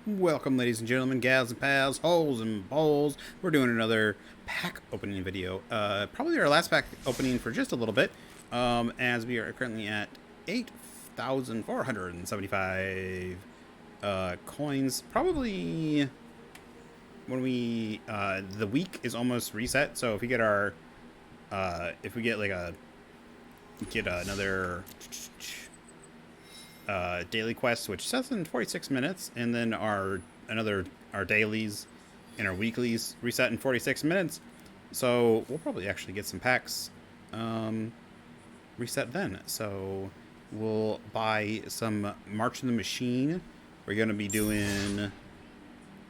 Welcome, ladies and gentlemen, gals and pals, holes and bowls. We're doing another pack opening video. Probably our last pack opening for just a little bit, as we are currently at 8,475 coins. Probably when we the week is almost reset. So if we get our if we get like another daily quests, which says in 46 minutes, and then our dailies and our weeklies reset in 46 minutes. So we'll probably actually get some packs reset then. So we'll buy some March of the Machine. We're going to be doing,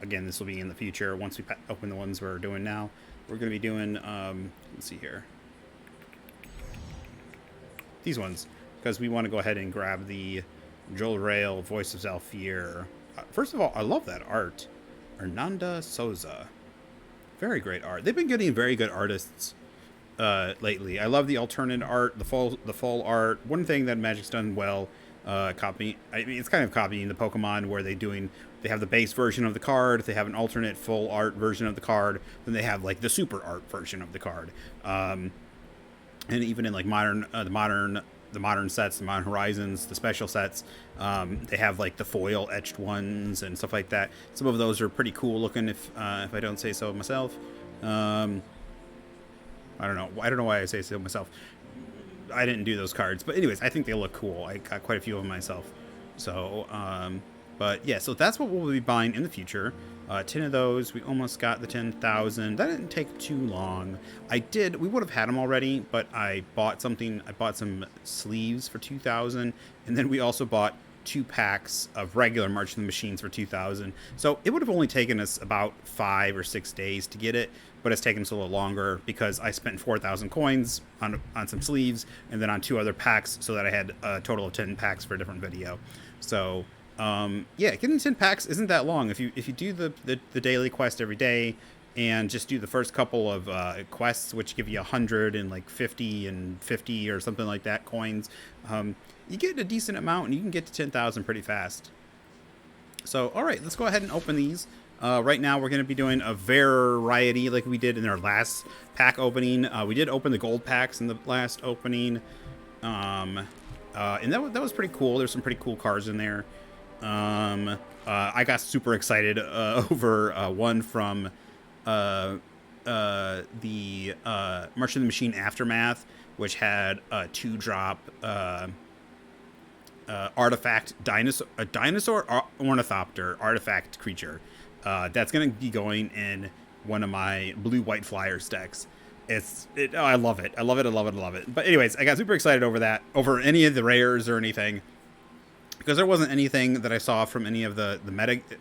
again, this will be in the future once we open the ones we're doing now. We're going to be doing, let's see here, these ones, because we want to go ahead and grab the Joel Rail, Voice of Zalfir. First of all, I love that art. Hernanda Souza. Very great art. They've been getting very good artists lately. I love the alternate art, the full art. One thing that Magic's done well, it's kind of copying the Pokemon where they have the base version of the card, they have an alternate full art version of the card, then they have like the super art version of the card. And even in like the modern sets, the Modern Horizons, the special sets, they have like the foil etched ones and stuff like that. Some of those are pretty cool looking, if I don't say so myself. I don't know why I say so myself. I didn't do those cards, but anyways, I think they look cool. I got quite a few of them myself. So, but yeah, so that's what we'll be buying in the future. 10 of those. We almost got the 10,000. That didn't take too long. We would have had them already, but I bought something. I bought some sleeves for 2,000, and then we also bought 2 packs of regular March of the Machines for 2,000. So it would have only taken us about 5 or 6 days to get it, but it's taken us a little longer because I spent 4,000 coins on some sleeves and then on 2 other packs, so that I had a total of 10 packs for a different video. So yeah, getting 10 packs isn't that long. If you do the daily quest every day and just do the first couple of quests, which give you 100 and like 50 and 50 or something like that coins, you get a decent amount and you can get to 10,000 pretty fast. So, all right, let's go ahead and open these. Right now, we're going to be doing a variety like we did in our last pack opening. We did open the gold packs in the last opening, and that was pretty cool. There's some pretty cool cards in there. I got super excited over one from the March of the Machine Aftermath, which had a 2-drop artifact dinosaur ornithopter artifact creature. That's going to be going in one of my blue-white flyers decks. I love it. I love it. I love it. I love it. But anyways, I got super excited over that, over any of the rares or anything, because there wasn't anything that I saw from any of the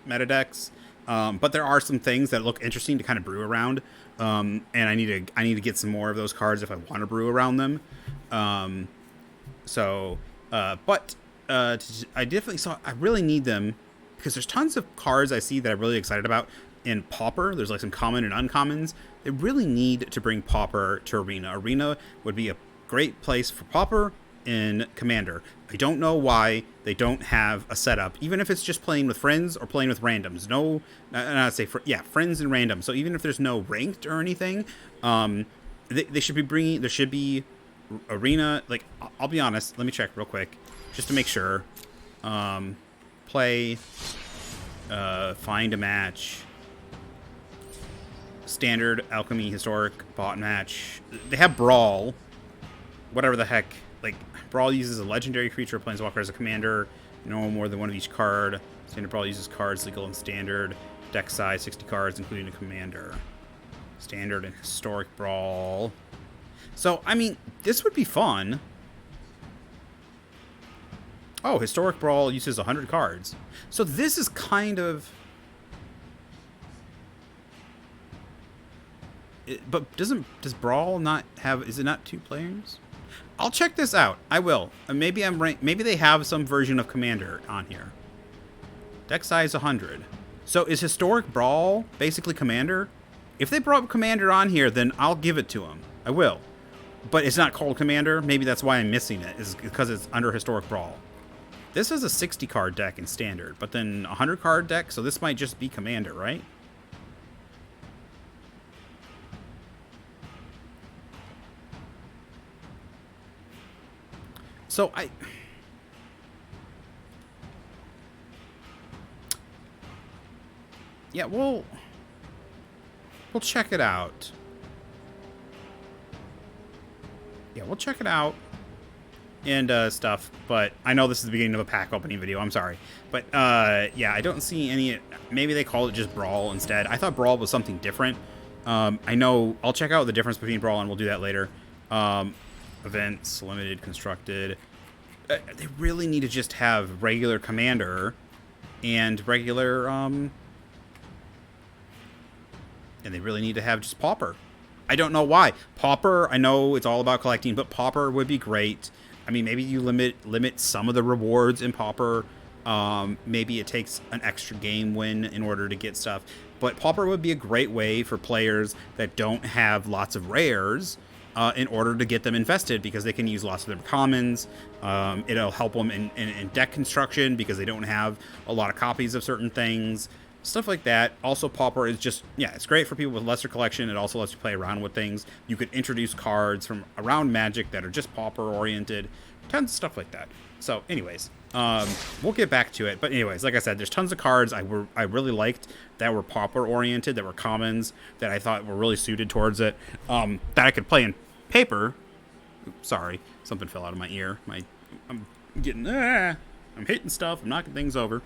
meta decks. But there are some things that look interesting to kind of brew around. And I need to get some more of those cards if I want to brew around them. I definitely saw, I really need them because there's tons of cards I see that I'm really excited about in Pauper. There's like some common and uncommons. They really need to bring Pauper to Arena. Arena would be a great place for Pauper in Commander. I don't know why they don't have a setup, even if it's just playing with friends or playing with randoms. Friends and random. So even if there's no ranked or anything, they should be bringing. There should be Arena. Like, I'll be honest. Let me check real quick, just to make sure. Play. Find a match. Standard, Alchemy, Historic, Bot match. They have Brawl. Whatever the heck. Like, Brawl uses a legendary creature or planeswalker as a commander. No more than one of each card. Standard Brawl uses cards legal and standard. Deck size 60 cards, including a commander. Standard and Historic Brawl. So, I mean, this would be fun. Oh, Historic Brawl uses 100 cards. So this is kind of... But does Brawl not have... Is it not 2 players? I'll check this out. I will. Maybe I'm right. Maybe they have some version of Commander on here. Deck size 100. So is Historic Brawl basically Commander? If they brought Commander on here, then I'll give it to them. I will. But it's not called Commander. Maybe that's why I'm missing it. Is because it's under Historic Brawl. This is a 60 card deck in standard, but then a 100 card deck, so this might just be commander, right? So yeah, we'll check it out. Yeah, we'll check it out and stuff, but I know this is the beginning of a pack opening video, I'm sorry. But yeah, I don't see any, maybe they call it just Brawl instead. I thought Brawl was something different. I know, I'll check out the difference between Brawl and we'll do that later. Events, limited, constructed. They really need to just have regular commander and regular, and they really need to have just Pauper. I don't know why. Pauper, I know it's all about collecting, but Pauper would be great. I mean, maybe you limit some of the rewards in Pauper. Maybe it takes an extra game win in order to get stuff. But Pauper would be a great way for players that don't have lots of rares in order to get them invested, because they can use lots of their commons. It'll help them in deck construction because they don't have a lot of copies of certain things. Stuff like that. Also, Pauper is just, yeah, it's great for people with lesser collection. It also lets you play around with things. You could introduce cards from around Magic that are just Pauper oriented. Tons of stuff like that. So, anyways, we'll get back to it. But anyways, like I said, there's tons of cards I really liked that were Pauper oriented, that were commons, that I thought were really suited towards it, that I could play in paper. Oops, sorry, something fell out of my ear. I'm hitting stuff. I'm knocking things over.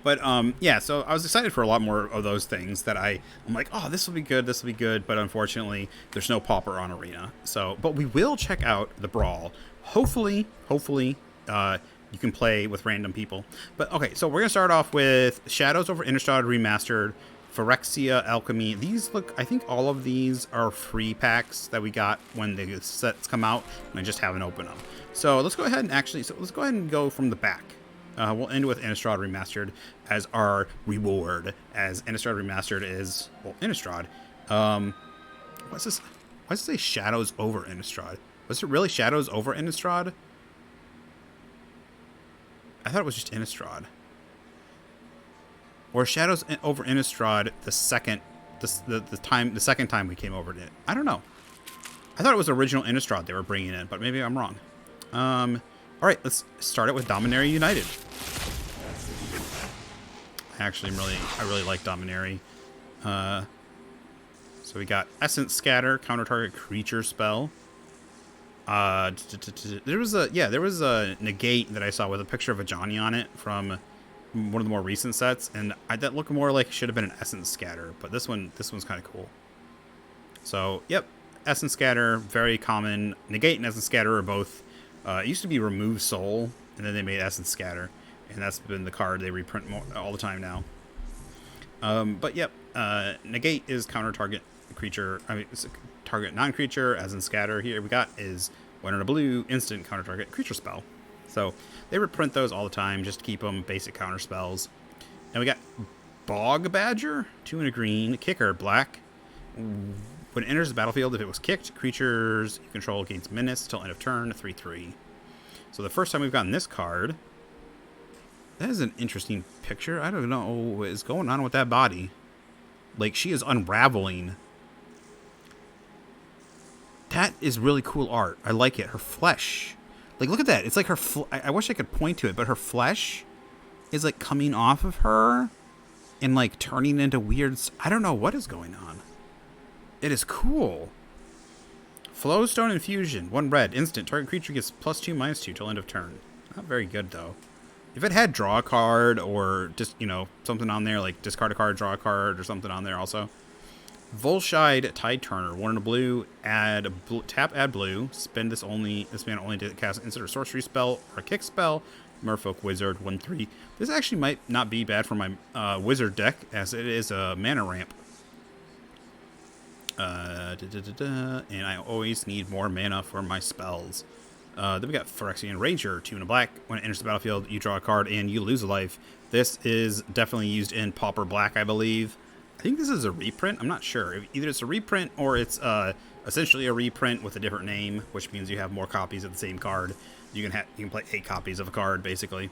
But, yeah, so I was excited for a lot more of those things that I'm like, oh, this will be good, but unfortunately, there's no Pauper on Arena. So, but we will check out the Brawl. Hopefully, you can play with random people. But, okay, so we're going to start off with Shadows over Innistrad Remastered, Phyrexia Alchemy. These look, I think all of these are free packs that we got when the sets come out, and I just haven't opened them. So let's go ahead and go from the back. We'll end with Innistrad Remastered as our reward, as Innistrad Remastered is, well, Innistrad. What's this? Why does it say Shadows over Innistrad? Was it really Shadows over Innistrad? I thought it was just Innistrad. Or Shadows over Innistrad the second time we came over to it. I don't know. I thought it was original Innistrad they were bringing in, but maybe I'm wrong. All right, let's start it with Dominaria United. I really like Dominaria. So we got Essence Scatter, counter target creature spell. There was a negate that I saw with a picture of a Johnny on it from one of the more recent sets, and that looked more like it should have been an Essence Scatter, but this one's kind of cool. So, yep, Essence Scatter, very common. Negate and Essence Scatter are both. It used to be Remove Soul, and then they made Essence Scatter, and that's been the card they reprint all the time now. But yep, Negate is counter target creature. I mean, it's a target non-creature. Essence Scatter here we got is 1 and a blue instant counter target creature spell. So they reprint those all the time just to keep them basic counter spells. And we got Bog Badger, 2 and a green, kicker, black. When it enters the battlefield, if it was kicked, creatures you control gains menace till end of turn, 3/3. So the first time we've gotten this card, that is an interesting picture. I don't know what is going on with that body. Like, she is unraveling. That is really cool art. I like it. Her flesh. Like, look at that. It's like her... I wish I could point to it, but her flesh is, like, coming off of her and, like, turning into weird... I don't know what is going on. It is cool. Flowstone Infusion. 1 red. Instant. Target creature gets +2/-2 till end of turn. Not very good, though. If it had draw a card or just, something on there, like discard a card, draw a card, or something on there also. Volshide Tide Turner. 1 and a blue. Tap, add blue. Spend this mana only to cast an instant or sorcery spell or a kick spell. Merfolk Wizard. 1/3. This actually might not be bad for my wizard deck, as it is a mana ramp. And I always need more mana for my spells. Then we got Phyrexian Ranger, 2 and a black. When it enters the battlefield, you draw a card and you lose a life. This is definitely used in Pauper Black, I believe. I think this is a reprint. I'm not sure. Either it's a reprint or it's essentially a reprint with a different name, which means you have more copies of the same card. You can play 8 copies of a card basically.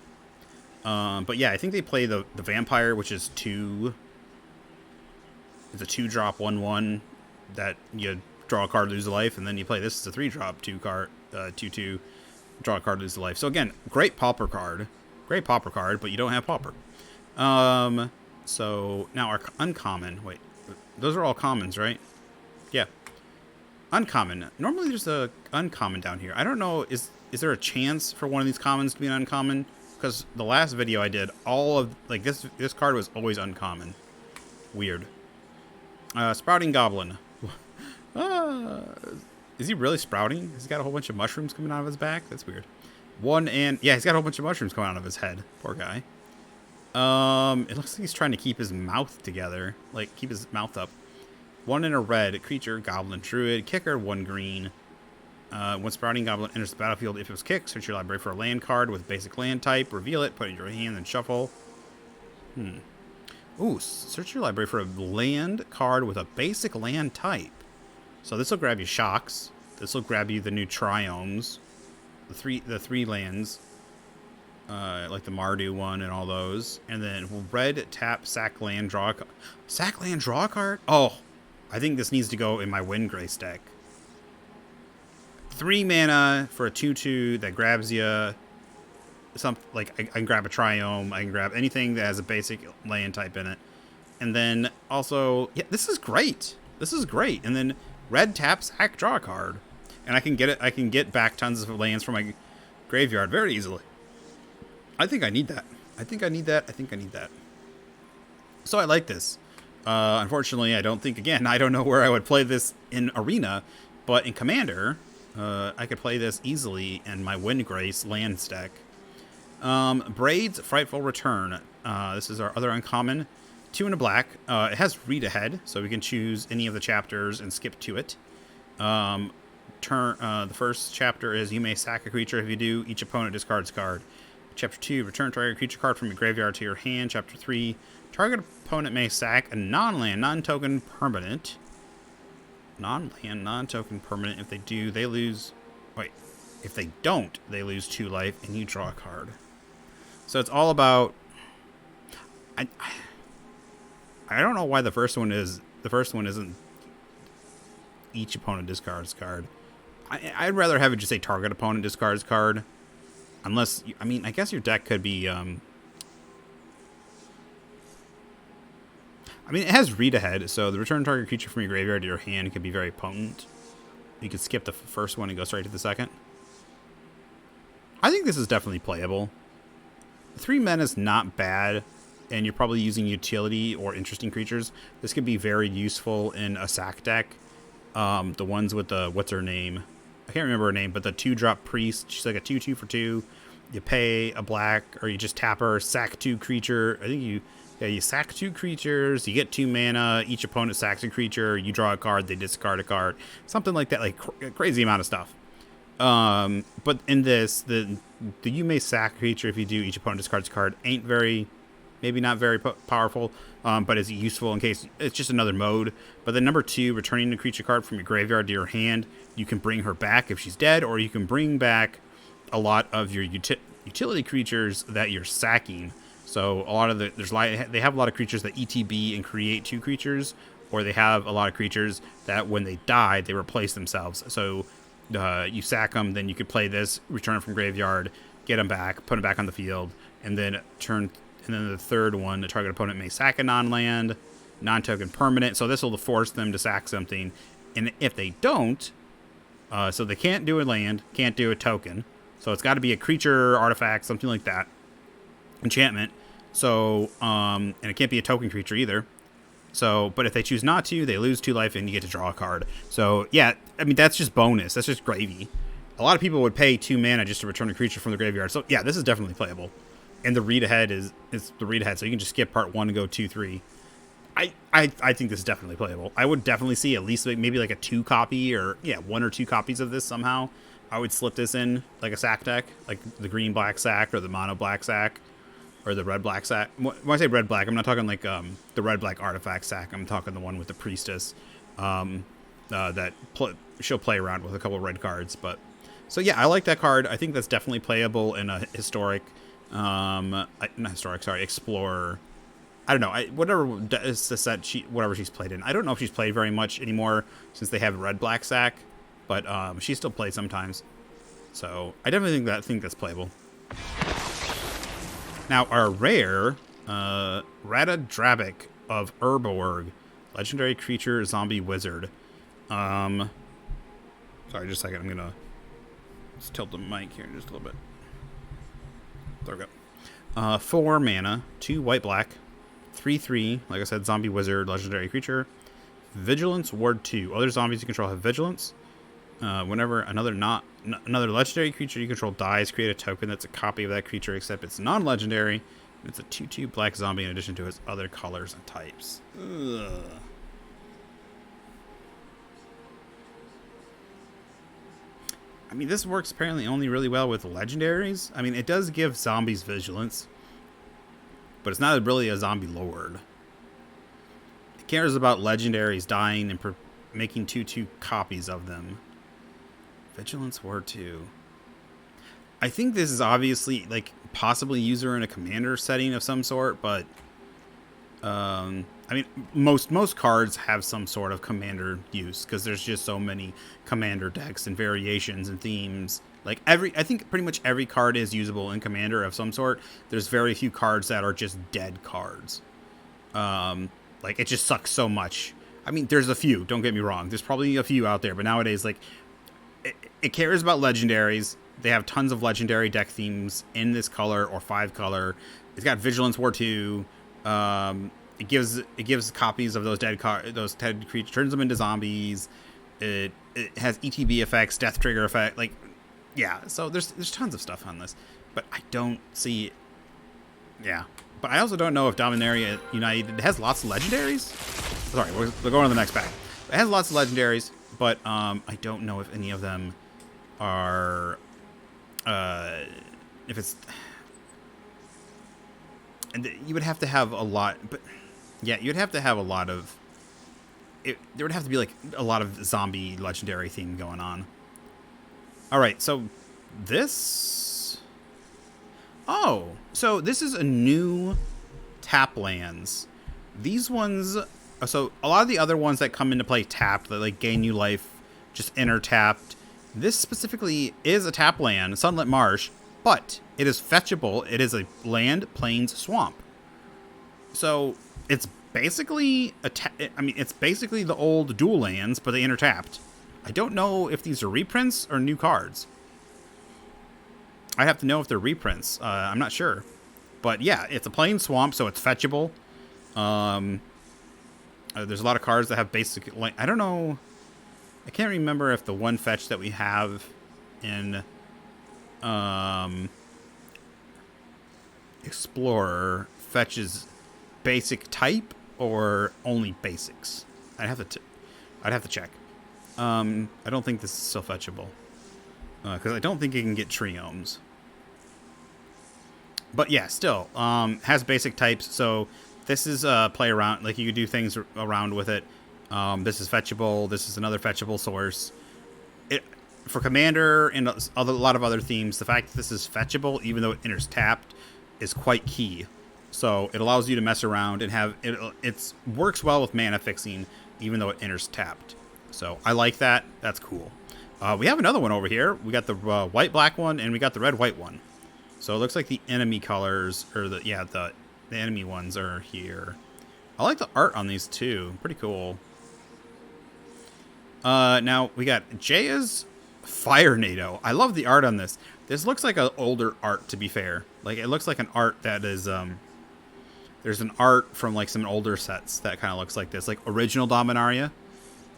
But yeah, I think they play the vampire, which is 2. It's a 2-drop 1/1 that you draw a card, lose a life, and then you play this as a 3-drop 2/2, draw a card, lose a life. So again, great pauper card, but you don't have pauper. So now our uncommon. Wait, those are all commons, right? Yeah. Uncommon. Normally there's a uncommon down here. I don't know, is there a chance for one of these commons to be an uncommon? Because the last video I did, all of, like, this card was always uncommon. Weird. Sprouting Goblin. Is he really sprouting? He's got a whole bunch of mushrooms coming out of his back? That's weird. Yeah, he's got a whole bunch of mushrooms coming out of his head. Poor guy. It looks like he's trying to keep his mouth together. Like, keep his mouth up. 1 in a red. Creature, Goblin, Druid. Kicker, 1 green. When Sprouting Goblin enters the battlefield, if it was kicked, search your library for a land card with basic land type. Reveal it, put it in your hand, and shuffle. Ooh, search your library for a land card with a basic land type. So this will grab you Shocks. This will grab you the new Triomes. The three lands. Like the Mardu one and all those. And then red, tap, sack land, draw a card. Sack land, draw a card? Oh, I think this needs to go in my Windgrace deck. 3 mana for a 2/2 that grabs you. I can grab a Triome. I can grab anything that has a basic land type in it. And then also, yeah, this is great. This is great. And then red, tap, sack, draw a card. And I can get it. I can get back tons of lands from my graveyard very easily. I think I need that. I think I need that. So I like this. Unfortunately, I don't know where I would play this in Arena, but in Commander, I could play this easily in my Windgrace lands deck. Braids, Frightful Return. This is our other uncommon. 2 in a black. It has read ahead, so we can choose any of the chapters and skip to it. The first chapter is you may sack a creature. If you do, each opponent discards a card. Chapter 2, return target creature card from your graveyard to your hand. Chapter 3, target opponent may sack a non-land, non-token permanent. Non-land, non-token permanent. If they do, they lose... Wait. If they don't, they lose 2 life, and you draw a card. So it's all about... I don't know why the first one isn't each opponent discards card. I'd rather have it just say target opponent discards card. Unless, I guess your deck could be, it has read ahead, so the return target creature from your graveyard to your hand could be very potent. You could skip the first one and go straight to the second. I think this is definitely playable. 3 mana is not bad, and you're probably using utility or interesting creatures. This could be very useful in a sack deck. The ones with the, what's her name? I can't remember her name, but the 2-drop priest. She's like a 2/2 for 2. You pay a black, or you just tap her, sack 2 creature. I think you sack 2 creatures. You get 2 mana. Each opponent sacks a creature. You draw a card. They discard a card. Something like that, like a crazy amount of stuff. But in this, the you may sack a creature. If you do, each opponent discards a card. Maybe not very powerful, but is useful in case it's just another mode. But then number 2, returning the creature card from your graveyard to your hand, you can bring her back if she's dead, or you can bring back a lot of your utility creatures that you're sacking. So a lot of they have a lot of creatures that ETB and create 2 creatures, or they have a lot of creatures that when they die, they replace themselves. So you sack them, then you could play this, return them from graveyard, get them back, put them back on the field, and then And then the third one, the target opponent may sack a non-land, non-token permanent. So this will force them to sack something. And if they don't, so they can't do a land, can't do a token. So it's got to be a creature, artifact, something like that. Enchantment. So, and it can't be a token creature either. So, but if they choose not to, they lose 2 life and you get to draw a card. So, yeah, that's just bonus. That's just gravy. A lot of people would pay 2 mana just to return a creature from the graveyard. So, yeah, this is definitely playable. And the read ahead is the read ahead, so you can just skip part 1 and go 2, 3. I think this is definitely playable. I would definitely see at least maybe like a 2 copy or 1 or 2 copies of this somehow. I would slip this in like a sack deck, like the green black sack or the mono black sack or the red black sack. When I say red black, I'm not talking like the red black artifact sack. I'm talking the one with the priestess that she'll play around with a couple of red cards, but So yeah, I like that card. I think that's definitely playable in a historic, not historic, sorry, explorer. I don't know. Whatever is the set whatever she's played in. I don't know if she's played very much anymore since they have red black sack, but she still plays sometimes. So I definitely think that's playable. Now our rare, Rata Drabic of Urborg, legendary creature, zombie wizard. Sorry, just a second. I'm gonna just tilt the mic here just a little bit. There we go. 4 mana, 2 white black. 3/3, like I said, zombie wizard, legendary creature. Vigilance, ward 2. Other zombies you control have vigilance. Whenever another legendary creature you control dies, create a token that's a copy of that creature, except it's non-legendary. It's a 2/2 black zombie in addition to its other colors and types. Ugh. I mean, this works apparently only really well with legendaries. I mean, it does give zombies vigilance, but it's not really a zombie lord. It cares about legendaries dying and making 2/2 copies of them. Vigilance ward 2. I think this is obviously, like, possibly user in a commander setting of some sort, but I mean, most cards have some sort of commander use because there's just so many commander decks and variations and themes. Like I think pretty much every card is usable in commander of some sort. There's very few cards that are just dead cards. Like it just sucks so much. I mean, there's a few. Don't get me wrong. There's probably a few out there, but nowadays, like, it cares about legendaries. They have tons of legendary deck themes in this color or 5 color. It's got Vigilance War 2. It gives copies of those dead creatures, turns them into zombies. It has ETB effects, death trigger effect. Like, yeah. So there's tons of stuff on this, but I don't see. Yeah, but I also don't know if Dominaria United has lots of legendaries. Sorry, we're going to the next pack. It has lots of legendaries, but I don't know if any of them are. If it's. And you would have to have a lot, but yeah, you'd have to have a lot of. There would have to be like a lot of zombie legendary theme going on. All right, so this. Oh, so this is a new tap lands. These ones. So a lot of the other ones that come into play tapped, that like gain you life, just enter tapped. This specifically is a tap land, Sunlit Marsh, but it is fetchable. It is a land, plains, swamp. So it's basically it's basically the old dual lands, but they enter tapped. I don't know if these are reprints or new cards. I have to know if they're reprints. I'm not sure, but yeah, it's a plain swamp, so it's fetchable. There's a lot of cards that have basic. Like, I don't know. I can't remember if the one fetch that we have in Explorer fetches basic type or only basics. I'd have to check. I don't think this is still fetchable because I don't think you can get triomes. But yeah, still has basic types. So this is play around. Like you could do things around with it. This is fetchable. This is another fetchable source. For Commander and a lot of other themes, the fact that this is fetchable, even though it enters tapped, is quite key. So it allows you to mess around and have it works well with mana fixing, even though it enters tapped. So I like that. That's cool. We have another one over here. We got the white-black one, and we got the red-white one. So it looks like the enemy colors, or the enemy ones are here. I like the art on these too. Pretty cool. Now we got Jaya's Fire NATO. I love the art on this. This looks like an older art, to be fair. Like it looks like an art that is there's an art from like some older sets that kind of looks like this, like original Dominaria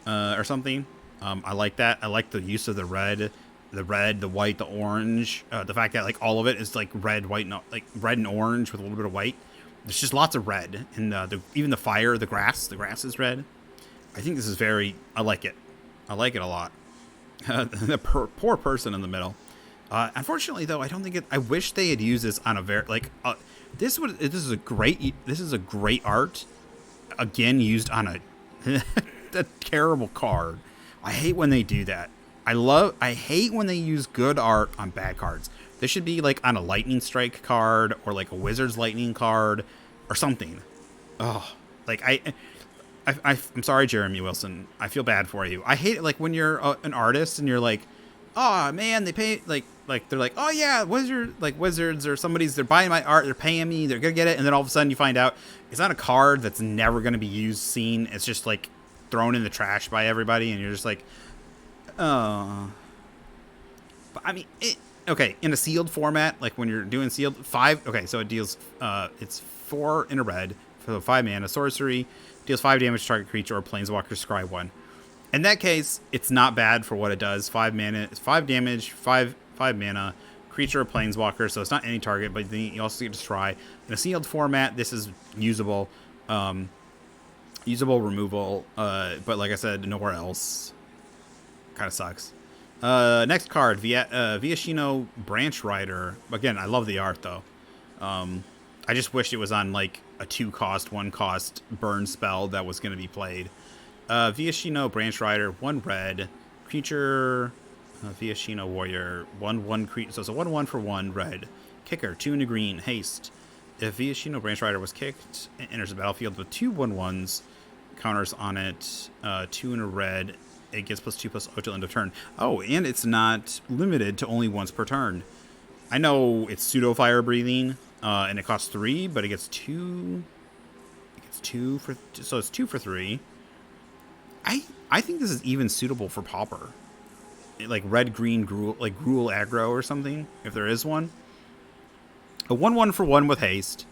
or something. I like that. I like the use of the red, the white, the orange. The fact that like all of it is like red, white, red and orange with a little bit of white. There's just lots of red, and even the fire, the grass is red. I think this is I like it. I like it a lot. The poor person in the middle. Unfortunately, though, I don't think it. I wish they had used this on a this is a great art. Again, used on a terrible card. I hate when they do that. I hate when they use good art on bad cards. This should be like on a Lightning Strike card or like a Wizard's Lightning card or something. Oh, like I'm sorry, Jeremy Wilson. I feel bad for you. I hate it like when you're an artist and you're like, oh man, they pay like they're like, oh yeah, Wizards or somebody's, they're buying my art, they're paying me, they're gonna get it, and then all of a sudden you find out it's not a card that's never gonna be used, seen. It's just like thrown in the trash by everybody, and you're just like, oh. But I mean, okay, in a sealed format, like when you're doing sealed 5, okay, so it deals, it's 4 in a red for 5 mana sorcery, deals 5 damage to target creature or planeswalker, scry 1. In that case, it's not bad for what it does. 5 mana, it's 5 damage, 5 mana, creature or planeswalker, so it's not any target, but then you also get to scry. In a sealed format, this is usable, usable removal, but like I said, nowhere else. Kind of sucks. Next card, Viashino Branch Rider. Again, I love the art though. I just wish it was on like a 2-cost, 1-cost burn spell that was going to be played. Viashino Branch Rider, 1 red creature. Viashino Warrior, 1/1 creature. So it's a 1/1 for 1 red. Kicker, 2 in a green. Haste. If Viashino Branch Rider was kicked, it enters the battlefield with 2 1/1s. Counters on it. 2 in a red. It gets +2/+0 till end of turn. Oh, and it's not limited to only once per turn. I know it's pseudo fire breathing, and it costs 3, but it gets 2. It gets 2 for, so it's 2 for 3. I think this is even suitable for Pauper, like red green Gruul, like Gruul aggro or something, if there is one. A 1/1 for 1 with haste.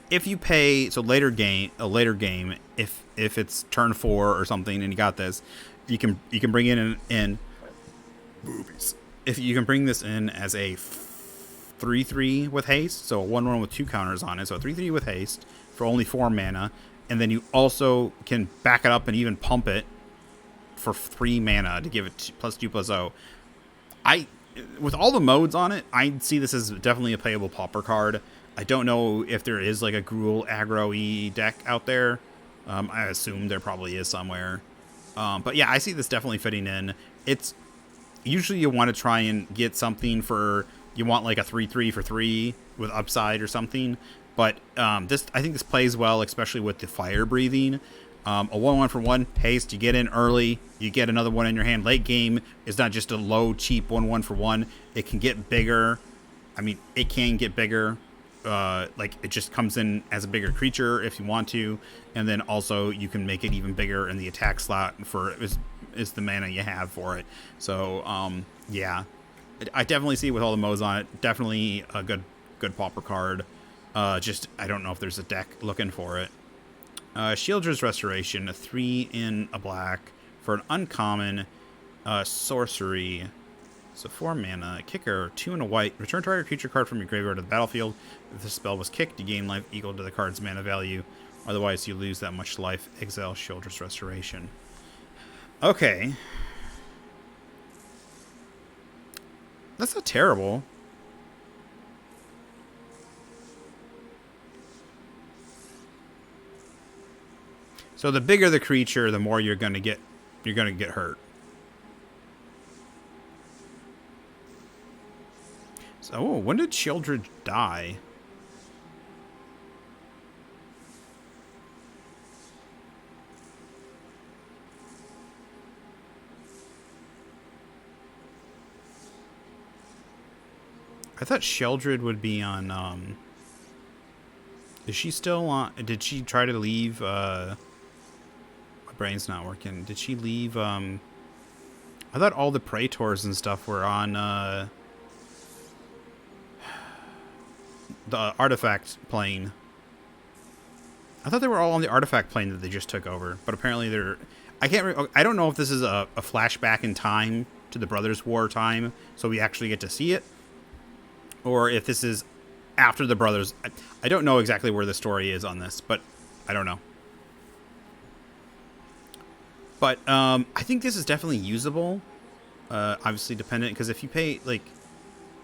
If you pay, so a later game, if it's turn 4 or something, and you got this, you can bring in boobies. If you can bring this in as a 3/3 with haste, so a 1/1 with 2 counters on it, so a 3/3 with haste for only 4 mana, and then you also can back it up and even pump it for 3 mana to give it +2/+0. With all the modes on it, I see this as definitely a playable Pauper card. I don't know if there is like a Gruul aggro-y deck out there. I assume there probably is somewhere. But yeah, I see this definitely fitting in. It's usually you want to try and get something for, you want like a 3/3 for 3 with upside or something. But I think this plays well, especially with the fire breathing. A 1/1 for 1 haste, you get in early, you get another one in your hand late game. It's not just a low, cheap 1/1 for 1. It can get bigger. I mean, it can get bigger. Like, it just comes in as a bigger creature if you want to. And then also, you can make it even bigger in the attack slot for is the mana you have for it. So, yeah. I definitely see with all the modes on it. Definitely a good Pauper card. Just, I don't know if there's a deck looking for it. Shieldred's Restoration, a 3 in a black for an uncommon sorcery. So 4 mana, kicker, 2 in a white. Return target creature card from your graveyard to the battlefield. If the spell was kicked, you gain life equal to the card's mana value. Otherwise, you lose that much life. Exile Shieldred's Restoration. Okay. That's not terrible. So the bigger the creature, the more you're gonna get hurt. So, when did Shieldred die? I thought Shieldred would be on, is she still on? Did she try to leave, my brain's not working. Did she leave, I thought all the Praetors and stuff were on, the artifact plane. I thought they were all on the artifact plane that they just took over, but apparently they're, I don't know if this is a flashback in time to the Brothers' War time, so we actually get to see it, or if this is after the Brothers. I don't know exactly where the story is on this, but I don't know. But I think this is definitely usable. Obviously dependent, because if you pay, like,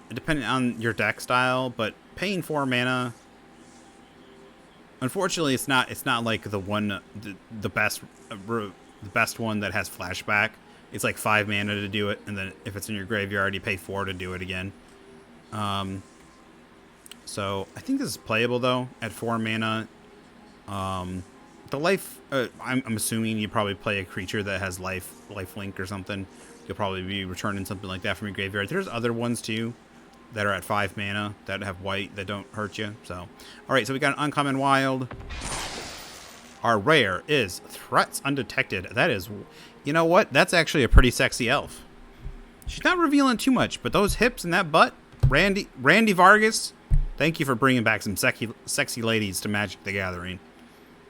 depending on your deck style, but paying 4 mana, unfortunately, it's not like the best one that has flashback. It's like 5 mana to do it, and then if it's in your graveyard, you pay 4 to do it again. So I think this is playable though at 4 mana. The life, I'm assuming you probably play a creature that has life link or something. You'll probably be returning something like that from your graveyard. There's other ones too that are at 5 mana that have white that don't hurt you. So, all right, so we got an uncommon wild. Our rare is Threats Undetected. That is, you know what? That's actually a pretty sexy elf. She's not revealing too much, but those hips and that butt, Randy Vargas. Thank you for bringing back some sexy ladies to Magic the Gathering.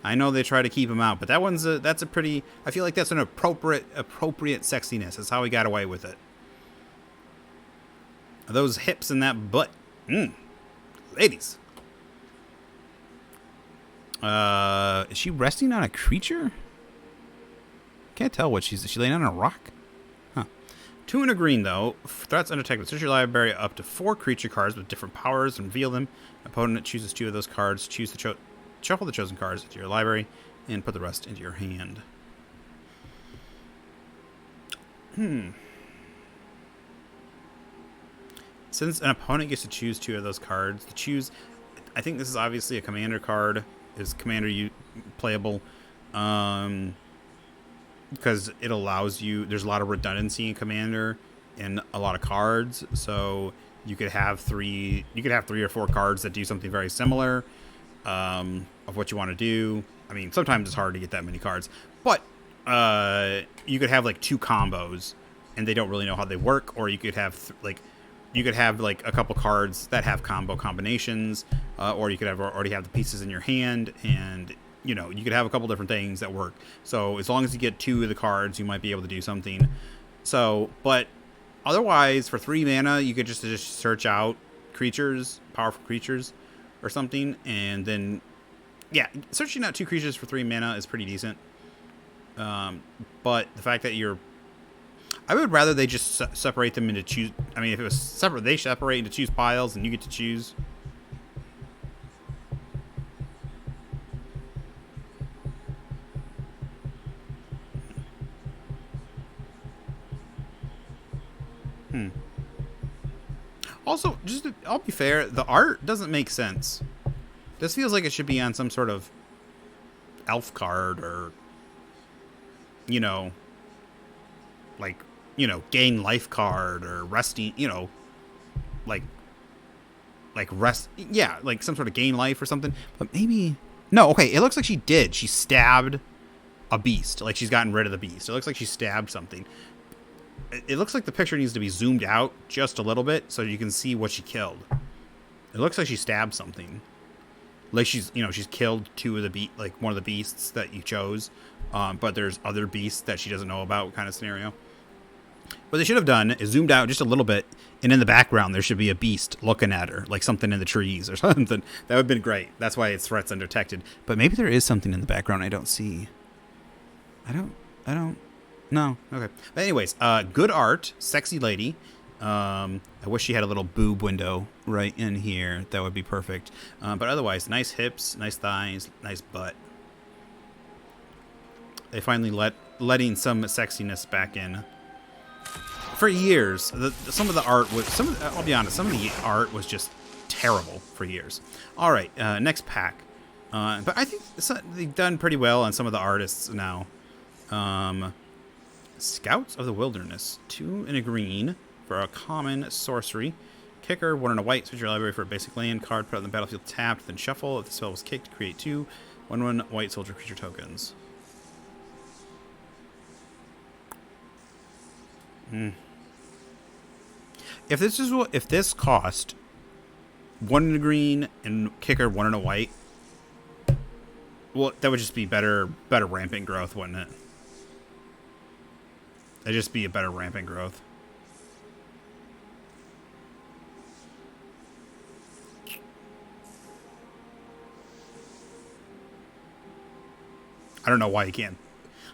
I know they try to keep them out, but that's a pretty. I feel like that's an appropriate sexiness. That's how we got away with it. Those hips and that butt, ladies. Is she resting on a creature? Can't tell what she's. Is she laying on a rock? Huh. 2 and a green though. Threats undetected. Search your library up to 4 creature cards with different powers and reveal them. Opponent chooses 2 of those cards. Shuffle the chosen cards into your library and put the rest into your hand. Since an opponent gets to choose 2 of those cards, I think this is obviously a commander card. Is commander playable? Because it allows you. There's a lot of redundancy in commander and a lot of cards, so you could have 3 or 4 cards that do something very similar. Of what you want to do. I mean, sometimes it's hard to get that many cards, but you could have like 2 combos, and they don't really know how they work. Or you could have like a couple cards that have combo combinations, or you could already have the pieces in your hand, and you could have a couple different things that work. So as long as you get 2 of the cards, you might be able to do something. So, but otherwise, for 3 mana, you could just search out creatures, powerful creatures, or something, and then searching out 2 creatures for 3 mana is pretty decent. But the fact that I would rather they just separate them into choose. I mean, if it was separate, they separate into choose piles, and you get to choose. Also, I'll be fair, the art doesn't make sense. This feels like it should be on some sort of elf card or, gain life card or resting, like rest. Yeah, like some sort of gain life or something. But maybe. No, okay, it looks like she did. She stabbed a beast. Like she's gotten rid of the beast. It looks like she stabbed something. It looks like the picture needs to be zoomed out just a little bit so you can see what she killed. It looks like she stabbed something. Like she's killed 2 of the one of the beasts that you chose. But there's other beasts that she doesn't know about kind of scenario. What they should have done is zoomed out just a little bit, and in the background there should be a beast looking at her, like something in the trees or something. That would have been great. That's why it's threats undetected. But maybe there is something in the background I don't see. I don't. No. Okay. But anyways, good art, sexy lady. I wish she had a little boob window right in here. That would be perfect. But otherwise, nice hips, nice thighs, nice butt. They finally letting some sexiness back in. For years, some of the art was I'll be honest, some of the art was just terrible for years. All right, next pack. But I think they've done pretty well on some of the artists now. Scouts of the Wilderness, 2 and a green for a common sorcery. Kicker, 1 and a white. Switch your library for a basic land card. Put it on the battlefield tapped, then shuffle. If the spell was kicked, create 2 1/1 white soldier creature tokens. If this cost 1 and a green and kicker 1 and a white, well, that would just be better rampant growth, wouldn't it? That'd just be a better rampant growth. I don't know why you can't.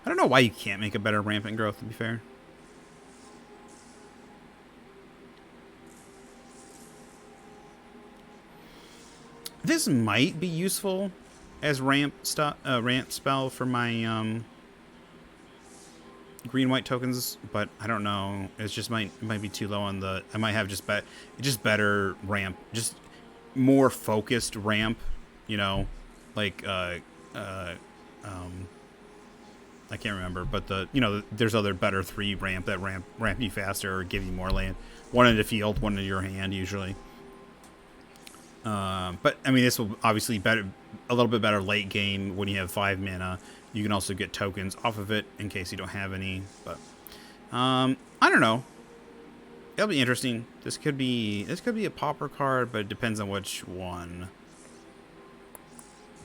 I don't know why you can't make a better rampant growth, to be fair. This might be useful as ramp spell for my green-white tokens, but I don't know. It might be too low on the. I might have just better ramp, just more focused ramp. You know, like uh, um, I can't remember, but there's other better 3 ramp that ramp you faster or give you more land. One in the field, one in your hand usually. But I mean, this will obviously a little bit better late game when you have 5 mana. You can also get tokens off of it in case you don't have any. But I don't know. It'll be interesting. This could be a pauper card, but it depends on which one.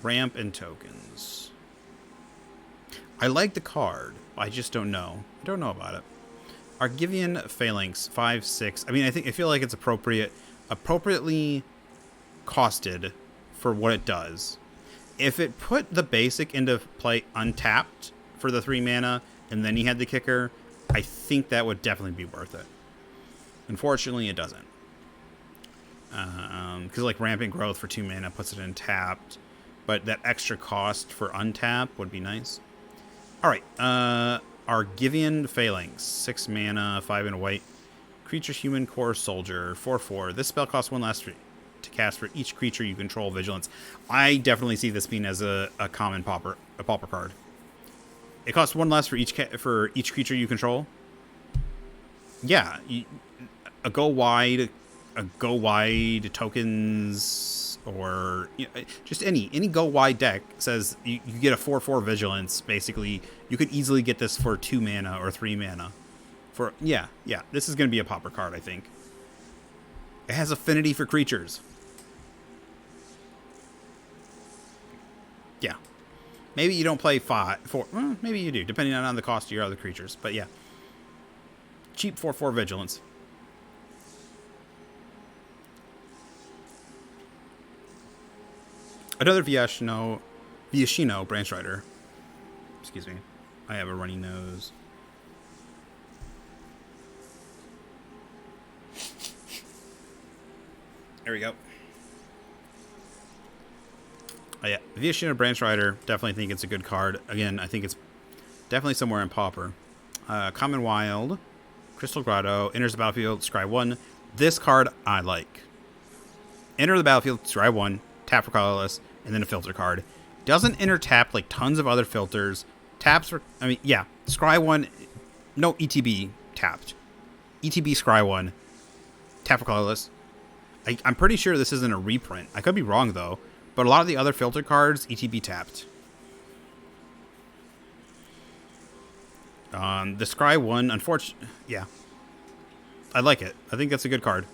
Ramp and tokens. I like the card. I just don't know. I don't know about it. Argivian Phalanx 5/6. I mean, I feel like it's appropriately costed for what it does. If it put the basic into play untapped for the 3 mana and then you had the kicker, I think that would definitely be worth it. Unfortunately, it doesn't. Because like rampant growth for 2 mana puts it in tapped, but that extra cost for untap would be nice. All right, Argivian Phalanx, 6 mana, 5 and a white. Creature Human Core Soldier, 4/4. This spell costs 1 less to cast for each creature you control. Vigilance. I definitely see this being as a common pauper card. It costs 1 less for each creature you control. Yeah, a go wide tokens, or just any go wide deck says you get a 4/4 vigilance. Basically, you could easily get this for 2 mana or 3 mana. Yeah, this is going to be a pauper card, I think. It has affinity for creatures. Yeah. Maybe you don't play 4. Well, maybe you do, depending on the cost of your other creatures. But yeah. Cheap 4/4 vigilance. Another Viashino Branch Rider. Excuse me. I have a runny nose. There we go. Oh yeah, Viashino Branch Rider. Definitely think it's a good card. Again, I think it's definitely somewhere in pauper. Common Wild, Crystal Grotto, enters the battlefield, scry 1. This card I like. Enter the battlefield, scry 1, tap for colorless, and then a filter card. Doesn't enter tap like tons of other filters. Taps for, scry 1, no ETB tapped. ETB scry 1, tap for colorless. I'm pretty sure this isn't a reprint. I could be wrong though, but a lot of the other filter cards ETB tapped. The scry 1, unfortunately, yeah. I like it. I think that's a good card.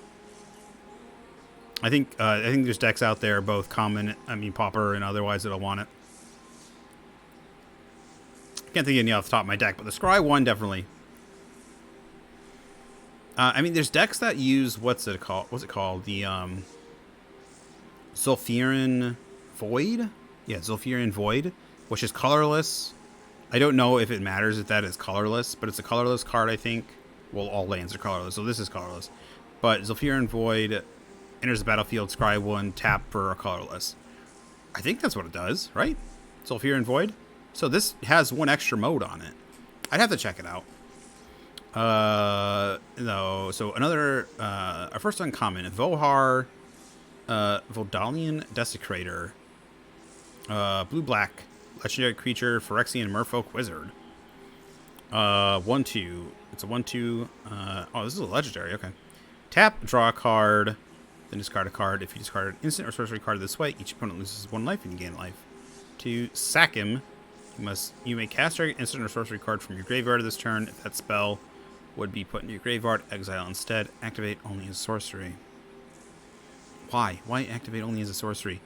I think there's decks out there, both common, pauper, and otherwise that'll want it. Can't think of any off the top of my deck, but the scry 1 definitely. There's decks that use what's it called? The Zulfiran Void. Yeah, Zulfiran Void, which is colorless. I don't know if it matters if that is colorless, but it's a colorless card, I think. Well, all lands are colorless, so this is colorless. But Zulfiran Void enters the battlefield, scry 1, tap for a colorless. I think that's what it does, right? Zulfiran Void. So this has 1 extra mode on it. I'd have to check it out. No. So another, our first uncommon, Vohar, Vodalian Desecrator, blue-black, legendary creature, Phyrexian Merfolk Wizard. 1/2. It's a 1/2. Oh, this is a legendary. Okay. Tap, draw a card, then discard a card. If you discard an instant or sorcery card this way, each opponent loses 1 life and you gain life. To sack him, you may cast an instant or sorcery card from your graveyard this turn. If that spell would be put into your graveyard, exile instead. Activate only as sorcery. Why? Why activate only as a sorcery?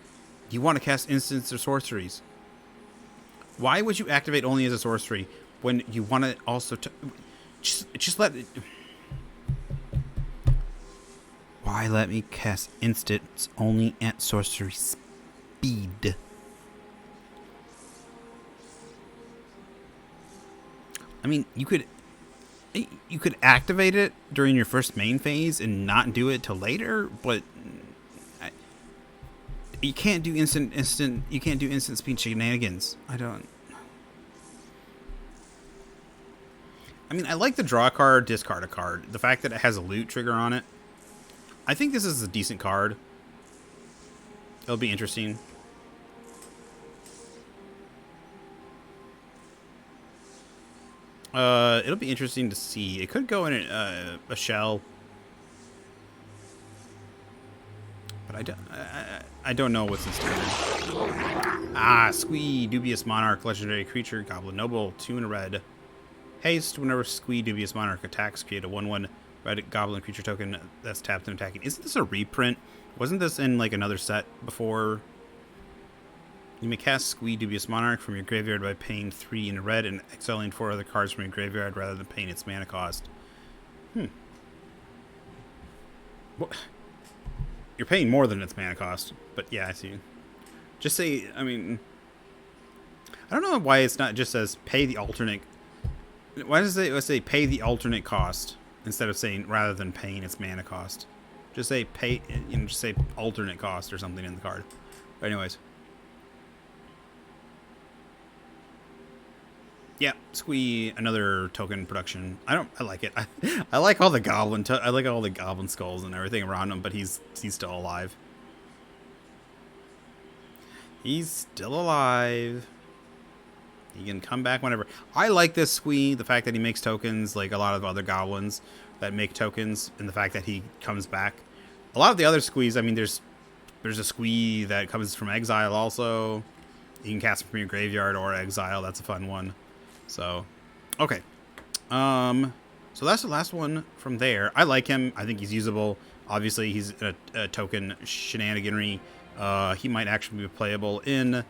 You want to cast instants or sorceries. Why would you activate only as a sorcery when you want to also just let it... Why let me cast instants only at sorcery speed? You could activate it during your first main phase and not do it till later, but you can't do instant. You can't do instant speed shenanigans. I don't. I mean, I like the draw card, discard a card. The fact that it has a loot trigger on it. I think this is a decent card. It'll be interesting. It'll be interesting to see. It could go in a shell. But I don't know what's in standard. Ah, Squee, Dubious Monarch, legendary creature, Goblin Noble, 2 in a red. Haste, whenever Squee, Dubious Monarch attacks, create a 1/1 red goblin creature token that's tapped and attacking. Isn't this a reprint? Wasn't this in like another set before? You may cast Squee, Dubious Monarch from your graveyard by paying 3 in a red and exiling 4 other cards from your graveyard rather than paying its mana cost. What? You're paying more than its mana cost, but yeah, I see. Just say, I mean, I don't know why it's not just says pay the alternate. Why does it say pay the alternate cost instead of saying rather than paying its mana cost? Just say pay, you know, just say alternate cost or something in the card. But anyways. Yeah, Squee, another token production. I like it. I like all the I like all the goblin skulls and everything around him, but he's still alive. He's still alive. He can come back whenever. I like this Squee, the fact that he makes tokens like a lot of other goblins that make tokens, and the fact that he comes back. A lot of the other Squees, I mean, there's a Squee that comes from exile also. You can cast him from your graveyard or exile. That's a fun one. So, okay. So that's the last one from there. I like him. I think he's usable. Obviously, he's a token shenaniganry. He might actually be playable in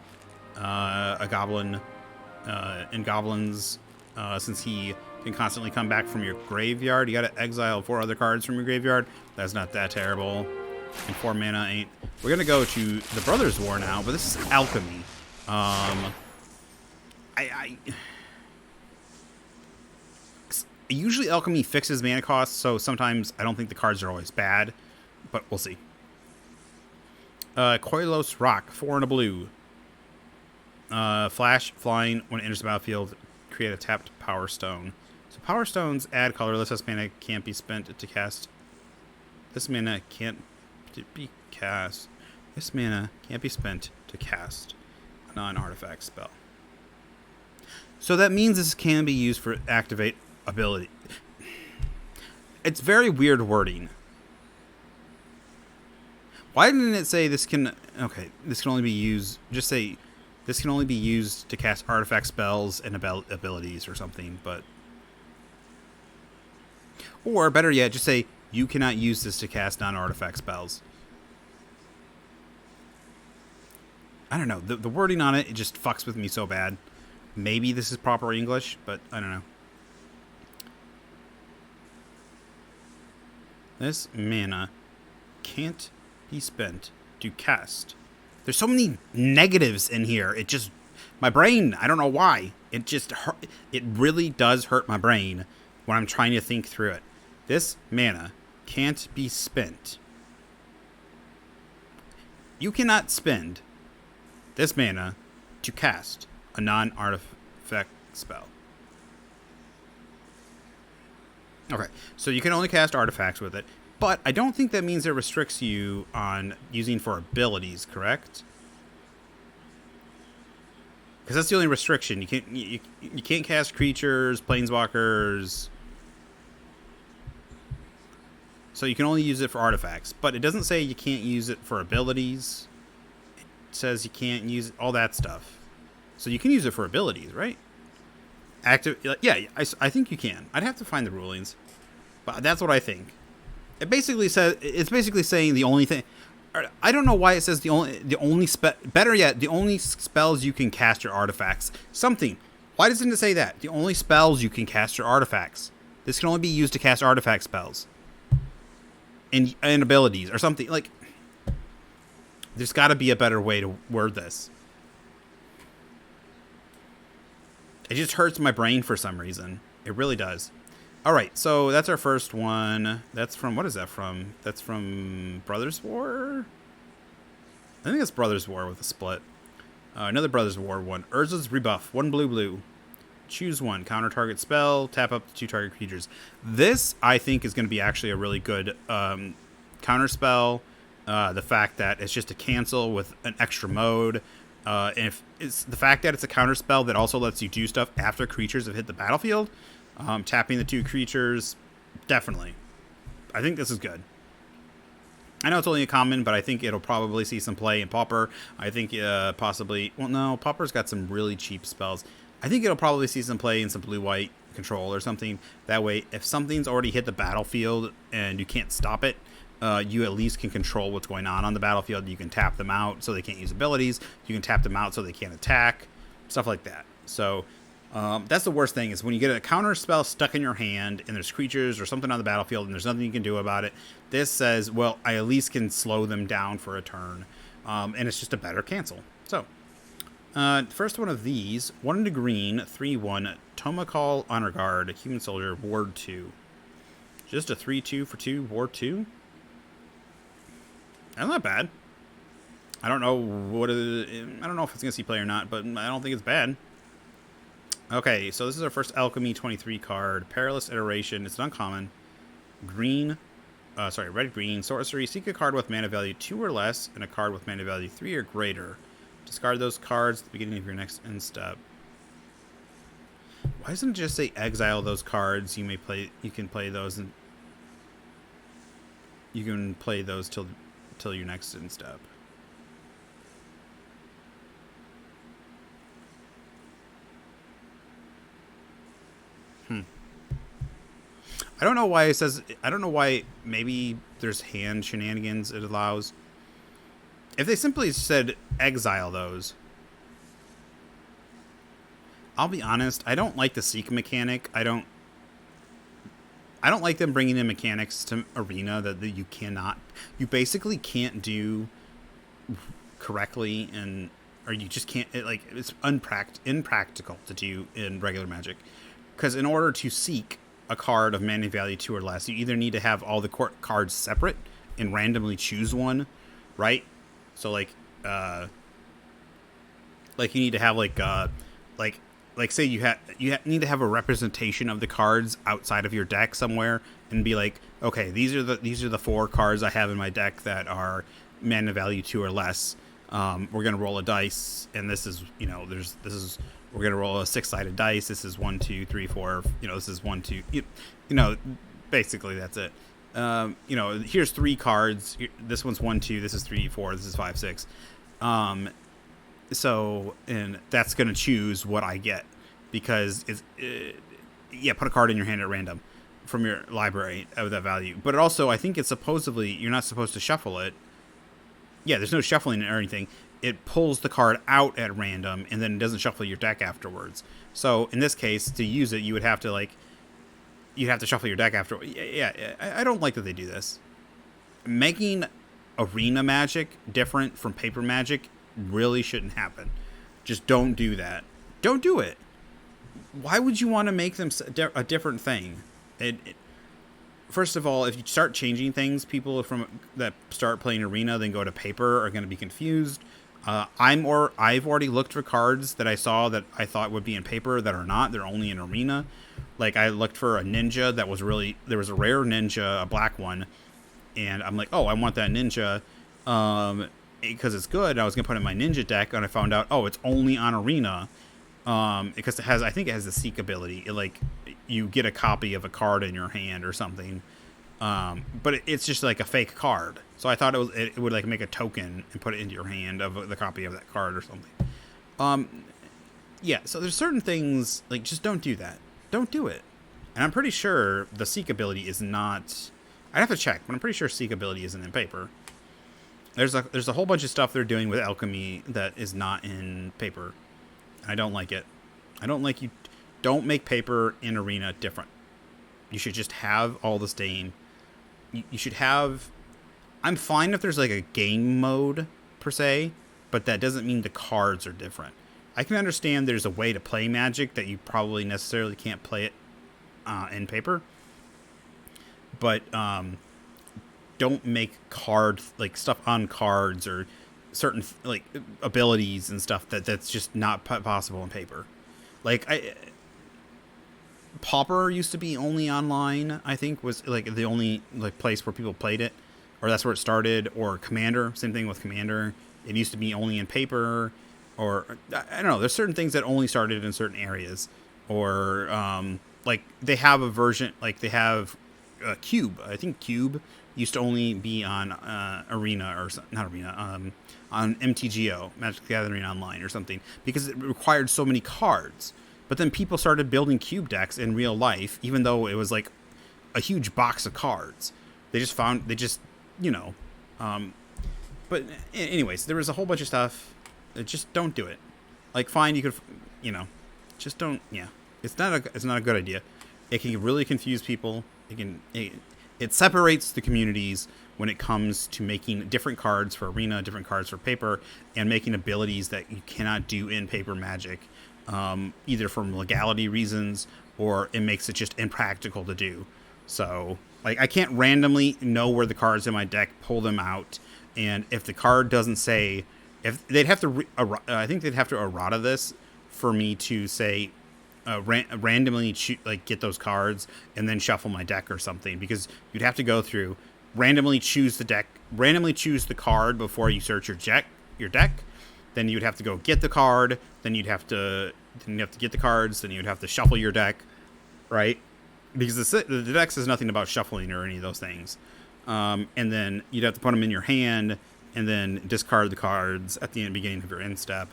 a goblin, in goblins, since he can constantly come back from your graveyard. You got to exile 4 other cards from your graveyard. That's not that terrible. And 4 mana ain't. We're gonna go to the Brothers War now, but this is Alchemy. Usually Alchemy fixes mana costs, so sometimes I don't think the cards are always bad, but we'll see. Koilos Rock, 4 and a blue. Flash, flying, when it enters the battlefield, create a tapped Power Stone. So Power Stones add colorless. This mana can't be spent to cast. This mana can't be cast. This mana can't be spent to cast a non-artifact spell. So that means this can be used for activate ability. It's very weird wording. Why didn't it say this can... Okay, this can only be used... Just say this can only be used to cast artifact spells and abilities or something, but... Or, better yet, just say you cannot use this to cast non-artifact spells. I don't know. The wording on it just fucks with me so bad. Maybe this is proper English, but I don't know. This mana can't be spent to cast. There's so many negatives in here. It just... My brain, I don't know why. It just hurt. It really does hurt my brain when I'm trying to think through it. This mana can't be spent. You cannot spend this mana to cast a non-artifact spell. Okay, so you can only cast artifacts with it, but I don't think that means it restricts you on using for abilities, correct? Because that's the only restriction. You can't cast creatures, planeswalkers. So you can only use it for artifacts, but it doesn't say you can't use it for abilities. It says you can't use all that stuff. So you can use it for abilities, right? Active, yeah, I think you can. I'd have to find the rulings, but that's what I think. It basically says, it's basically saying the only thing. I don't know why it says the only better yet, the only spells you can cast are artifacts. Something. Why doesn't it say that? The only spells you can cast are artifacts. This can only be used to cast artifact spells and abilities or something. Like, there's got to be a better way to word this. It just hurts my brain for some reason. It really does. All right, so that's our first one. That's from, what is that from? That's from Brothers War? I think it's Brothers War with a split. Another Brothers War one. Urza's Rebuff, 1 blue. Choose one. Counter target spell. Tap up to 2 target creatures. This, I think, is going to be actually a really good counter spell. The fact that it's just a cancel with an extra mode. And if it's the fact that it's a counter spell that also lets you do stuff after creatures have hit the battlefield. Tapping the 2 creatures. Definitely. I think this is good. I know it's only a common, but I think it'll probably see some play in Pauper. I think possibly... Well, no, Pauper's got some really cheap spells. I think it'll probably see some play in some blue-white control or something. That way, if something's already hit the battlefield and you can't stop it, you at least can control what's going on the battlefield. You can tap them out so they can't use abilities. You can tap them out so they can't attack. Stuff like that. So... that's the worst thing is when you get a counter spell stuck in your hand and there's creatures or something on the battlefield and there's nothing you can do about it. This says, well, I at least can slow them down for a turn. And it's just a better cancel. So, first one of these, 1 into green, 3/1, Tomakal Honor Guard, Human Soldier, Ward 2. Just a 3/2 for 2, Ward 2. That's not bad. I don't know I don't know if it's going to see play or not, but I don't think it's bad. Okay, so this is our first Alchemy 23 card. Perilous Iteration. It's an uncommon. Red-green. Sorcery. Seek a card with mana value 2 or less and a card with mana value 3 or greater. Discard those cards at the beginning of your next end step. Why doesn't it just say exile those cards? You can play those and you can play those till your next end step. I don't know why it says... I don't know why maybe there's hand shenanigans it allows. If they simply said exile those... I'll be honest, I don't like the seek mechanic. I don't like them bringing in mechanics to Arena that you cannot... You basically can't do correctly or you just can't... It's impractical to do in regular Magic. Because in order to seek a card of mana value 2 or less, you either need to have all the cards separate and randomly choose one, right? So you need to have say you need to have a representation of the cards outside of your deck somewhere and be like, okay, these are the 4 cards I have in my deck that are mana value 2 or less. We're gonna roll a dice, and this is we're going to roll a 6-sided dice. This is 1, 2, 3, 4. This is 1, 2. Basically that's it. Here's 3 cards. This one's 1, 2. This is 3, 4. This is 5, 6. And that's going to choose what I get because put a card in your hand at random from your library of that value. But also, I think it's supposedly you're not supposed to shuffle it. Yeah, there's no shuffling or anything. It pulls the card out at random, and then it doesn't shuffle your deck afterwards. So in this case, to use it, you would have to shuffle your deck after. Yeah, I don't like that they do this. Making Arena Magic different from Paper Magic really shouldn't happen. Just don't do that. Don't do it. Why would you want to make them a different thing? First of all, if you start changing things, people that start playing Arena then go to Paper are going to be confused. I've already looked for cards that I saw that I thought would be in Paper that are not. They're only in Arena. Like I looked for a ninja that was there was a rare ninja, a black one, and I'm like, oh, I want that ninja because it's good. I was gonna put it in my ninja deck, and I found out, oh, it's only on Arena because I think it has the seek ability. You get a copy of a card in your hand or something. But it's just like a fake card. So I thought it would make a token and put it into your hand of the copy of that card or something. So there's certain things just don't do that. Don't do it. And I'm pretty sure the seek ability is not. I'd have to check, but I'm pretty sure seek ability isn't in Paper. There's a whole bunch of stuff they're doing with Alchemy that is not in Paper. I don't like it. I don't like you. Don't make Paper in Arena different. You should just have all the stain. You should have... I'm fine if there's a game mode, per se, but that doesn't mean the cards are different. I can understand there's a way to play Magic that you probably necessarily can't play it in Paper. But don't make stuff on cards or certain abilities and stuff that's just not possible in Paper. Pauper used to be only online, I think, was like the only like place where people played it, or that's where it started. Or Commander, same thing with Commander. It used to be only in paper, or I don't know. There's certain things that only started in certain areas, or like they have a version, like they have Cube. I think Cube used to only be on Arena or not Arena, on MTGO, Magic the Gathering Online or something, because it required so many cards. But then people started building cube decks in real life, even though it was like a huge box of cards. They just, you know. But anyways, there was a whole bunch of stuff. Just don't do it. Like, fine, you could, you know, just don't. Yeah, it's not a good idea. It can really confuse people. It separates the communities when it comes to making different cards for Arena, different cards for paper, and making abilities that you cannot do in paper Magic. Either from legality reasons, or it makes it just impractical to do. So, like, I can't randomly know where the cards in my deck, pull them out, and if the card doesn't say, if they'd have to, I think they'd have to errata this for me to say, randomly get those cards and then shuffle my deck or something, because you'd have to go through, randomly choose the card before you search your deck. Then you'd have to go get the card. Then you'd have to get the cards. Then you'd have to shuffle your deck, right? Because the deck says nothing about shuffling or any of those things. And then you'd have to put them in your hand and then discard the cards at the beginning of your end step.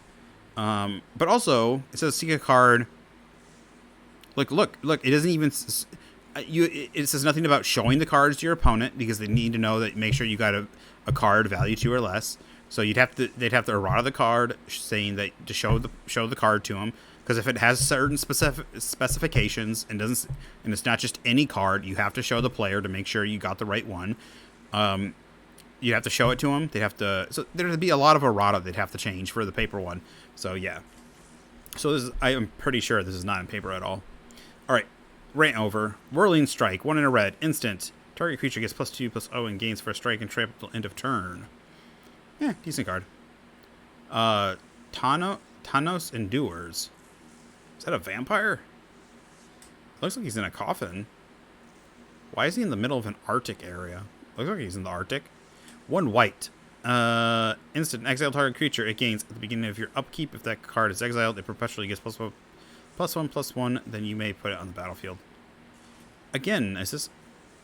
But also, it says seek a card. Look! It doesn't even. It says nothing about showing the cards to your opponent, because they need to know that. Make sure you got a card value 2 or less. So they'd have to errata the card, saying that to show the card to them, because if it has certain specifications and it's not just any card, you have to show the player to make sure you got the right one. You have to show it to them. So there'd be a lot of errata they'd have to change for the paper one. So yeah. So I am pretty sure this is not in paper at all. All right, rant over. Whirling Strike, 1 in a red, instant. Target creature gets +2/+0 and gains for a strike and trample until end of turn. Yeah, decent card. Tanos Endures. Is that a vampire? Looks like he's in a coffin. Why is he in the middle of an Arctic area? Looks like he's in the Arctic. 1 white. Instant. Exile target creature. It gains at the beginning of your upkeep. If that card is exiled, it perpetually gets +1/+1/+1. Then you may put it on the battlefield. Again, is this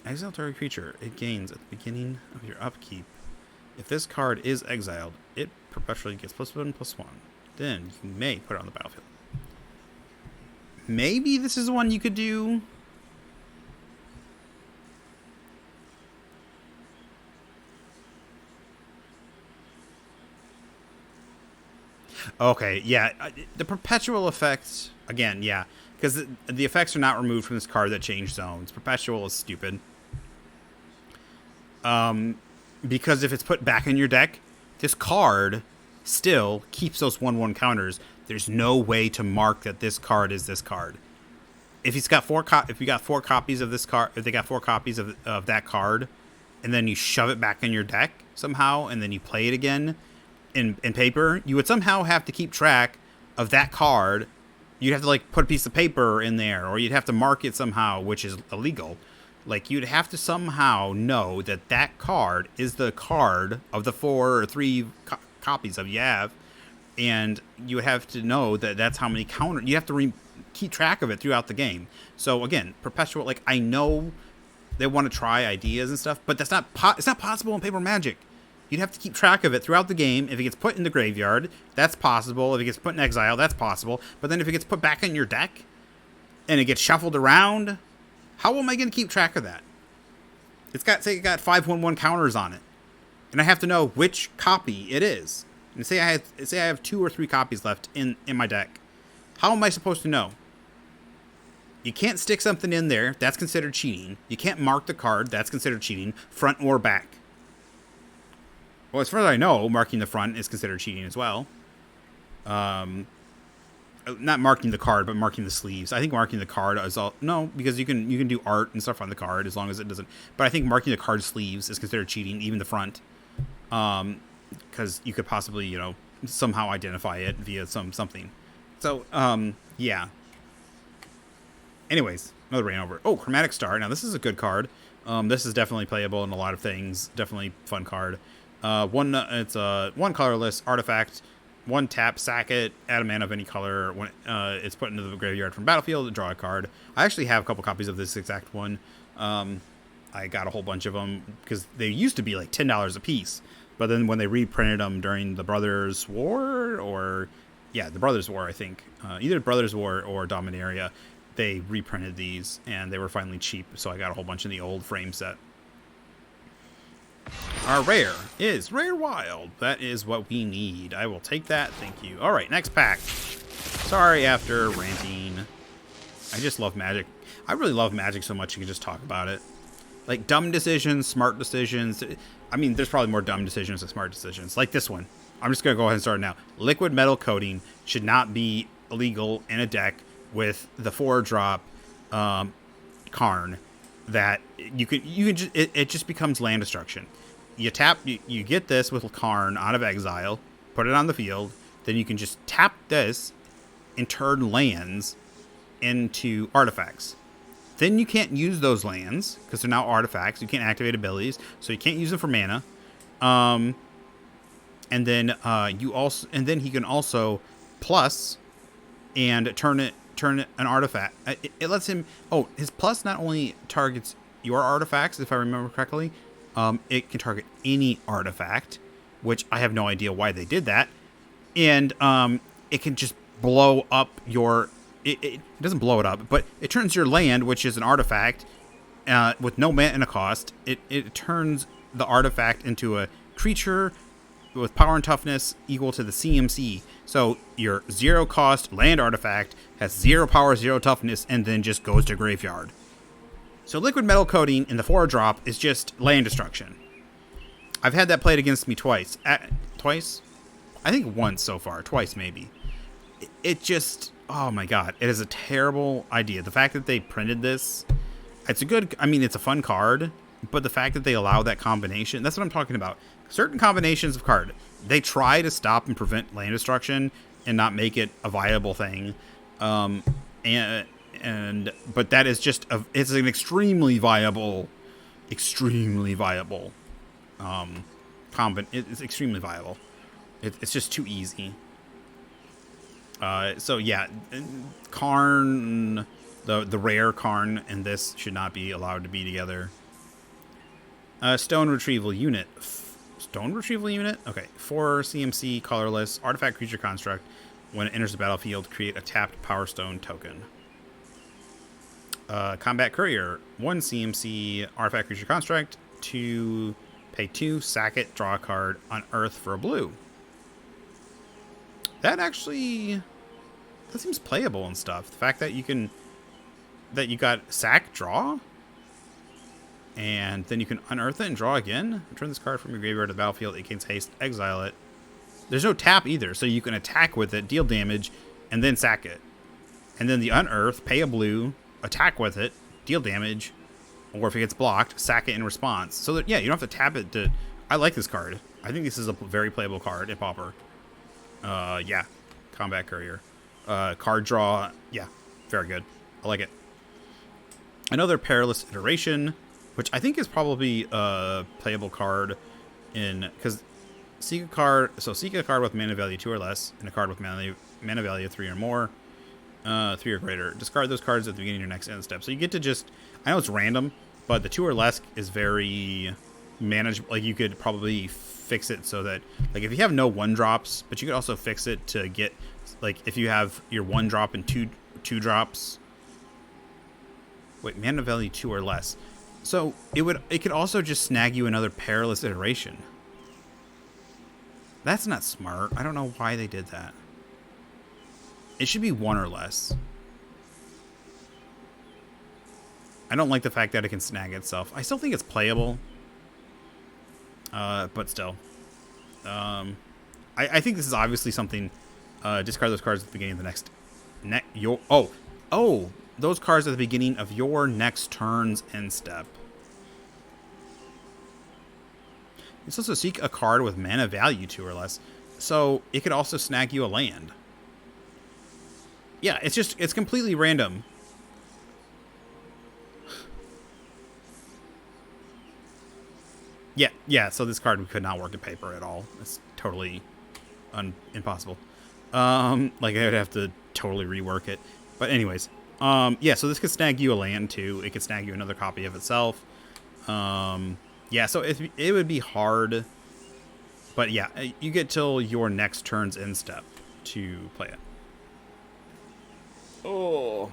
exile target creature? It gains at the beginning of your upkeep. If this card is exiled, it perpetually gets +1/+1. Then you may put it on the battlefield. Maybe this is one you could do. Okay, yeah. The perpetual effects, again, yeah. Because the effects are not removed from this card that change zones. Perpetual is stupid. Because if it's put back in your deck, this card still keeps those 1/1 counters. There's no way to mark that this card is this card. If you got 4 copies of this card, if they got 4 copies of that card, and then you shove it back in your deck somehow, and then you play it again in paper, you would somehow have to keep track of that card. You'd have to like put a piece of paper in there, or you'd have to mark it somehow, which is illegal. Like, you'd have to somehow know that that card is the card of the 4 or 3 copies of you have, and you would have to know that that's how many counters. You have to keep track of it throughout the game. So again, perpetual. Like, I know they want to try ideas and stuff, but that's not. It's not possible in paper Magic. You'd have to keep track of it throughout the game. If it gets put in the graveyard, that's possible. If it gets put in exile, that's possible. But then if it gets put back in your deck, and it gets shuffled around, how am I going to keep track of that? It got 5/1/1 counters on it, and I have to know which copy it is. And say I have 2 or 3 copies left in my deck. How am I supposed to know? You can't stick something in there. That's considered cheating. You can't mark the card. That's considered cheating, front or back. Well, as far as I know, marking the front is considered cheating as well. Not marking the card, but marking the sleeves. I think marking the card is all because you can do art and stuff on the card as long as it doesn't. But I think marking the card sleeves is considered cheating, even the front, because you could possibly somehow identify it via something. So yeah. Anyways, another rain over. Oh, Chromatic Star. Now, this is a good card. This is definitely playable in a lot of things. Definitely fun card. It's a one colorless artifact. One tap, sack it, add a mana of any color. When it's put into the graveyard from battlefield, draw a card. I actually have a couple copies of this exact one. I got a whole bunch of them because they used to be like $10 a piece. But then when they reprinted them during the Brothers War, the Brothers War, I think. Either Brothers War or Dominaria, they reprinted these, and they were finally cheap, so I got a whole bunch in the old frame set. Our rare is Rare Wild. That is what we need. I will take that. Thank you. All right, next pack. Sorry after ranting. I just love Magic. I really love Magic so much you can just talk about it. Like, dumb decisions, smart decisions. I mean, there's probably more dumb decisions than smart decisions. Like this one. I'm just going to go ahead and start now. Liquid Metal Coating should not be illegal in a deck with the 4-drop Karn that you can just, it just becomes land destruction. You tap, you get this with Karn out of exile, put it on the field, then you can just tap this and turn lands into artifacts. Then you can't use those lands because they're now artifacts. You can't activate abilities, so you can't use them for mana. And then he can also plus and turn an artifact. It lets him. Oh, his plus not only targets your artifacts, if I remember correctly. It can target any artifact, which I have no idea why they did that. And it can just blow up your. It doesn't blow it up, but it turns your land, which is an artifact, with no mana cost. It turns the artifact into a creature with power and toughness equal to the CMC. So your 0 cost land artifact has 0 power, 0 toughness, and then just goes to graveyard. So Liquid Metal Coating in the 4-drop is just land destruction. I've had that played against me twice. Twice? I think once so far. Twice maybe. It just... Oh my god. It is a terrible idea. The fact that they printed this... It's a good... I mean, it's a fun card. But the fact that they allow that combination... That's what I'm talking about. Certain combinations of card. They try to stop and prevent land destruction and not make it a viable thing. But that is just it's an extremely viable it's extremely viable. It's just too easy. So yeah, Karn, the rare Karn and this should not be allowed to be together. Stone Retrieval Unit. Stone Retrieval Unit? Okay. 4 CMC, colorless, artifact creature construct. When it enters the battlefield, create a tapped Power Stone token. Combat Courier. 1 CMC, artifact creature construct. Pay 2, sack it, draw a card, unearth for a blue. That seems playable and stuff. The fact that you got sack, draw, and then you can unearth it and draw again. Return this card from your graveyard to the battlefield. It gains haste. Exile it. There's no tap either, so you can attack with it, deal damage, and then sack it. And then the unearth, pay a blue, attack with it, deal damage, or if it gets blocked, sack it in response. So that, yeah, you don't have to tap it to... I like this card. I think this is a very playable card at Pauper. Yeah. Combat Courier. Card draw. Yeah, very good. I like it. Another Perilous Iteration, which I think is probably a playable card because seek a card. So seek a card with mana value 2 or less, and a card with mana value 3 or more, 3 or greater. Discard those cards at the beginning of your next end step. So you get to just, I know it's random, but the 2 or less is very manageable. Like you could probably fix it so that, like, if you have no 1-drops, but you could also fix it to get, like, if you have your 1-drop and 2-drops. Wait, mana value 2 or less. So it could also just snag you another Perilous Iteration. That's not smart. I don't know why they did that. It should be 1 or less. I don't like the fact that it can snag itself. I still think it's playable. But still. I think this is obviously something... discard those cards at the beginning of the next... those cards at the beginning of your next turn's end step. It's also seek a card with mana value 2 or less. So it could also snag you a land. Yeah, it's completely random. Yeah, so this card could not work in paper at all. It's totally impossible. Like I would have to totally rework it. But anyways, yeah, so this could snag you a land too. It could snag you another copy of itself. Yeah, so it would be hard. But yeah, you get till your next turn's end step to play it. Oh.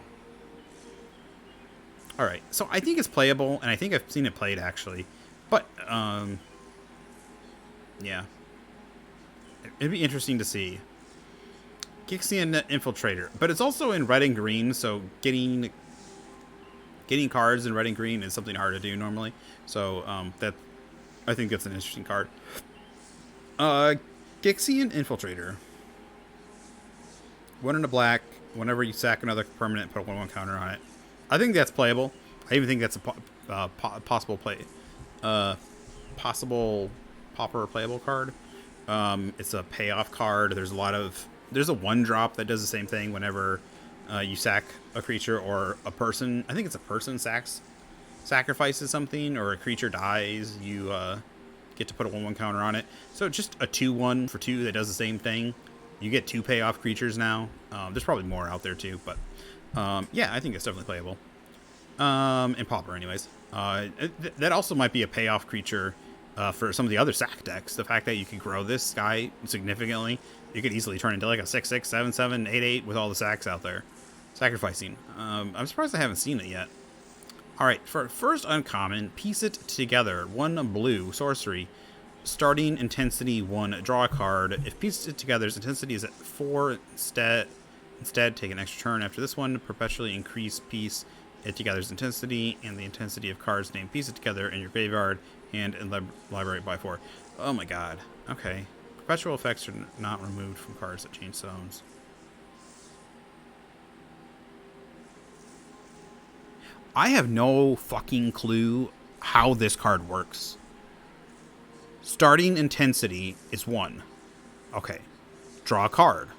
All right, so I think it's playable, and I think I've seen it played actually. But yeah, it'd be interesting to see. Phyrexian Infiltrator, but it's also in red and green, so getting cards in red and green is something hard to do normally. So that I think that's an interesting card. Phyrexian Infiltrator. 1 and a black. Whenever you sack another permanent, put a 1/1 counter on it. I think that's playable. I even think that's a possible play, possible popper playable card. It's a payoff card. There's a 1-drop that does the same thing whenever you sack a creature or a person. I think it's a person sacrifices something, or a creature dies. You get to put a 1/1 counter on it. So just a 2/1 for 2 that does the same thing. You get 2 payoff creatures now. There's probably more out there too, but yeah, I think it's definitely playable. In Pauper, anyways. That also might be a payoff creature for some of the other sack decks. The fact that you can grow this guy significantly, you could easily turn into like a 6/6, 7/7, 8/8 with all the sacks out there. Sacrificing. I'm surprised I haven't seen it yet. Alright, for first uncommon, piece it together. 1 blue, sorcery. Starting intensity 1, draw a card. If piece it together's intensity is at 4 instead, take an extra turn after this one. Perpetually increase piece it together's intensity and the intensity of cards named piece it together in your graveyard, hand, and library by 4. Oh my god. Okay. Perpetual effects are not removed from cards that change zones. I have no fucking clue how this card works. Starting intensity is 1. Okay. Draw a card.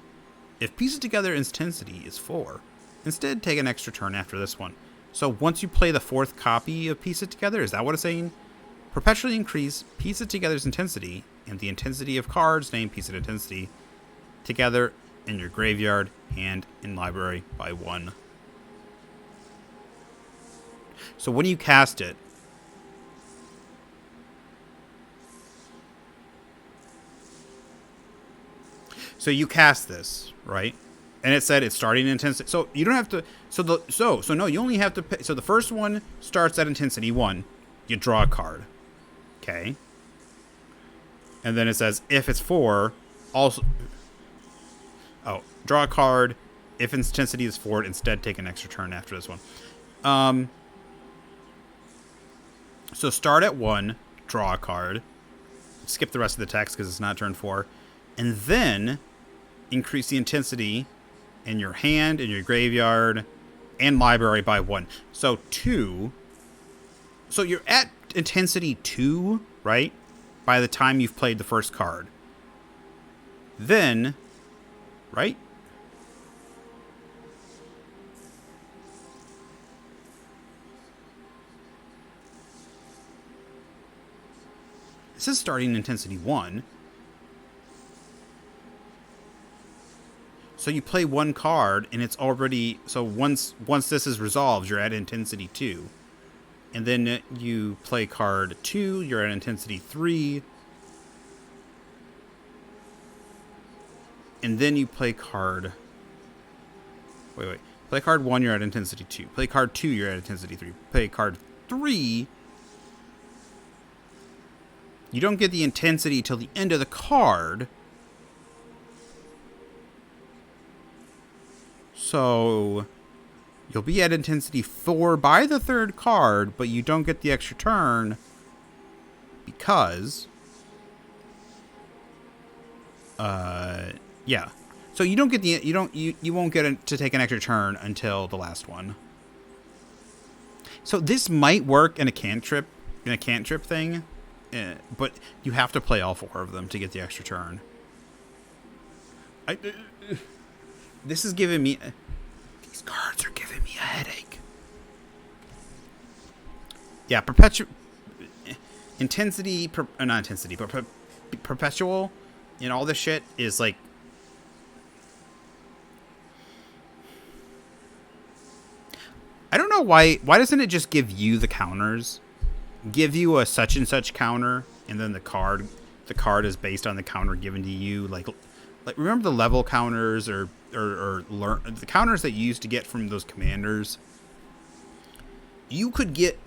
If piece it together intensity is 4, instead take an extra turn after this one. So once you play the 4th copy of piece it together, is that what it's saying? Perpetually increase piece it together's intensity and the intensity of cards named piece it intensity together in your graveyard, hand, and library by 1. So when you cast it, so you cast this, right? And it said it's starting intensity. So you don't have to. So no, you only have to pay. So the first one starts at intensity 1. You draw a card. Okay. And then it says if it's 4, also. Oh, draw a card. If intensity is 4, instead take an extra turn after this one. So start at 1, draw a card. Skip the rest of the text because it's not turn 4. And then increase the intensity in your hand, in your graveyard, and library by 1. So 2. So you're at intensity 2, right? By the time you've played the first card. Then, right? It says starting intensity 1. So you play 1 card, and it's already... So once this is resolved, you're at intensity 2. And then you play card 2, you're at intensity 3. And then you play card... Wait. Play card 1, you're at intensity 2. Play card 2, you're at intensity 3. Play card 3... You don't get the intensity till the end of the card. So you'll be at intensity 4 by the 3rd card, but you don't get the extra turn because yeah. So you don't get the you won't get to take an extra turn until the last one. So this might work in a cantrip thing. But you have to play all 4 of them to get the extra turn. This is giving me... These cards are giving me a headache. Yeah, intensity, not intensity, but perpetual and all this shit is like, I don't know why doesn't it just give you the counters? Give you a such and such counter, and then the card is based on the counter given to you. Like remember the level counters or learn the counters that you used to get from those commanders? You could get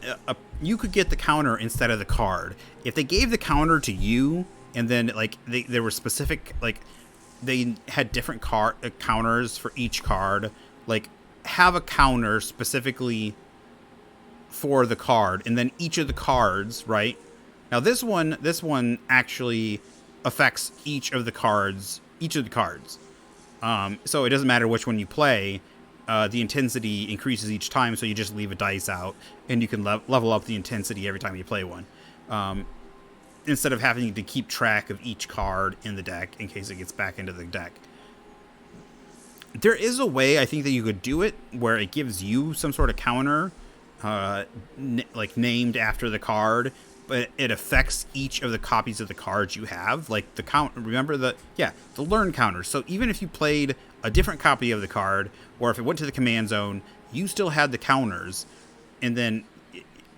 the counter instead of the card. If they gave the counter to you, and then like they were specific, like they had different counters for each card, like have a counter specifically for the card, and then each of the cards, right? Now this one actually affects each of the cards. So it doesn't matter which one you play. The intensity increases each time, so you just leave a dice out, and you can level up the intensity every time you play one. Instead of having to keep track of each card in the deck in case it gets back into the deck. There is a way, I think, that you could do it where it gives you some sort of counter, like named after the card, but it affects each of the copies of the cards you have. Like the count, remember the learn counters. So even if you played a different copy of the card, or if it went to the command zone, you still had the counters, and then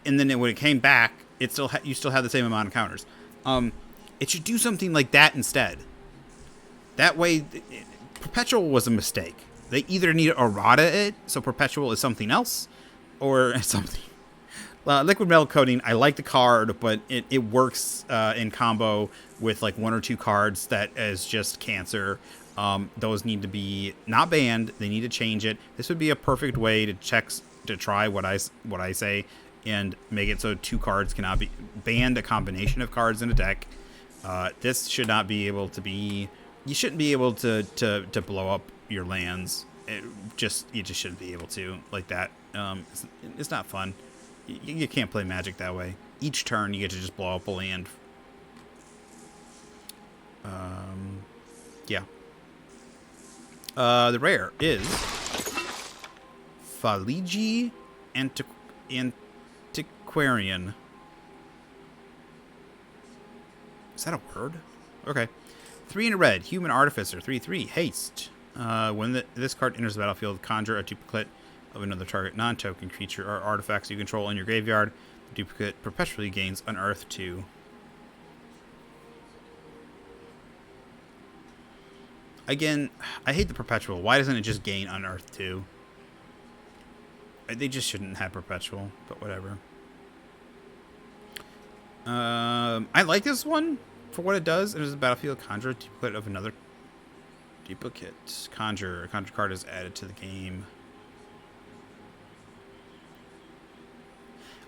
when it came back, you still had the same amount of counters. It should do something like that instead. That way, Perpetual was a mistake. They either need to errata it, so Perpetual is something else, or something. Liquid Metal Coating, I like the card, but it works in combo with like one or two cards that is just cancer. Those need to be not banned. They need to change it. This would be a perfect way to try what I say and make it so two cards cannot be banned. A combination of cards in a deck. This should not be able to be. You shouldn't be able to blow up your lands. You just shouldn't be able to like that. It's not fun. You can't play Magic that way. Each turn you get to just blow up a land. Yeah. The rare is Phyrexia Antiquarian. Is that a word? Okay. 3 in a red. Human Artificer. 3/3. Haste. When this card enters the battlefield, conjure a duplicate of another target non-token creature or artifacts you control in your graveyard. The duplicate perpetually gains Unearth 2. Again, I hate the Perpetual. Why doesn't it just gain Unearth 2? They just shouldn't have Perpetual, but whatever. I like this one for what it does. It is a battlefield conjure a duplicate of another duplicate. Conjure. A conjure card is added to the game.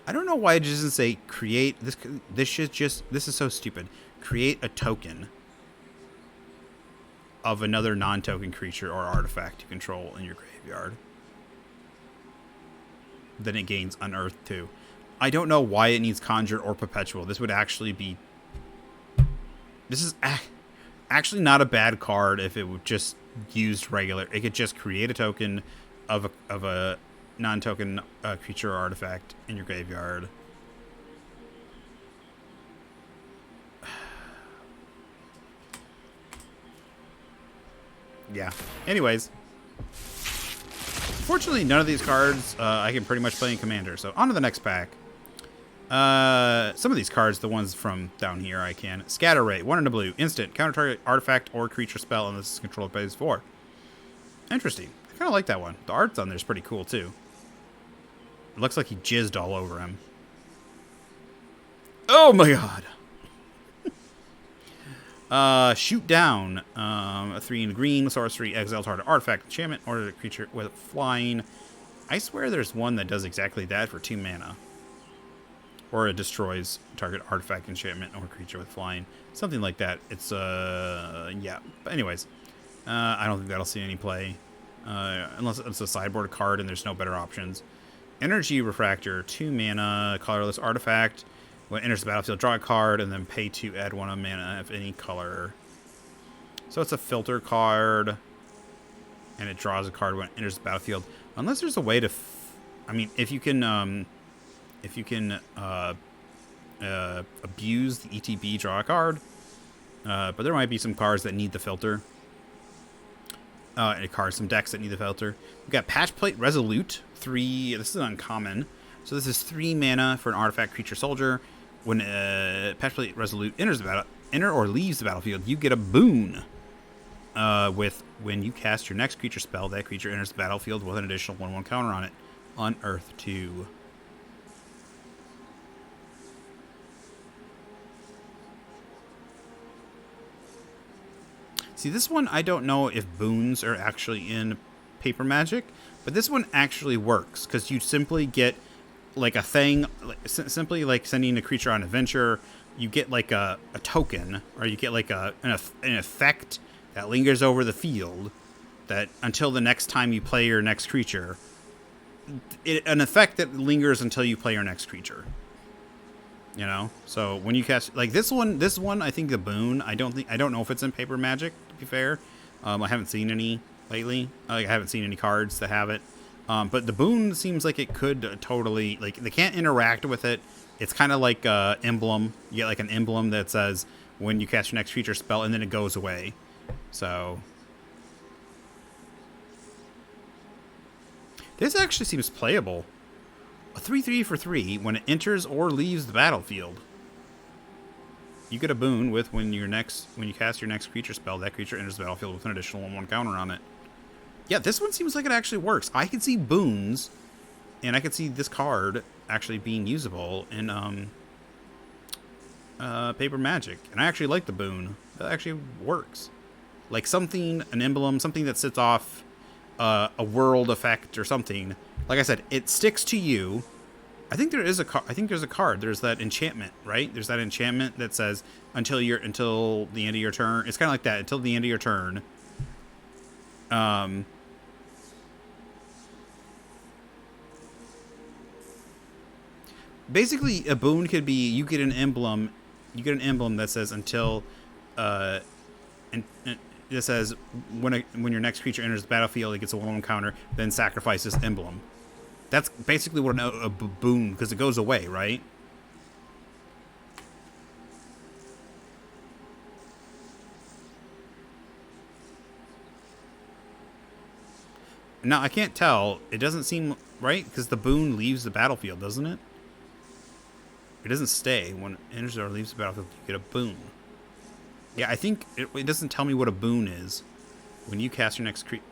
I don't know why it doesn't say create this. This is so stupid. Create a token of another non-token creature or artifact you control in your graveyard. Then it gains Unearth 2. I don't know why it needs Conjure or Perpetual. This would actually be. This is actually not a bad card if it would just used regular. It could just create a token of a non-token creature or artifact in your graveyard. Yeah. Anyways. Fortunately, none of these cards I can pretty much play in Commander. So on to the next pack. Some of these cards, the ones from down here, I can. Scatter Ray, 1 in a blue. Instant. Counter target artifact or creature spell, and this is controlled by 4. Interesting. I kind of like that one. The art on there is pretty cool, too. It looks like he jizzed all over him. Oh my god. Shoot down. A 3 in green. Sorcery. Exile target artifact. Enchantment. Order a creature with flying. I swear there's one that does exactly that for 2 mana. Or it destroys target artifact, enchantment, or creature with flying. Something like that. It's, yeah. But anyways. I don't think that'll see any play. Unless it's a sideboard card and there's no better options. Energy Refractor, 2 mana, colorless artifact. When it enters the battlefield, draw a card, and then pay to add 1 mana of any color. So it's a filter card, and it draws a card when it enters the battlefield. Unless there's a way to, I mean, if you can abuse the ETB, draw a card. But there might be some cards that need the filter. Some decks that need the filter. We've got Patchplate Resolute, 3. This is uncommon. So this is 3 mana for an artifact creature soldier. When Patchplate Resolute enters the battle, or leaves the battlefield, you get a boon. When you cast your next creature spell, that creature enters the battlefield with an additional 1/1 counter on it. Unearth 2. See, this one, I don't know if boons are actually in Paper Magic, but this one actually works, because you simply get, like, a thing, simply, like, sending a creature on an adventure, you get, like, a token, or you get, like, an effect that lingers over the field, that until the next time you play your next creature, an effect that lingers until you play your next creature. You know, so when you cast, like, this one, I think the boon, I don't know if it's in Paper Magic, to be fair. I haven't seen any lately. I haven't seen any cards that have it. But the boon seems like it could totally, like, they can't interact with it. It's kind of like a emblem. You get like an emblem that says when you cast your next creature spell, and then it goes away. So this actually seems playable. A 3/3 for 3. When it enters or leaves the battlefield, you get a boon with when you cast your next creature spell, that creature enters the battlefield with an additional 1/1 counter on it. Yeah, this one seems like it actually works. I can see boons, and I can see this card actually being usable in Paper Magic. And I actually like the boon. That actually works. Like something, an emblem, something that sits off a world effect or something. Like I said, it sticks to you. I think there's a card. There's that enchantment, right? There's that enchantment that says until the end of your turn. It's kind of like that, until the end of your turn. Basically, a boon could be you get an emblem that says until, and it says when your next creature enters the battlefield, it gets a 1/1 counter. Then sacrifice this emblem. That's basically what a boon, because it goes away, right? Now, I can't tell. It doesn't seem right, because the boon leaves the battlefield, doesn't it? It doesn't stay. When it enters or leaves the battlefield, you get a boon. Yeah, I think it doesn't tell me what a boon is. When you cast your next creature...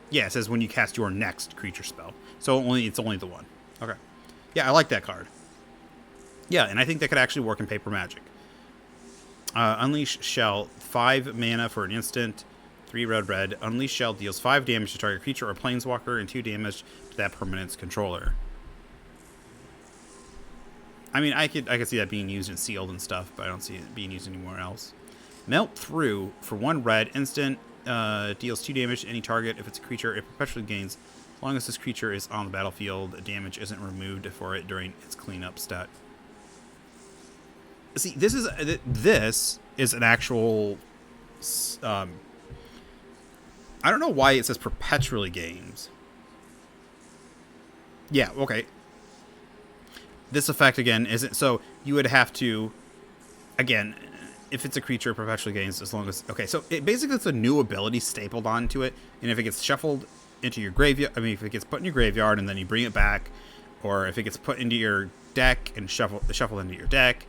Yeah, it says when you cast your next creature spell. So it's only the one. Okay. Yeah, I like that card. Yeah, and I think that could actually work in Paper Magic. Unleash Shell, 5 mana for an instant, 3 red. Unleash Shell deals 5 damage to target creature or planeswalker and 2 damage to that permanent's controller. I mean, I could see that being used in sealed and stuff, but I don't see it being used anywhere else. Melt Through, for 1 red, instant, deals 2 damage to any target. If it's a creature, it perpetually gains. As long as this creature is on the battlefield, damage isn't removed for it during its cleanup stat. See, this is an actual... I don't know why it says perpetually gains. Yeah, okay. This effect, again, isn't... So, you would have to... Again... If it's a creature, perpetually gains as long as... Okay, so basically it's a new ability stapled onto it, and if it gets shuffled into your graveyard... I mean, if it gets put in your graveyard and then you bring it back, or if it gets put into your deck and shuffled into your deck,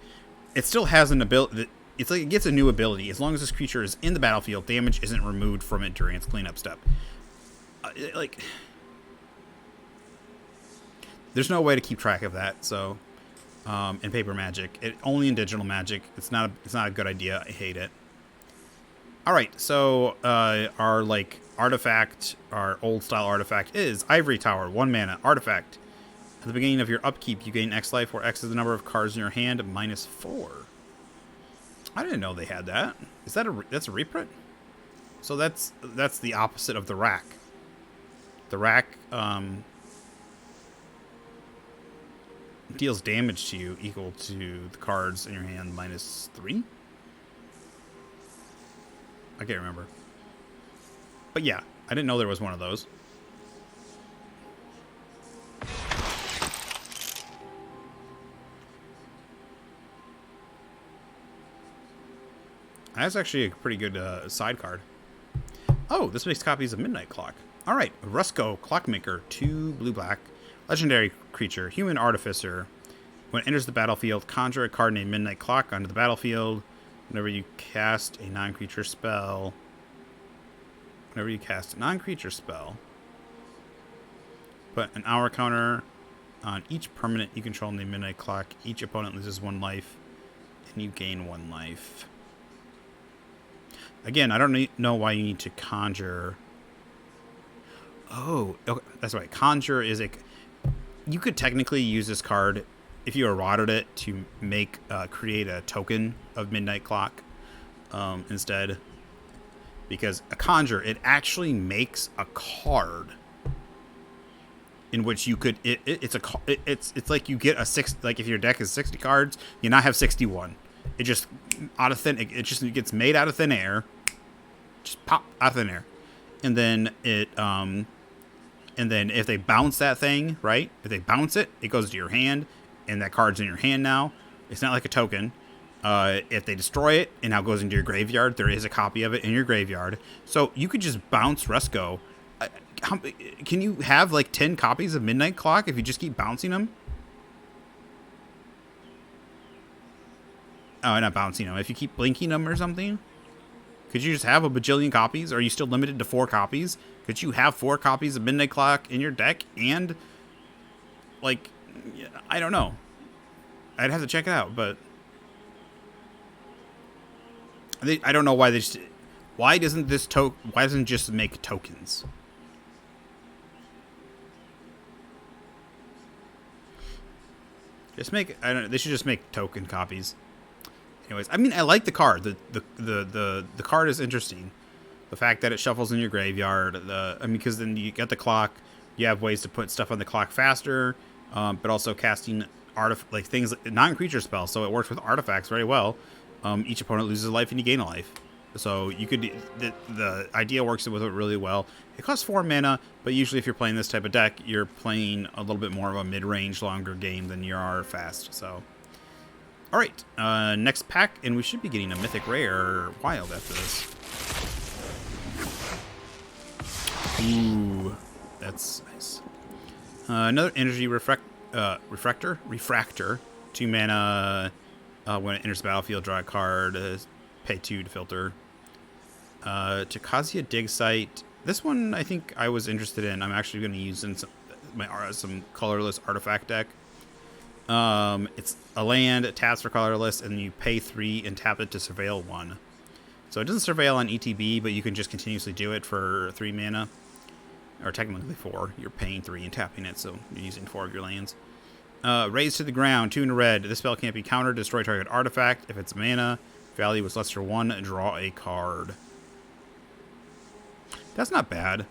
it still has an ability... It's like it gets a new ability. As long as this creature is in the battlefield, damage isn't removed from it during its cleanup step. Like... There's no way to keep track of that, so... in Paper Magic, only in Digital Magic. It's not a good idea. I hate it. All right, so our artifact, our old style artifact is Ivory Tower, 1 mana artifact. At the beginning of your upkeep, you gain X life, where X is the number of cards in your hand, -4. I didn't know they had that. Is that that's a reprint? So that's the opposite of the rack. The rack deals damage to you equal to the cards in your hand -3? I can't remember. But yeah, I didn't know there was one of those. That's actually a pretty good side card. Oh, this makes copies of Midnight Clock. All right, Rusko, Clockmaker, 2 blue-black, legendary creature, human artificer. When it enters the battlefield, conjure a card named Midnight Clock onto the battlefield. Whenever you cast a non-creature spell, put an hour counter on each permanent you control named Midnight Clock. Each opponent loses 1 life, and you gain 1 life. Again, I don't know why you need to conjure. Oh, okay, that's right. Conjure is a... You could technically use this card, if you eroded it, to make create a token of Midnight Clock instead. Because a conjure, it actually makes a card in which you could... It's like you get a 6... Like if your deck is 60 cards, you now have 61. It just... Out of thin... It just gets made out of thin air. Just pop out of thin air. And then it... And then if they bounce that thing, right? If they bounce it, it goes to your hand, and that card's in your hand now. It's not like a token. If they destroy it, and now goes into your graveyard, there is a copy of it in your graveyard. So you could just bounce Rusko. Can you have like 10 copies of Midnight Clock if you just keep bouncing them? Oh, not bouncing them. If you keep blinking them or something? Could you just have a bajillion copies? Are you still limited to 4 copies? Could you have 4 copies of Midnight Clock in your deck? And, like, I don't know. I'd have to check it out, but... I don't know why they just... Why doesn't this Why doesn't it just make tokens? Just make... I don't know. They should just make token copies. Anyways, I mean, I like the card. The card is interesting. The fact that it shuffles in your graveyard. Because then you get the clock. You have ways to put stuff on the clock faster, but also casting things non-creature spells. So it works with artifacts very well. Each opponent loses a life and you gain a life. So you could the idea works with it really well. It costs 4 mana, but usually if you're playing this type of deck, you're playing a little bit more of a mid-range, longer game than you are fast. So. All right, next pack, and we should be getting a Mythic Rare Wild after this. Ooh, that's nice. Another Energy Refractor, 2 mana. When it enters the battlefield, draw a card. Pay 2 to filter. Takazia Dig Site. This one I think I was interested in. I'm actually going to use in some colorless artifact deck. It's a land, it taps for colorless, and you pay 3 and tap it to surveil 1. So it doesn't surveil on ETB, but you can just continuously do it for 3 mana. Or technically 4. You're paying 3 and tapping it, so you're using 4 of your lands. Raise to the ground, 2 in red. This spell can't be countered. Destroy target artifact. If its mana value was less than 1, draw a card. That's not bad.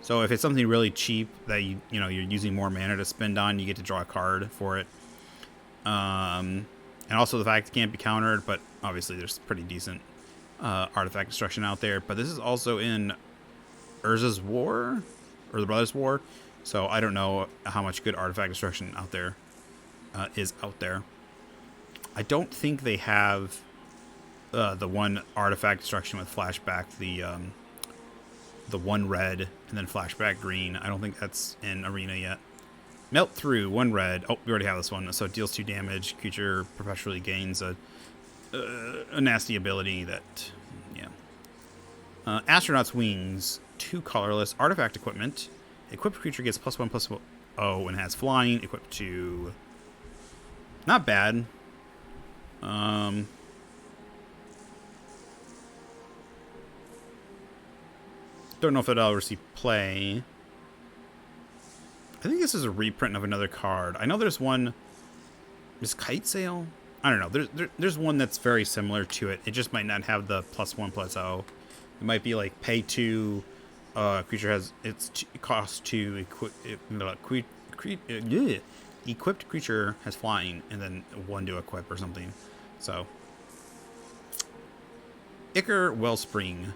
So if it's something really cheap that you're using more mana to spend on, you get to draw a card for it. And also the fact it can't be countered, but obviously there's pretty decent artifact destruction out there. But this is also in Urza's War, or the Brothers' War, so I don't know how much good artifact destruction out there is out there. I don't think they have the one artifact destruction with flashback, the 1 red and then flashback green. I don't think that's in Arena yet. Melt Through, 1 red. Oh, we already have this one. So it deals 2 damage. Creature perpetually gains a nasty ability that, yeah. Astronaut's Wings, 2 colorless. Artifact equipment. Equipped creature gets +1/+0 and has flying. Equipped to... Not bad. Don't know if it'll ever see play. I think this is a reprint of another card. I know there's one... Is Kite Sail? I don't know. There's one that's very similar to it. It just might not have the +1/+0. It might be like pay 2. Creature has... It costs 2. Equipped creature has flying, and then 1 to equip or something. So... Ichor Wellspring.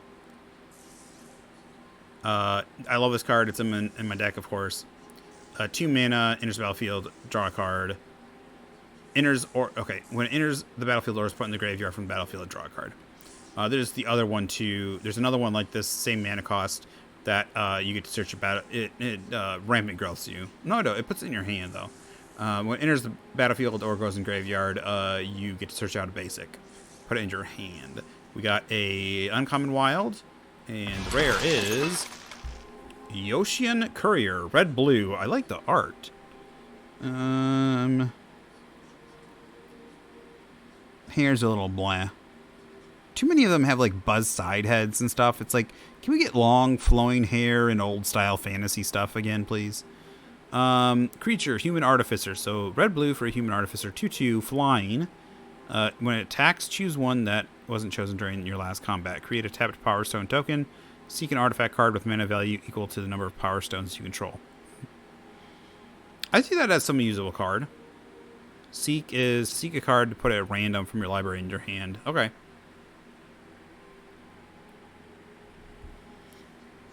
I love this card. It's in my deck, of course. 2 mana, enters the battlefield, draw a card. When it enters the battlefield or is put in the graveyard from the battlefield, draw a card. There's the other one too. There's another one like this, same mana cost, that you get to search about. It rampant growths you. No, it puts it in your hand though. When it enters the battlefield or goes in graveyard, you get to search out a basic. Put it in your hand. We got a uncommon wild, and the rare is Yoshian Courier, red blue. I like the art. Here's a little blah. Too many of them have like buzz side heads and stuff. It's like, can we get long flowing hair and old style fantasy stuff again, please? Creature, human artificer. So red blue for a human artificer, 2/2 flying. When it attacks, choose one that wasn't chosen during your last combat. Create a tapped Power Stone token. Seek an artifact card with mana value equal to the number of Power Stones you control. I see that as some usable card. Seek a card to put at random from your library in your hand. Okay.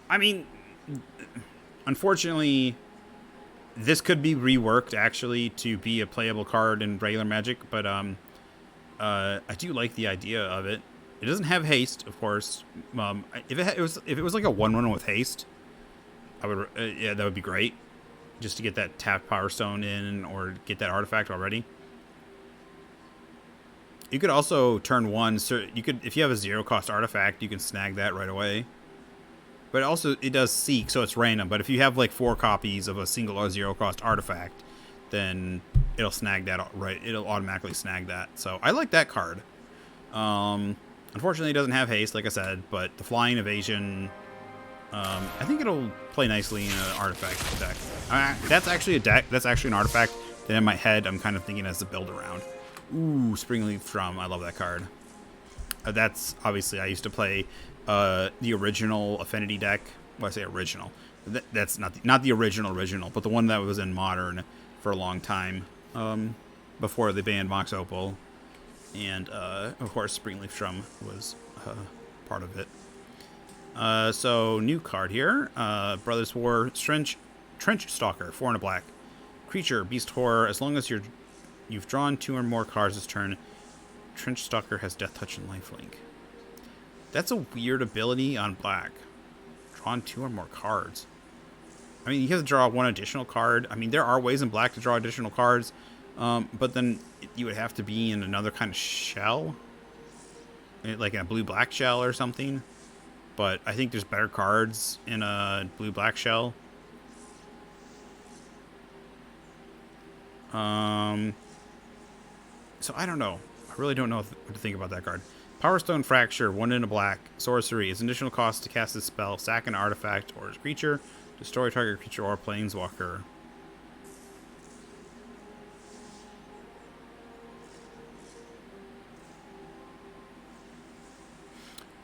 I mean, unfortunately, this could be reworked actually to be a playable card in regular Magic, but I do like the idea of it. It doesn't have haste, of course. If it was like a 1/1 with haste, I would yeah, that would be great, just to get that tapped Power Stone in or get that artifact already. You could also turn one, so you could, if you have a 0-cost artifact, you can snag that right away. But also, it does seek, so it's random. But if you have like 4 copies of a single or 0-cost artifact, then it'll snag that right. It'll automatically snag that. So I like that card. Unfortunately, it doesn't have haste, like I said. But the flying evasion, I think it'll play nicely in an artifact deck. That's actually a deck. That's actually an artifact that in my head I'm kind of thinking as a build around. Ooh, Springleaf Drum. I love that card. That's obviously I used to play the original Affinity deck. Well, I say original. That's not the original, but the one that was in Modern for a long time, before they banned Mox Opal, and of course Springleaf Drum was part of it. So new card here, Brothers War Trench Stalker, 4 and a black. Creature, Beast Horror. As long as you've drawn 2 or more cards this turn, Trench Stalker has Death Touch and Lifelink. That's a weird ability on black. Drawn 2 or more cards. I mean, you have to draw 1 additional card. I mean, there are ways in black to draw additional cards, but then you would have to be in another kind of shell, like a blue-black shell or something. But I think there's better cards in a blue-black shell. So I don't know. I really don't know what to think about that card. Power Stone Fracture, 1 in a black. Sorcery. It's an additional cost to cast this spell. Sack an artifact or a creature. Destroy target creature or planeswalker.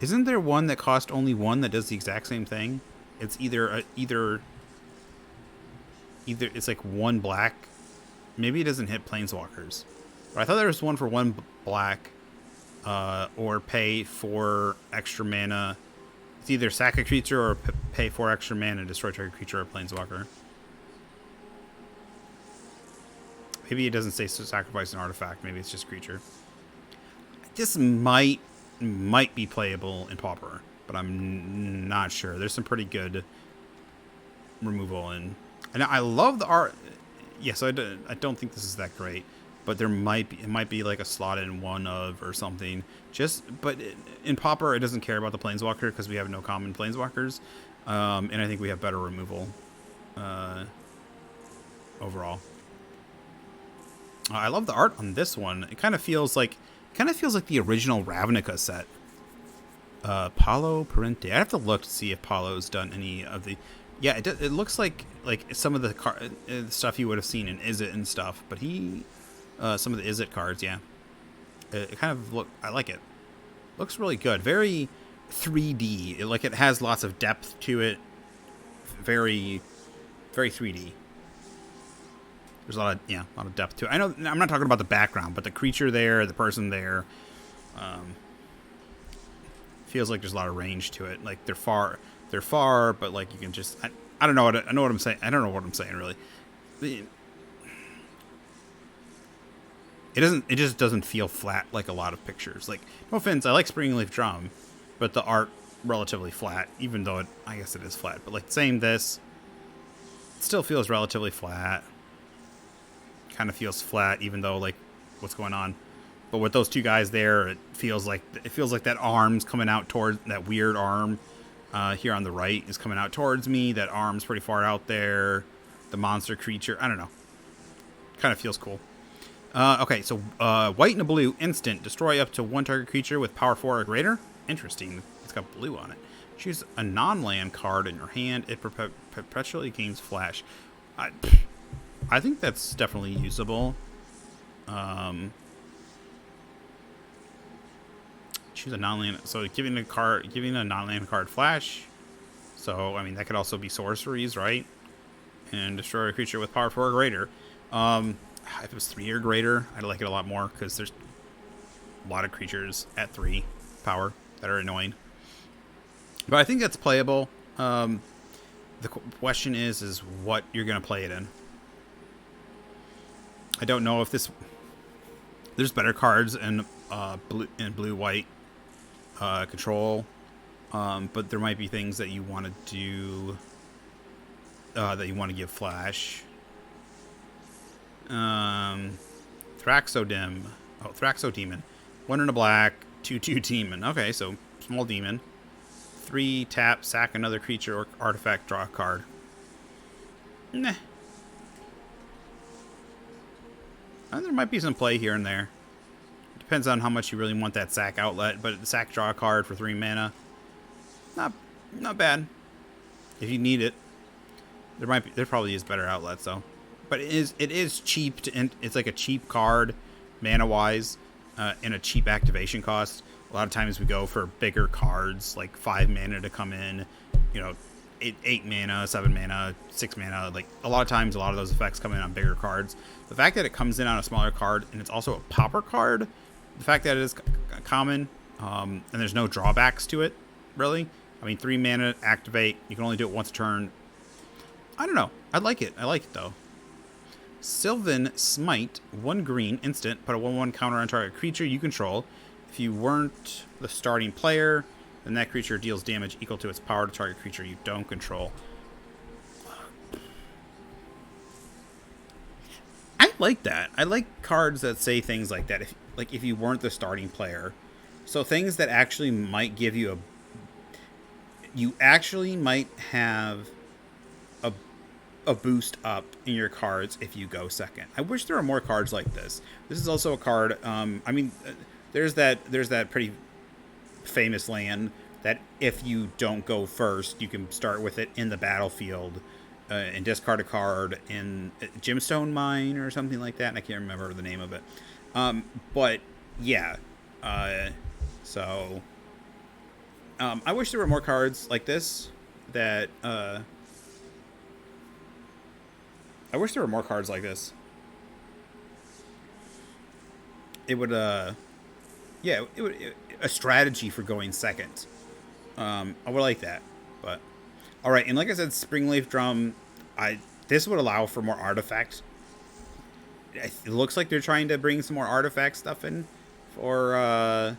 Isn't there one that cost only 1 that does the exact same thing? It's either it's like 1 black. Maybe it doesn't hit planeswalkers. But I thought there was one for 1 black, or pay 4 extra mana. It's either sack a creature or pay 4 extra mana and destroy target creature or planeswalker. Maybe it doesn't say sacrifice an artifact. Maybe it's just creature. This might be playable in Pauper, but I'm not sure. There's some pretty good removal and I love the art. Yes, I don't think this is that great, but it might be like a slot in one of or something. But in Pauper, it doesn't care about the planeswalker because we have no common planeswalkers, and I think we have better removal overall. I love the art on this one. It kind of feels like the original Ravnica set. Paulo Parente. I have to look to see if Paulo's done any of the. Yeah, it looks like some of the stuff you would have seen in Izzet and stuff, but some of the Izzet cards, yeah. It kind of I like it. Looks really good. Very 3D. It has lots of depth to it. Very, very 3D. There's a lot of depth to it. I know I'm not talking about the background, but the creature there, the person there, feels like there's a lot of range to it. Like they're far, but like you can just I don't know what I'm saying. I don't know what I'm saying really. It just doesn't feel flat like a lot of pictures. Like, no offense, I like Springleaf Drum, but the art relatively flat, even though I guess it is flat. But like saying this, it still feels relatively flat. Kind of feels flat, even though like what's going on. But with those two guys there, it feels like that arm's coming out towards that weird arm here on the right is coming out towards me. That arm's pretty far out there. The monster creature, I don't know. Kind of feels cool. Okay, so white and a blue instant destroy up to one target creature with power 4 or greater. Interesting. It's got blue on it. Choose a non-land card in your hand. It perpetually gains flash. I think that's definitely usable. Choose a non-land. So giving a non-land card flash. So I mean that could also be sorceries, right? And destroy a creature with power 4 or greater. If it was 3 or greater, I'd like it a lot more because there's a lot of creatures at 3 power that are annoying. But I think that's playable. The question is what you're going to play it in. I don't know if there's better cards in blue-white control, but there might be things that you want to do that you want to give flash. Thraxodem. Oh, Thraxodemon. 1 in a black, 2/2 demon. Okay, so small demon. 3 tap, sack another creature or artifact, draw a card. Nah. There might be some play here and there. Depends on how much you really want that sack outlet, but the sack draw a card for 3 mana. Not bad. If you need it. There probably is better outlets though. But it is cheap and it's like a cheap card mana wise, and a cheap activation cost. A lot of times we go for bigger cards like 5 mana to come in, 8 mana, 7 mana, 6 mana. Like a lot of times a lot of those effects come in on bigger cards. The fact that it comes in on a smaller card and it's also a popper card, the fact that it is common, and there's no drawbacks to it really. I mean 3 mana activate, you can only do it once a turn. I don't know. I like it though. Sylvan Smite, 1 green, instant, put a 1/1 counter on target creature you control. If you weren't the starting player, then that creature deals damage equal to its power to target creature you don't control. I like that. I like cards that say things like that. If you weren't the starting player. So things that actually might give you you actually might have a boost up in your cards if you go second. I wish there were more cards like this. This is also a card. There's that pretty famous land that if you don't go first, you can start with it in the battlefield and discard a card in Gemstone Mine or something like that. And I can't remember the name of it. But yeah, so I wish there were more cards like this that. I wish there were more cards like this. It would, a strategy for going second. I would like that, but all right. And like I said, Springleaf Drum, this would allow for more artifact. It looks like they're trying to bring some more artifact stuff in for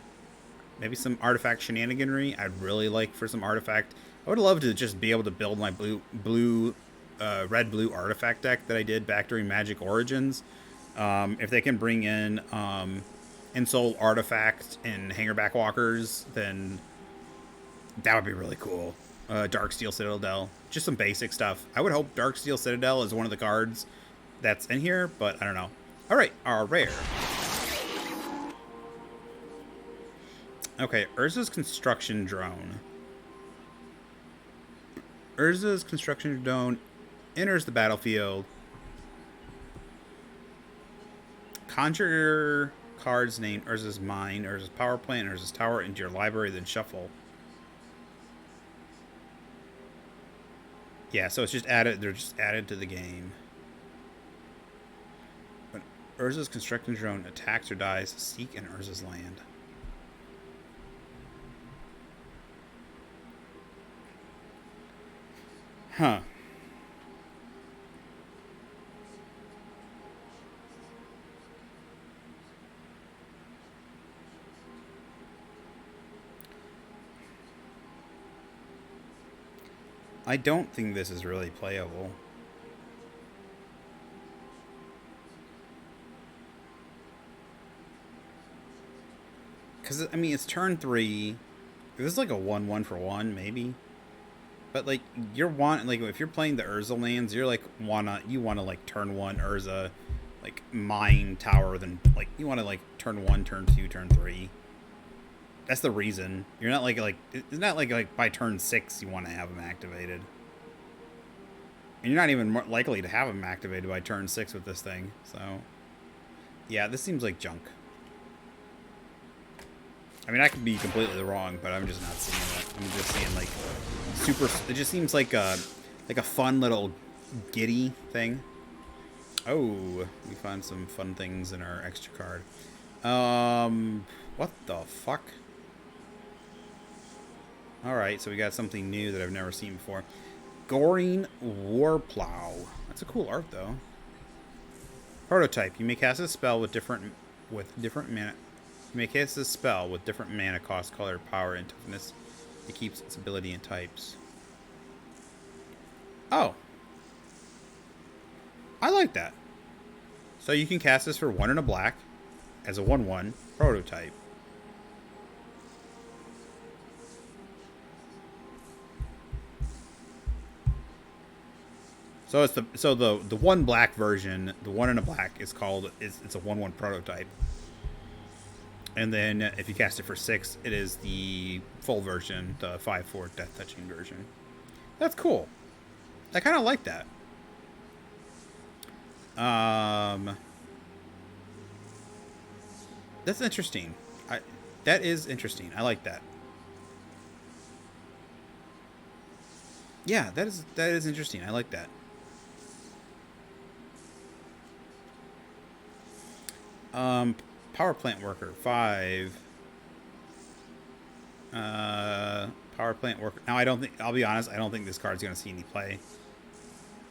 maybe some artifact shenaniganry. I'd really like for some artifact. I would love to just be able to build my red-blue artifact deck that I did back during Magic Origins. If they can bring in Ensoul Artifact and Hangerback Walkers, then that would be really cool. Darksteel Citadel, just some basic stuff. I would hope Darksteel Citadel is one of the cards that's in here, but I don't know. All right, our rare. Okay, Urza's Construction Drone. Urza's Construction Drone enters the battlefield. Conjure cards named Urza's Mine, Urza's Power Plant, Urza's Tower into your library, then shuffle. Yeah, so it's just added. They're just added to the game. When Urza's Construction Drone attacks or dies, seek an Urza's land. Huh. I don't think this is really playable. Because, I mean, it's turn 3. This is like a 1-1 for 1, maybe. But, like, if you're playing the Urza lands, you're like, you wanna like, turn 1 Urza, like, mine tower, then, like, you wanna, like, turn 1, turn 2, turn 3. That's the reason. You're not, it's not like by turn 6 you want to have them activated. And you're not even more likely to have them activated by turn 6 with this thing, so... Yeah, this seems like junk. I mean, I could be completely wrong, but I'm just not seeing it. I'm just seeing, like, super... It just seems like a fun little giddy thing. Oh, we found some fun things in our extra card. What the fuck? Alright, so we got something new that I've never seen before. Goring Warplow. That's a cool art, though. Prototype. You may cast a spell with different mana. You may cast a spell with different mana cost, color, power, and toughness. It keeps its ability and types. Oh. I like that. So you can cast this for 1 and a black as a 1/1 prototype. So it's the 1 black version, the 1 and a black is called it's a 1/1 prototype. And then if you cast it for 6, it is the full version, the 5/4 death touching version. That's cool. I kind of like that. That's interesting. That is interesting. I like that. Yeah, that is interesting. I like that. Power plant worker 5. Power plant worker. Now I'll be honest, I don't think this card's gonna see any play.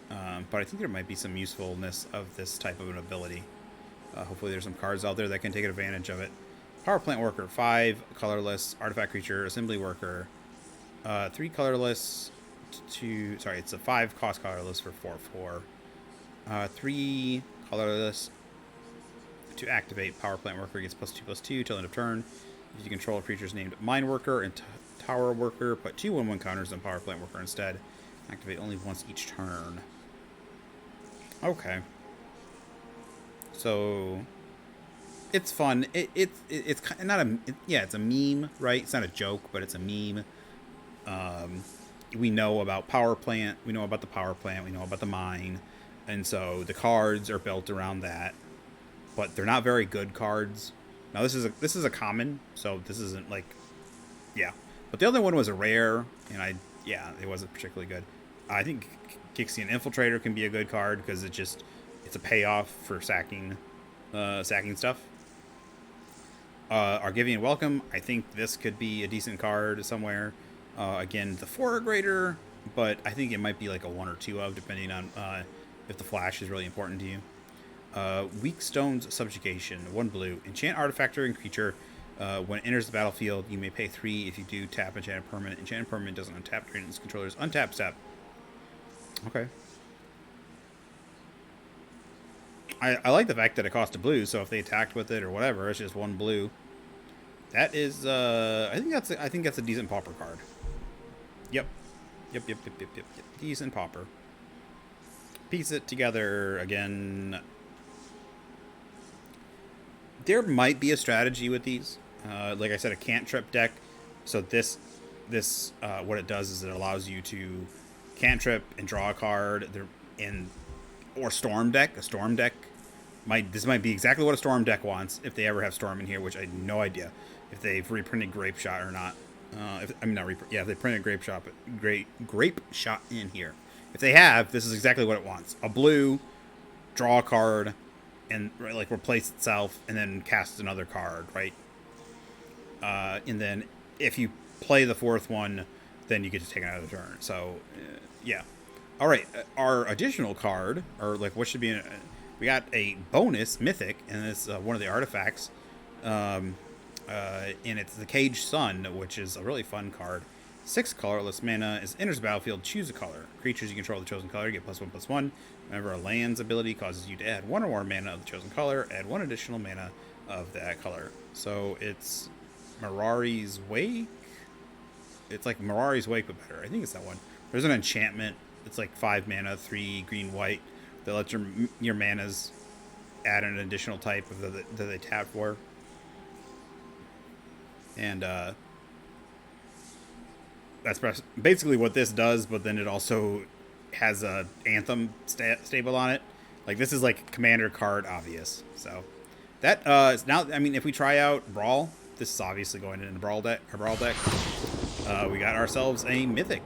But I think there might be some usefulness of this type of an ability. Hopefully there's some cards out there that can take advantage of it. Power plant worker 5, colorless, artifact creature, assembly worker. 3 colorless. It's a 5 cost colorless for 4/4. 3 colorless. To activate, power plant worker gets +2/+2 till end of turn. If you control a creatures named mine worker and tower worker, put 2 1/1 counters on power plant worker instead. Activate only once each turn. Okay. So it's fun. It's not a it's a meme, right? It's not a joke, but it's a meme. We know about power plant. We know about the power plant. We know about the mine, and so the cards are built around that. But they're not very good cards. Now this is a common, so this isn't like, yeah. But the other one was a rare, and it wasn't particularly good. I think Gixian Infiltrator can be a good card because it's a payoff for sacking stuff. Argivian Welcome, I think this could be a decent card somewhere. Again, the 4 or greater, but I think it might be like a 1 or 2 of, depending on if the flash is really important to you. Weak Stone's Subjugation, 1 blue. Enchant artifact or creature. When it enters the battlefield, you may pay 3. If you do, tap enchanted permanent. Enchanted permanent doesn't untap during its controller's untap step. Okay. I like the fact that it costs a blue, so if they attacked with it or whatever, it's just 1 blue. That is, I think that's a decent pauper card. Yep. Yep. Decent pauper. Piece it together again. There might be a strategy with these. Like I said, a cantrip deck. So this what it does is it allows you to cantrip and draw a card. Or storm deck. A storm deck this might be exactly what a storm deck wants if they ever have storm in here, which I have no idea if they've reprinted Grape Shot or not. If they printed Grape Shot in here. If they have, this is exactly what it wants. A blue, draw a card, and like replace itself, and then cast another card, right? And then if you play the 4th one, then you get to take another turn. So, yeah. All right, our additional card, or like what should be, we got a bonus mythic, and it's one of the artifacts, and it's the Caged Sun, which is a really fun card. 6 colorless mana. As it enters the battlefield, choose a color. Creatures you control the chosen color get +1/+1. Whenever a land's ability causes you to add 1 or more mana of the chosen color, add 1 additional mana of that color. So it's Mirari's Wake? It's like Mirari's Wake, but better. I think it's that one. There's an enchantment. It's like 5 mana, 3 green, white. That lets your manas add an additional type of that they tap for. And that's basically what this does, but then it also has a Anthem stable on it. Like, this is like Commander card obvious. So that is now, I mean, if we try out Brawl, this is obviously going into Brawl deck. Our Brawl deck. We got ourselves a Mythic.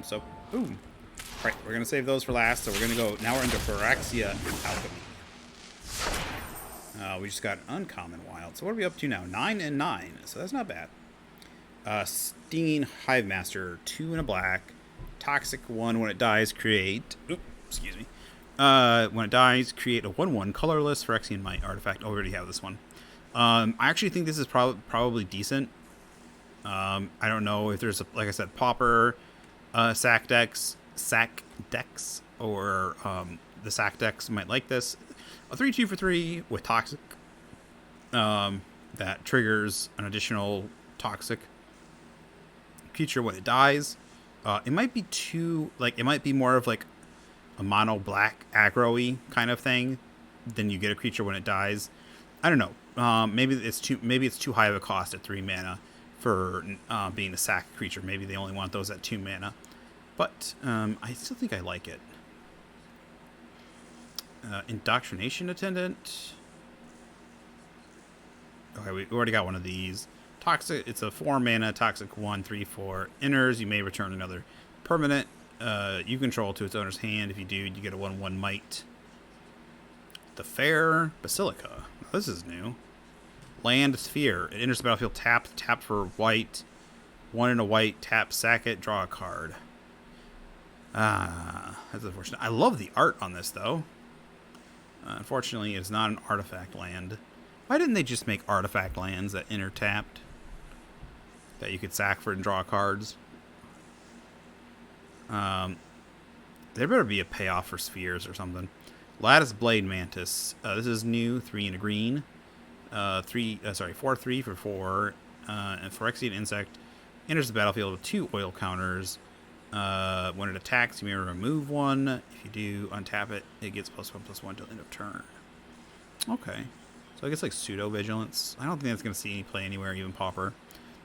So boom. All right, we're gonna save those for last. So we're gonna go now. We're into Phyrexia Alchemy. We just got Uncommon Wild. So what are we up to now? 9 and 9. So that's not bad. Stinging Hive Master, 2 and a black. Toxic 1. When it dies, create. Excuse me. When it dies, create a 1/1 colorless Phyrexian Might artifact. I already have this one. I actually think this is probably decent. I don't know if there's, like I said, Pauper, sack decks, or the sack decks might like this. A 3/2 for 3 with Toxic that triggers an additional Toxic creature when it dies. It might be too, like, it might be more of like a mono black aggro-y kind of thing. Then you get a creature when it dies. I don't know. Maybe it's too high of a cost at 3 mana for being a sack creature. Maybe they only want those at 2 mana. But I still think I like it. Indoctrination Attendant. Okay, we already got one of these. Toxic. It's a 4 mana Toxic 1/3/4. Enters. You may return another permanent you control to its owner's hand. If you do, you get a 1/1 Might. The Fair Basilica. This is new. Land Sphere. It enters the battlefield tapped for white. 1 and a white. Tap, sack it, draw a card. That's unfortunate. I love the art on this, though. Unfortunately, it's not an artifact land. Why didn't they just make artifact lands that enter tapped? That you could sack for and draw cards? There better be a payoff for spheres or something. Lattice Blade Mantis. This is new. 3 and a green. 4/3 for 4. And Phyrexian Insect enters the battlefield with 2 oil counters. When it attacks, you may remove 1. If you do, untap it. It gets +1/+1 till end of turn. Okay. So I guess like pseudo vigilance. I don't think that's going to see any play anywhere, even Pauper.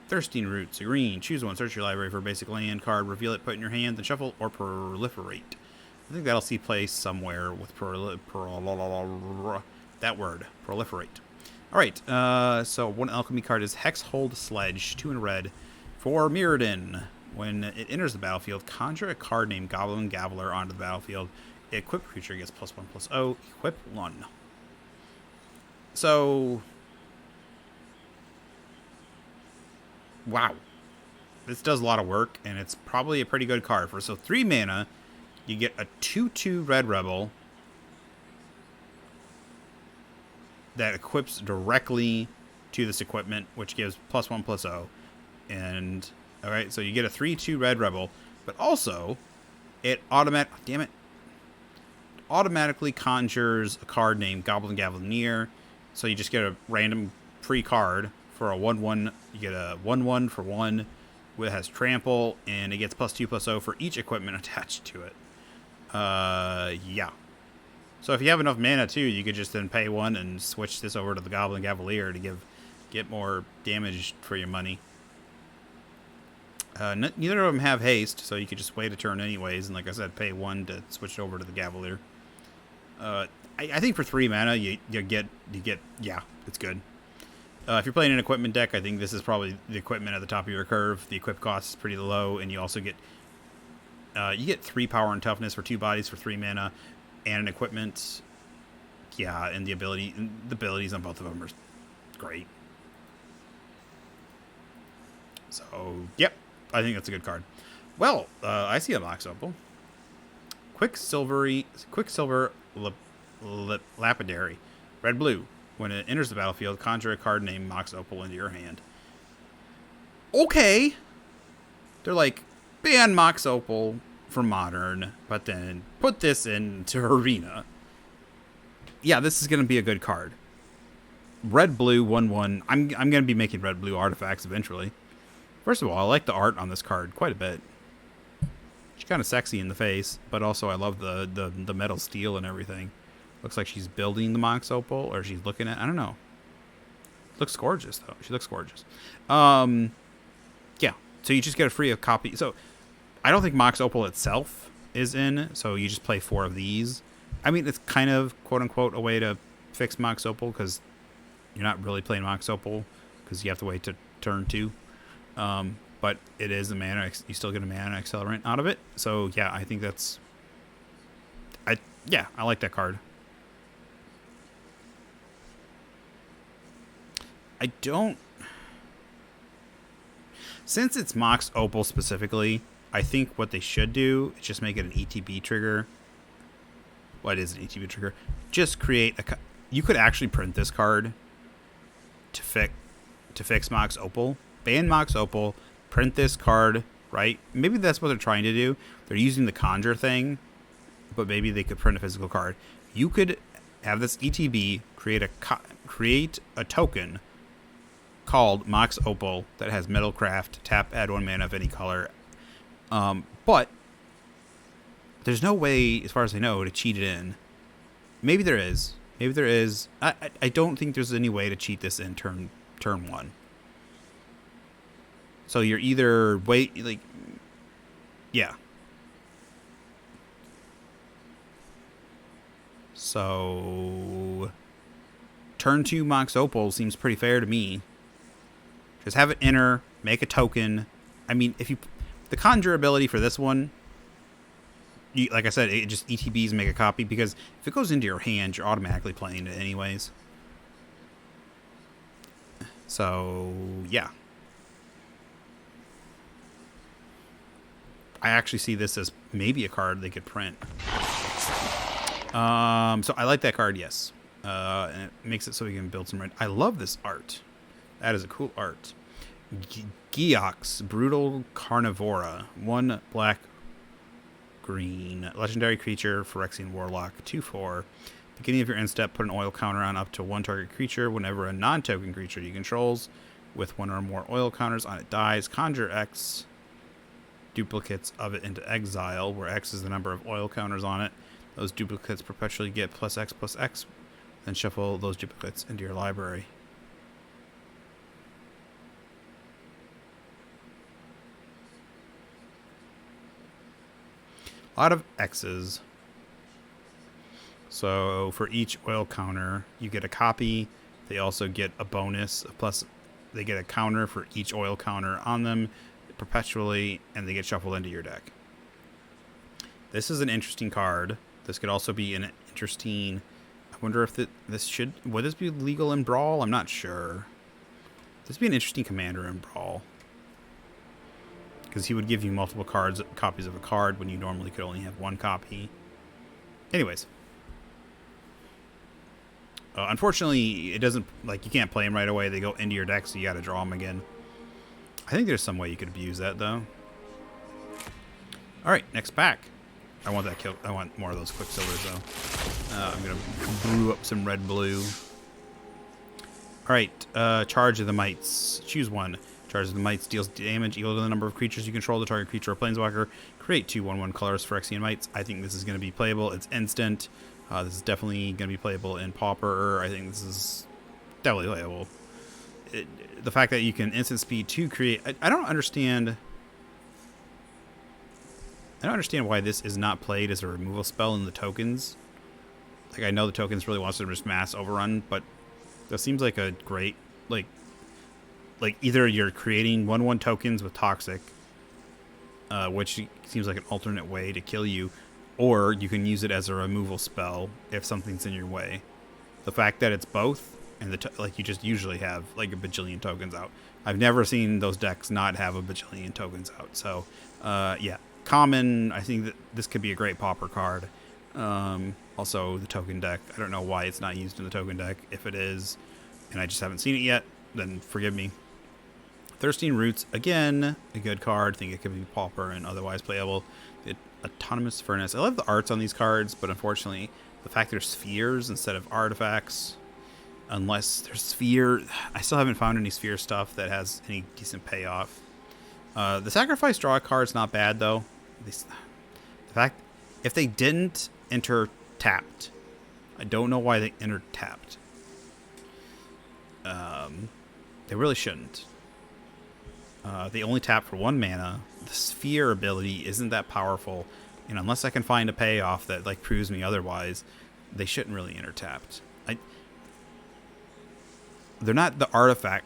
Thirsting Roots. A green. Choose one. Search your library for a basic land card. Reveal it. Put it in your hand. Then shuffle or proliferate. I think that'll see play somewhere with that word. Proliferate. Alright. So one alchemy card is Hexhold Sledge. 2 in red. For Mirrodin. When it enters the battlefield, conjure a card named Goblin Gaveler onto the battlefield. Equip creature gets +1/+0. Equip 1. So, wow. This does a lot of work, and it's probably a pretty good card. So 3 mana, you get a 2/2 Red Rebel that equips directly to this equipment, which gives +1/+0. And, alright, so you get a 3/2 Red Rebel, but also, it automatically conjures a card named Goblin Gavelineer. So you just get a random free card for a 1/1. You get a 1/1 for 1. It has trample, and it gets +2/+0 for each equipment attached to it. Yeah. So if you have enough mana too, you could just then pay 1 and switch this over to the Goblin Gavalier to get more damage for your money. Neither of them have haste, so you could just wait a turn anyways, and like I said, pay 1 to switch it over to the Gavalier. I think for 3 mana, you get yeah, it's good. If you're playing an equipment deck, I think this is probably the equipment at the top of your curve. The equip cost is pretty low, and you also get 3 power and toughness for 2 bodies for 3 mana, and an equipment. Yeah, and the abilities on both of them are great. So, yep, I think that's a good card. Well, I see a Mox Opal. Quicksilver Lapidary. Red-blue. When it enters the battlefield, conjure a card named Mox Opal into your hand. Okay. They're like, ban Mox Opal for Modern, but then put this into Arena. Yeah, this is going to be a good card. Red blue 1/1. I'm going to be making red blue artifacts eventually. First of all, I like the art on this card quite a bit. She's kind of sexy in the face, but also I love the metal steel and everything. Looks like she's building the Mox Opal, or she's looking at. I don't know. Looks gorgeous though. She looks gorgeous. Yeah. So you just get a free copy. So I don't think Mox Opal itself is in. So you just play 4 of these. I mean, it's kind of quote unquote a way to fix Mox Opal because you're not really playing Mox Opal because you have to wait to turn 2. But it is a mana. You still get a mana accelerant out of it. So yeah, I think that's. I like that card. I don't. Since it's Mox Opal specifically, I think what they should do is just make it an ETB trigger. What is an ETB trigger? Just create a. You could actually print this card to fix Mox Opal. Ban Mox Opal. Print this card, right? Maybe that's what they're trying to do. They're using the conjure thing, but maybe they could print a physical card. You could have this ETB create a token called Mox Opal that has Metalcraft, tap, add 1 mana of any color. But there's no way, as far as I know, to cheat it in. Maybe there is. Maybe there is. I don't think there's any way to cheat this in turn 1. So you're either yeah. So turn 2 Mox Opal seems pretty fair to me. Just have it enter, make a token. I mean, the conjure ability for this one, like I said, it just ETBs make a copy because if it goes into your hand, you're automatically playing it anyways. So yeah. I actually see this as maybe a card they could print. So I like that card, yes. And it makes it so we can build some red. I love this art. That is a cool art. Geox, Brutal Carnivora. 1 black, green. Legendary creature, Phyrexian Warlock. 2/4. Beginning of your end step, put an oil counter on up to 1 target creature. Whenever a non-token creature you controls with 1 or more oil counters on it dies, conjure X duplicates of it into exile, where X is the number of oil counters on it. Those duplicates perpetually get +X/+X. Then shuffle those duplicates into your library. A lot of X's. So for each oil counter, you get a copy. They also get a bonus. Plus, they get a counter for each oil counter on them perpetually, and they get shuffled into your deck. This is an interesting card. This could also be an interesting. I wonder if would this be legal in Brawl? I'm not sure. This would be an interesting commander in Brawl, because he would give you multiple copies of a card when you normally could only have 1 copy. Anyways, unfortunately, it doesn't you can't play them right away. They go into your deck, so you got to draw them again. I think there's some way you could abuse that, though. All right, next pack. I want that kill. I want more of those Quicksilvers, though. I'm gonna brew up some red blue. All right, Charge of the Mites. Choose 1. Charge of the Mites deals damage equal to the number of creatures you control. The target creature or planeswalker. Create 2 1/1 colors Phyrexian Mites. I think this is going to be playable. It's instant. This is definitely going to be playable in Pauper. I think this is definitely playable. The fact that you can instant speed to create. I don't understand. I don't understand why this is not played as a removal spell in the tokens. Like, I know the tokens really wants to just mass overrun, but that seems like a great, like either you're creating 1/1 tokens with Toxic, which seems like an alternate way to kill you, or you can use it as a removal spell if something's in your way. The fact that it's both, and you just usually have like a bajillion tokens out. I've never seen those decks not have a bajillion tokens out. So, yeah. Common, I think that this could be a great Pauper card. Also, the token deck. I don't know why it's not used in the token deck. If it is, and I just haven't seen it yet, then forgive me. Thirsting Roots, again, a good card. I think it could be pauper and otherwise playable. Autonomous Furnace. I love the arts on these cards, but unfortunately, the fact there's spheres instead of artifacts, unless there's sphere, I still haven't found any sphere stuff that has any decent payoff. The Sacrifice draw card's not bad, though. The fact, if they didn't enter tapped, I don't know why they entered tapped. They really shouldn't. They only tap for 1 mana. The sphere ability isn't that powerful, and unless I can find a payoff that like proves me otherwise, they shouldn't really enter tapped. They're not the artifact.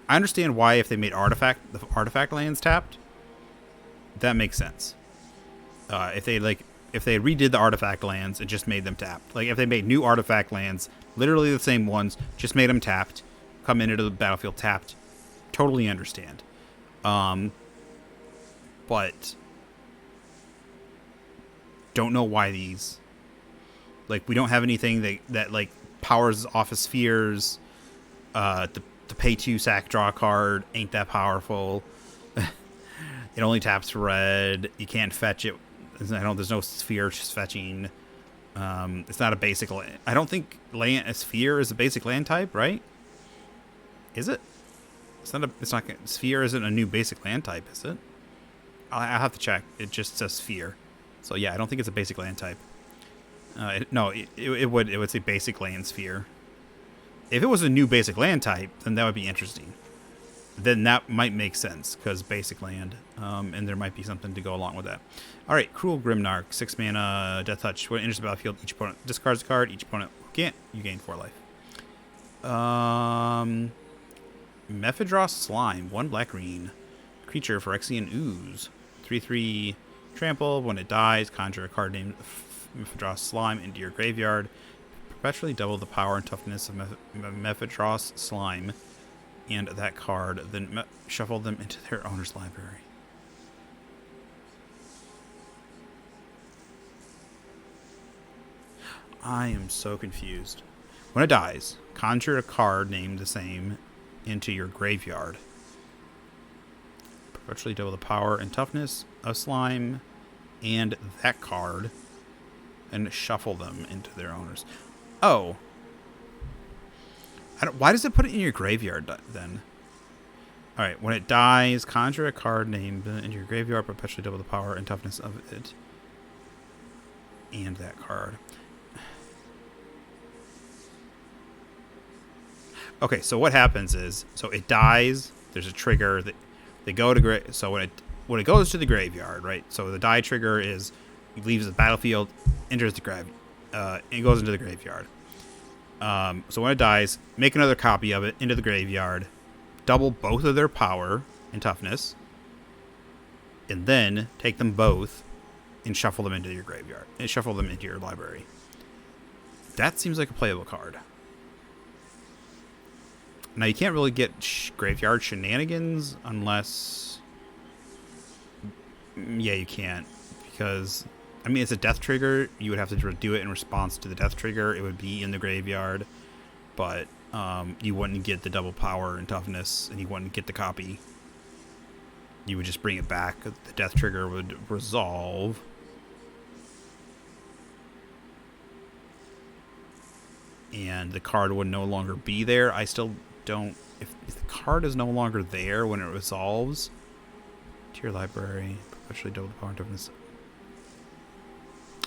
I understand why if they made the artifact lands tapped, that makes sense. If they redid the artifact lands and just made them tapped, like if they made new artifact lands, literally the same ones, just made them tapped, come into the battlefield tapped, totally understand. But don't know why these. Like, we don't have anything that like powers off of spheres. The pay 2 sack draw card ain't that powerful. It only taps red. You can't fetch it. There's no sphere just fetching. It's not a basic. I don't think a sphere is a basic land type, right? Is it? It's not. Sphere isn't a new basic land type, is it? I'll have to check. It just says sphere. So yeah, I don't think it's a basic land type. It would say basic land sphere. If it was a new basic land type, then that would be interesting. Then that might make sense, because basic land, and there might be something to go along with that. All right, Cruel Grimnark, 6 mana, Death Touch. When it enters the battlefield, each opponent discards a card. Each opponent who can't, you gain 4 life. Mephidros Slime, 1 black-green. Creature, Phyrexian Ooze. 3/3 trample. When it dies, conjure a card named Mephidros Slime into your graveyard. Perpetually double the power and toughness of Mephidros Slime and that card, then shuffle them into their owner's library. I am so confused. When it dies, conjure a card named the same into your graveyard. Perpetually double the power and toughness of Slime and that card, and shuffle them into their owners. Oh. Why does it put it in your graveyard then? Alright, when it dies, conjure a card named into your graveyard, perpetually double the power and toughness of it. And that card. Okay, so what happens is, so it dies, there's a trigger that they go to so when it goes to the graveyard, right? So the die trigger is it leaves the battlefield, enters the it goes into the graveyard. So when it dies, make another copy of it into the graveyard, double both of their power and toughness, and then take them both and shuffle them into your graveyard and shuffle them into your library. That seems like a playable card. Now, you can't really get graveyard shenanigans unless... Yeah, you can't. Because, I mean, it's a death trigger. You would have to do it in response to the death trigger. It would be in the graveyard. But you wouldn't get the double power and toughness, and you wouldn't get the copy. You would just bring it back. The death trigger would resolve. And the card would no longer be there. I still don't... If the card is no longer there when it resolves... To your library. Perpetually double the power and toughness.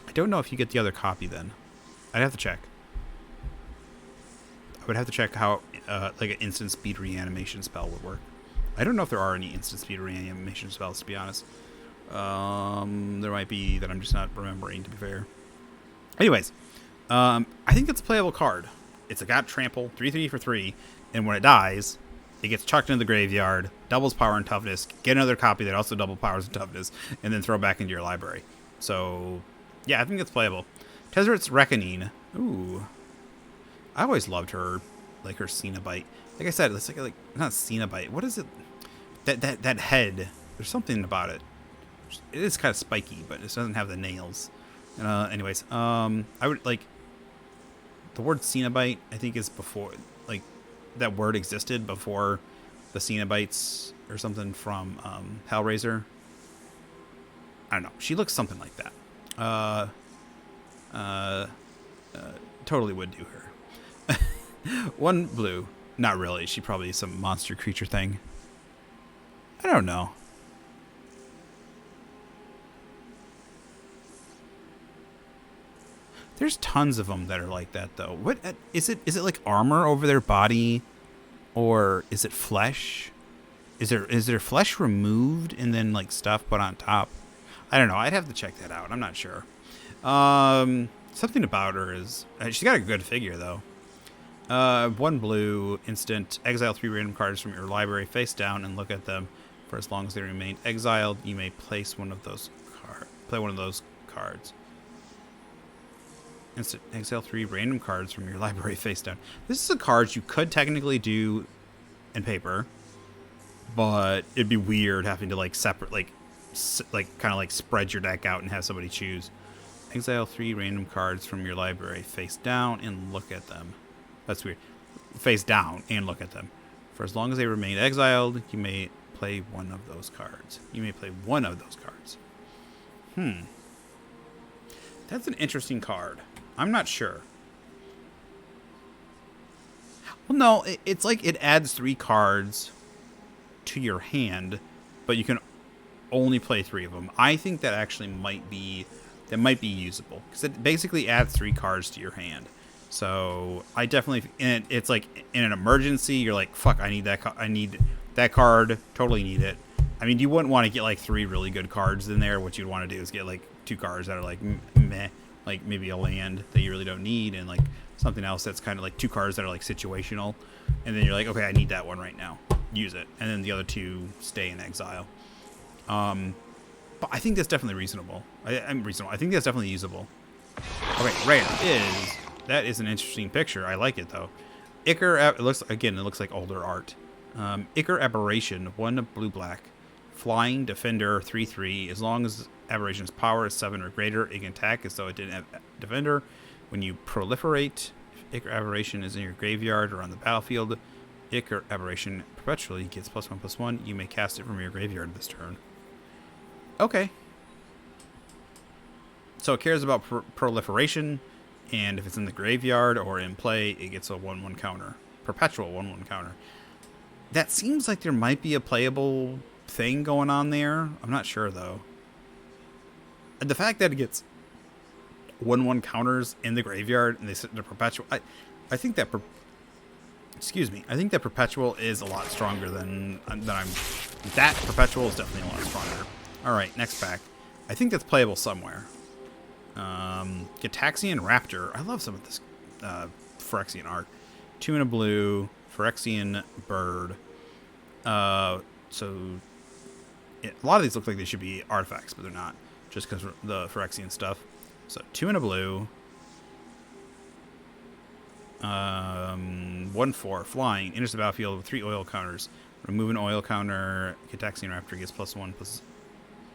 I don't know if you get the other copy then. I'd have to check. I would have to check how like an instant speed reanimation spell would work. I don't know if there are any instant speed reanimation spells, to be honest. There might be that I'm just not remembering, to be fair. Anyways, I think it's a playable card. It's got trample, 3/3 for 3, and when it dies, it gets chucked into the graveyard, doubles power and toughness, get another copy that also double powers and toughness, and then throw back into your library. So, yeah, I think it's playable. Tezzeret's Reckoning. Ooh. I always loved her, like her Cenobite. Like I said, it's like not Cenobite. What is it? That head. There's something about it. It is kind of spiky, but it doesn't have the nails. Anyways, I would like the word Cenobite. I think is before, like, that word existed before the Cenobites or something from Hellraiser. I don't know. She looks something like that. Totally would do her. 1 blue. Not really. She probably is some monster creature thing. I don't know. There's tons of them that are like that, though. What is it? Is it like armor over their body, or is it flesh? Is there flesh removed and then like stuff put on top? I don't know. I'd have to check that out. I'm not sure. Something about her is she's got a good figure though. 1 blue instant. Exile 3 random cards from your library face down and look at them for as long as they remain exiled. You may place one of those play one of those cards. Instant exile 3 random cards from your library face down. This is a card you could technically do in paper, but it'd be weird having to like separate, like kind of like spread your deck out and have somebody choose. Exile 3 random cards from your library face down and look at them. That's weird. Face down and look at them. For as long as they remain exiled, you may play one of those cards. You may play one of those cards. That's an interesting card. I'm not sure. Well, no, it's like it adds 3 cards to your hand, but you can only play 3 of them. I think that actually might be usable because it basically adds 3 cards to your hand. So I definitely, and it's like in an emergency, you're like, fuck, I need that card. Totally need it. I mean, you wouldn't want to get like 3 really good cards in there. What you'd want to do is get like 2 cards that are like meh. Like maybe a land that you really don't need, and like something else that's kind of like 2 cards that are like situational, and then you're like, okay, I need that one right now, use it, and then the other 2 stay in exile. But I think that's definitely reasonable. I'm reasonable. I think that's definitely usable. Okay, rare that is an interesting picture. I like it though. It looks like older art. Ichor Aberration, 1 blue black, flying defender 3/3. As long as Aberration's power is 7 or greater, it can attack as though it didn't have defender. When you proliferate, if Ichor Aberration is in your graveyard or on the battlefield, Ichor Aberration perpetually gets +1/+1. You may cast it from your graveyard this turn. Okay. So it cares about proliferation, and if it's in the graveyard or in play, it gets a 1/1 counter. Perpetual 1/1 counter. That seems like there might be a playable thing going on there. I'm not sure, though. The fact that it gets 1/1 counters in the graveyard and they sit in a perpetual, I think that I think that perpetual is a lot stronger than that perpetual is definitely a lot stronger. All right, next pack. I think that's playable somewhere. Gitaxian Raptor. I love some of this Phyrexian art. 2 in a blue, Phyrexian bird. A lot of these look like they should be artifacts, but they're not, just because the Phyrexian stuff. So 2 in a blue. 1/4 flying. Enters the battlefield with 3 oil counters. Remove an oil counter. Gitaxian Raptor gets +1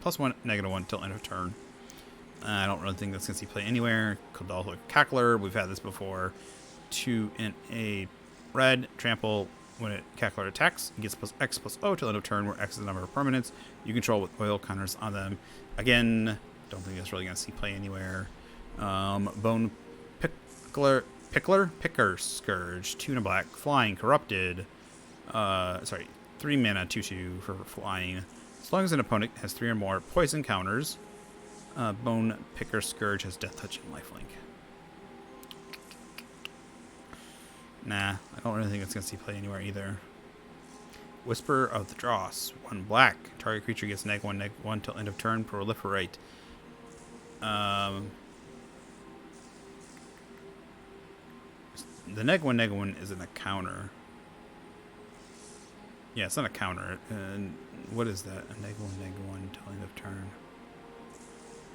-1 till end of turn. I don't really think that's going to see play anywhere. Kodalho Cackler. We've had this before. 2 in a red. Trample. When Cackler attacks, it gets +X/+O till end of turn, where X is the number of permanents you control with oil counters on them. Again, don't think that's really going to see play anywhere. Bone Picker Scourge. 2 in a black. Flying. Corrupted. 3 mana, 2/2 for flying. As long as an opponent has 3 or more poison counters, Bone Picker Scourge has Death Touch and Lifelink. Nah, I don't really think it's going to see play anywhere either. Whisper of the Dross. 1 black. Target creature gets -1/-1 till end of turn. Proliferate. The -1/-1 isn't a counter. Yeah, it's not a counter. What is that? A -1/-1 till end of turn.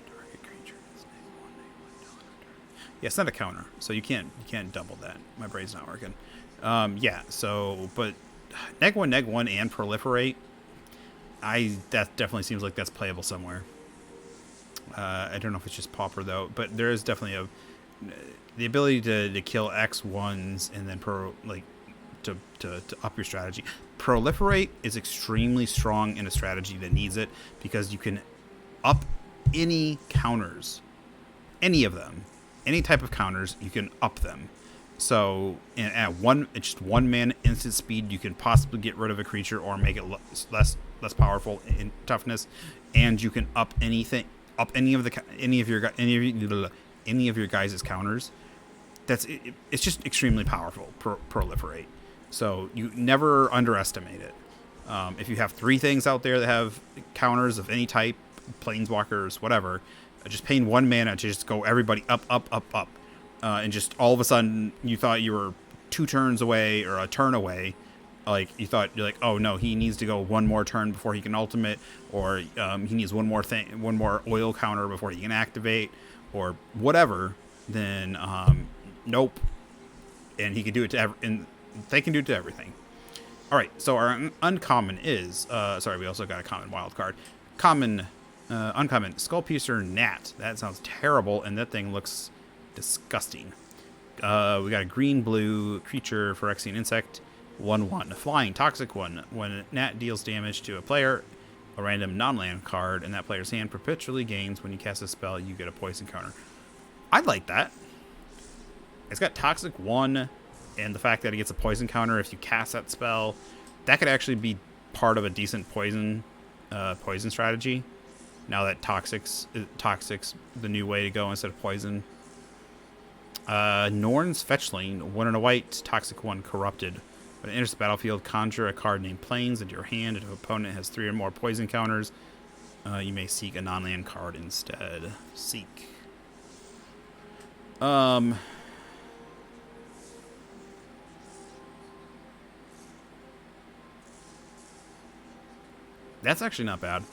Target creature gets -1/-1 till end of turn. Yeah, it's not a counter, so you can't double that. My brain's not working. Yeah. So, but -1/-1 and proliferate. That definitely seems like that's playable somewhere. I don't know if it's just Pauper though, but there is definitely the ability to kill X1s and then to up your strategy. Proliferate is extremely strong in a strategy that needs it, because you can up any counters, any of them, any type of counters, you can up them. So at just 1 mana instant speed, you can possibly get rid of a creature or make it less powerful in toughness, and you can up anything, up any of your guys' counters. It's just extremely powerful. Proliferate. So you never underestimate it. If you have 3 things out there that have counters of any type, planeswalkers, whatever, just paying 1 mana to just go everybody up, and just all of a sudden you thought you were 2 turns away or a turn away. Like you're like, oh no, he needs to go 1 more turn before he can ultimate, or he needs one more oil counter before he can activate, or whatever. Then nope, and he can do it to and they can do it to everything. All right, so our uncommon is we also got a common wild card. Uncommon Skullpiercer Gnat. That sounds terrible, and that thing looks disgusting. We got a green-blue creature, Phyrexian insect, 1/1, flying, toxic 1. When Gnat deals damage to a player, a random non-land card in that player's hand perpetually gains. When you cast a spell, you get a poison counter. I like that. It's got toxic 1, and the fact that it gets a poison counter if you cast that spell, that could actually be part of a decent poison strategy. Now that Toxic's the new way to go instead of poison. Norn's Fetchling, 1 and a white, toxic 1, corrupted. When it enters the battlefield, conjure a card named Plains into your hand. If an opponent has 3 or more poison counters, you may seek a non-land card instead. Seek. That's actually not bad.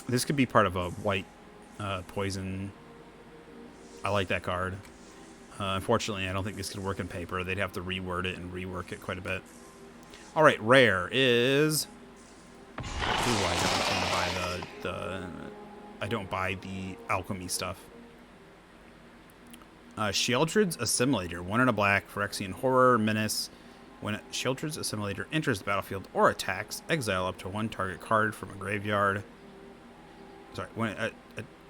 This could be part of a white poison. I like that card. Unfortunately, I don't think this could work in paper. They'd have to reword it and rework it quite a bit. All right, rare is. Ooh, I don't buy the alchemy stuff. Sheoldred's Assimilator, 1 and a black, Phyrexian Horror Menace. When Sheoldred's Assimilator enters the battlefield or attacks, exile up to 1 target card from a graveyard. Sorry, when it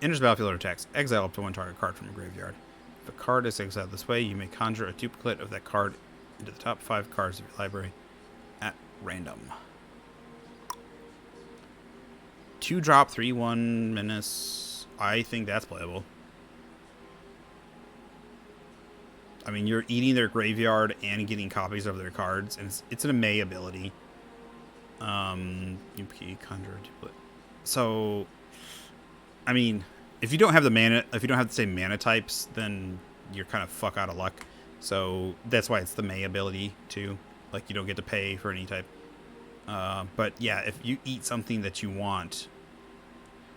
enters the battlefield or attacks, exile up to 1 target card from a graveyard. If a card is exiled this way, you may conjure a duplicate of that card into the top 5 cards of your library at random. 2-drop, 3/1 Menace. I think that's playable. I mean, you're eating their graveyard and getting copies of their cards, and it's an May ability. UP conjure duplicate. So, I mean, if you don't have the same mana types, then you're kind of fuck out of luck. So that's why it's the May ability too. Like, you don't get to pay for any type. But yeah, if you eat something that you want,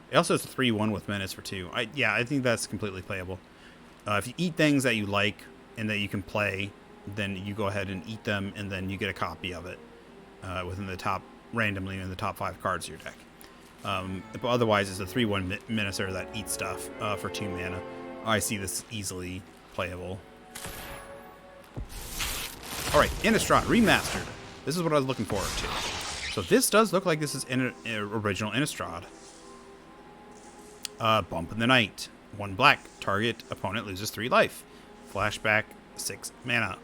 it also has a 3/1 with Menace for 2. I think that's completely playable. If you eat things that you like and that you can play, then you go ahead and eat them, and then you get a copy of it randomly in the top 5 cards of your deck. But otherwise, it's a 3/1 Menacer that eats stuff for 2 mana. I see this easily playable. All right, Innistrad Remastered. This is what I was looking forward to. So this does look like this is original Innistrad. Bump in the Night. 1 black. Target opponent loses 3 life. Flashback, 6 mana.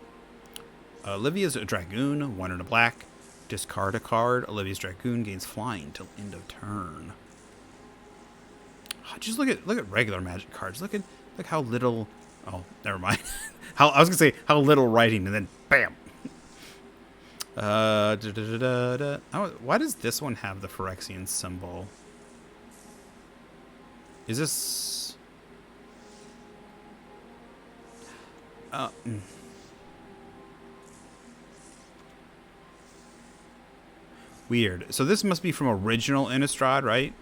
Olivia's Dragoon, 1 and a black. Discard a card. Olivia's Dragoon gains flying till end of turn. Just look at regular Magic cards. Look how little. Oh, never mind. I was gonna say how little writing, and then bam. Why does this one have the Phyrexian symbol? Is this? Weird. So this must be from original Innistrad, right?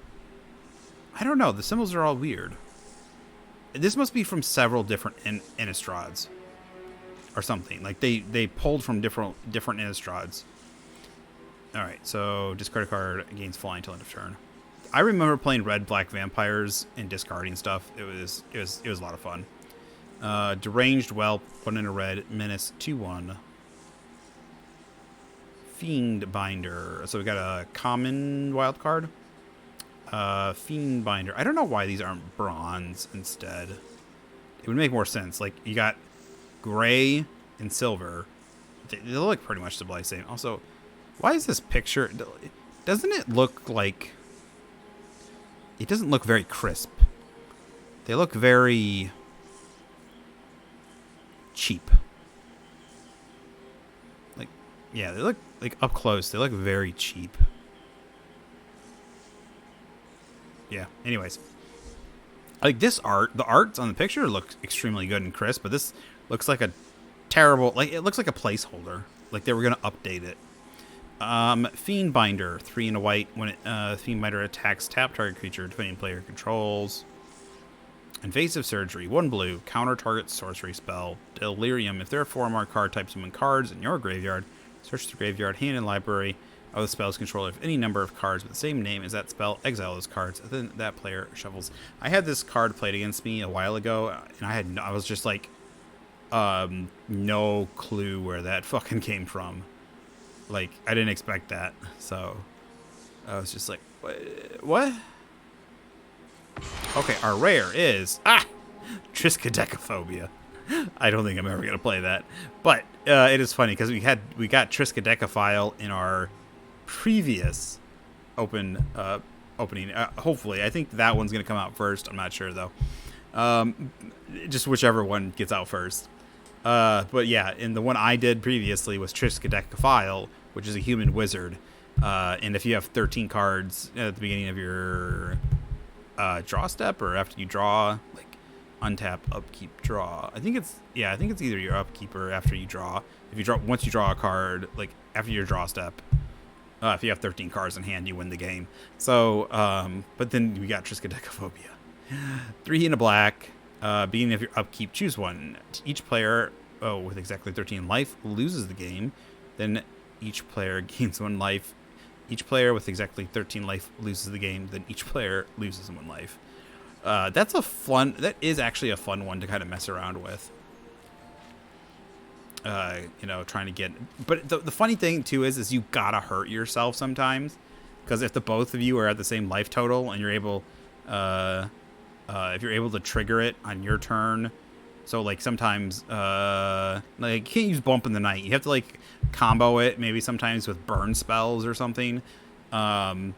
I don't know. The symbols are all weird. This must be from several different Innistrads or something. Like they pulled from different Innistrads. All right. So discard a card, gains flying till end of turn. I remember playing red black vampires and discarding stuff. It was a lot of fun. Deranged Whelp, 1 in a red, Menace, 2/1. Fiend Binder. So we got a common wild card. Fiend Binder. I don't know why these aren't bronze instead. It would make more sense. Like, you got gray and silver. They look pretty much the same. Also, why is this picture... Doesn't it look like... It doesn't look very crisp. They look very... cheap. Like, yeah, they look... Like, up close, they look very cheap. Yeah, anyways. Like, this art... The art on the picture looks extremely good and crisp, but this looks like a terrible... Like, it looks like a placeholder. Like, they were going to update it. Fiend Binder, 3 and a white. When Fiend Binder attacks tap target creature, defending player controls. Invasive Surgery, 1 blue. Counter target sorcery spell. Delirium. If there are 4 or more card types among cards in your graveyard, search the graveyard, hand, and library of the spell's controller. If any number of cards with the same name as that spell, exile those cards. Then that player shuffles. I had this card played against me a while ago, and I was just like, no clue where that fucking came from. Like, I didn't expect that, so I was just like, what? Okay, our rare is Triskaidekaphobia. I don't think I'm ever gonna play that, but it is funny because we got Triskaidekaphile in our previous opening. Hopefully, I think that one's gonna come out first. I'm not sure though. Just whichever one gets out first. But yeah, and the one I did previously was Triskaidekaphile, which is a human wizard. And if you have 13 cards at the beginning of your draw step, or after you draw, like untap, upkeep, draw. I think it's either your upkeep or after you draw. Once you draw a card, like after your draw step, if you have 13 cards in hand, you win the game. So, but then we got Triskaidekaphobia. 3 and a black. Beginning of your upkeep, choose one. Each player with exactly 13 life loses the game. Then each player gains 1 life. Each player with exactly 13 life loses the game. Then each player loses 1 life. That is actually a fun one to kind of mess around with. Trying to get... But the funny thing, too, is you gotta hurt yourself sometimes. Because if the both of you are at the same life total and you're able... if you're able to trigger it on your turn, so like sometimes like you can't use Bump in the Night. You have to like combo it maybe sometimes with burn spells or something. Burn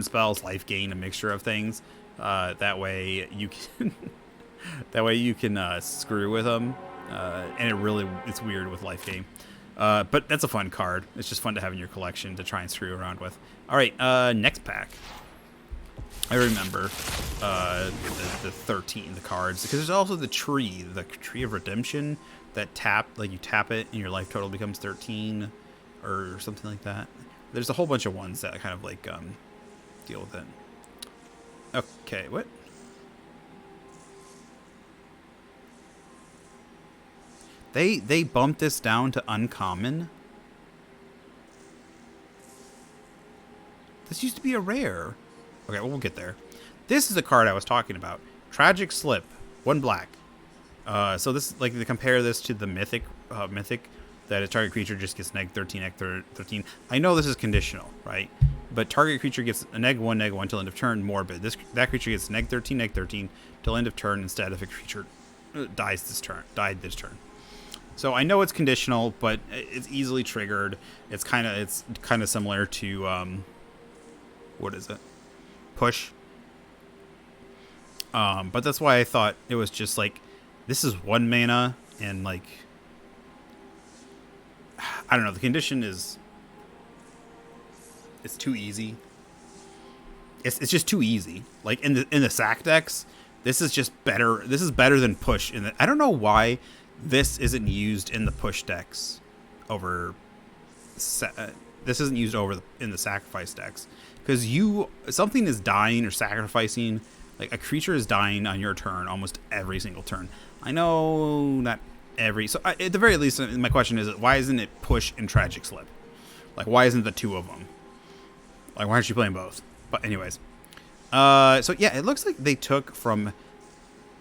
spells, life gain, a mixture of things. That way you can screw with them, and it's weird with life gain. But that's a fun card. It's just fun to have in your collection to try and screw around with. All right, next pack. I remember the 13, the cards, because there's also the tree of redemption that you tap it and your life total becomes 13 or something like that. There's a whole bunch of ones that kind of like deal with it. Okay, what? They bumped this down to uncommon. This used to be a rare. Okay, well, we'll get there. This is the card I was talking about. Tragic Slip, 1 black. So this, like, to compare this to the mythic that a target creature just gets neg 13, neg 13. I know this is conditional, right? But target creature gets a neg 1 till end of turn. Morbid. That creature gets neg 13 till end of turn instead if a creature died this turn. So I know it's conditional, but it's easily triggered. It's kind of similar to what is it? Push. But that's why I thought it was just like, this is 1 mana and like, I don't know, the condition it's too easy. It's just too easy. Like in the sack decks, this is just better. This is better than push. I don't know why this isn't used in the push decks over. This isn't used in the sacrifice decks. Because something is dying or sacrificing, like a creature is dying on your turn almost every single turn. I know not every, so at the very least, my question is, why isn't it Push and Tragic Slip? Like, why isn't the 2 of them? Like, why aren't you playing both? But anyways, so yeah, it looks like they took from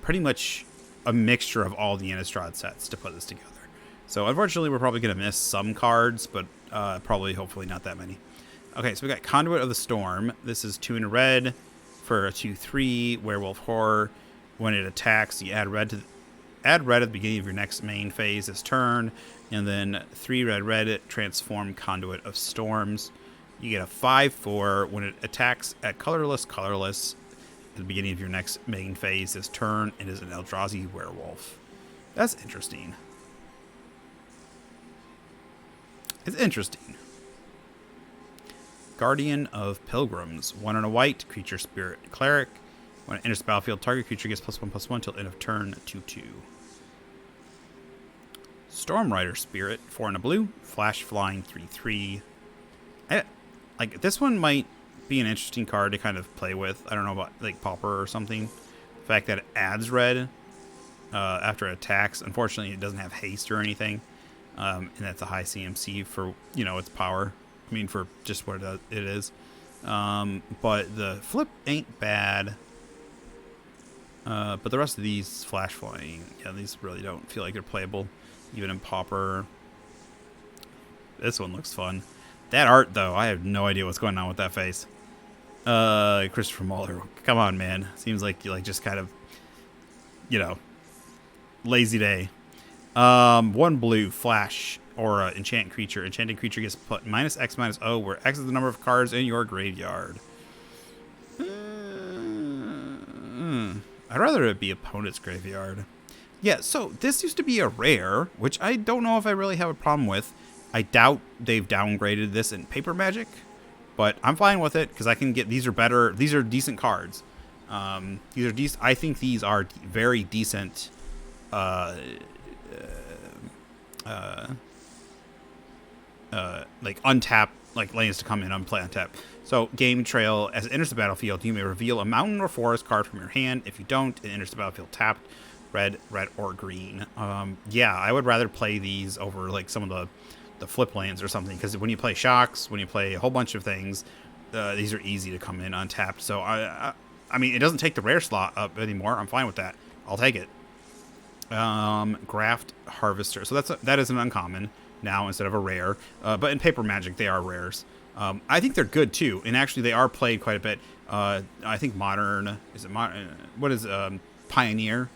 pretty much a mixture of all the Innistrad sets to put this together. So unfortunately, we're probably going to miss some cards, but probably, hopefully, not that many. Okay, so we got Conduit of the Storm. This is 2 in red for a 2/3 Werewolf Horror. When it attacks, you add red at the beginning of your next main phase this turn, and then 3 red transform Conduit of Storms. You get a 5/4 when it attacks at colorless at the beginning of your next main phase this turn. It is an Eldrazi werewolf. That's interesting. It's interesting. Guardian of Pilgrims. 1 and a white, creature, spirit, cleric. When it enters the battlefield, target creature gets +1/+1 till end of turn, 2/2. Stormrider Spirit, 4 and a blue, flash flying, 3/3. Like, this one might be an interesting card to kind of play with. I don't know about, like, Pauper or something. The fact that it adds red after it attacks. Unfortunately, it doesn't have haste or anything. And that's a high CMC for, you know, its power. I mean, for just what it is. But the flip ain't bad. But the rest of these flash flying, yeah, these really don't feel like they're playable, even in Pauper. This one looks fun. That art, though, I have no idea what's going on with that face. Christopher Muller, come on, man. Seems like you just kind of, you know, lazy day. 1 blue, flash, aura, enchant creature. Enchanted creature gets put -X/-O, where X is the number of cards in your graveyard. I'd rather it be opponent's graveyard. Yeah, so this used to be a rare, which I don't know if I really have a problem with. I doubt they've downgraded this in Paper Magic, but I'm fine with it because I can get, these are better. These are decent cards. These are decent. I think these are very decent. Like untap, like lanes to come in unplay untap. So Game Trail, as it enters the battlefield, you may reveal a mountain or forest card from your hand. If you don't, it enters the battlefield tapped, red, or green. Yeah, I would rather play these over like some of the flip lands or something, because when you play shocks, when you play a whole bunch of things, these are easy to come in untapped. So I mean, it doesn't take the rare slot up anymore. I'm fine with that. I'll take it. Graft Harvester. So that is an uncommon now instead of a rare. But in Paper Magic, they are rares. I think they're good too, and actually they are played quite a bit. I think Modern, is it Modern? What is Pioneer?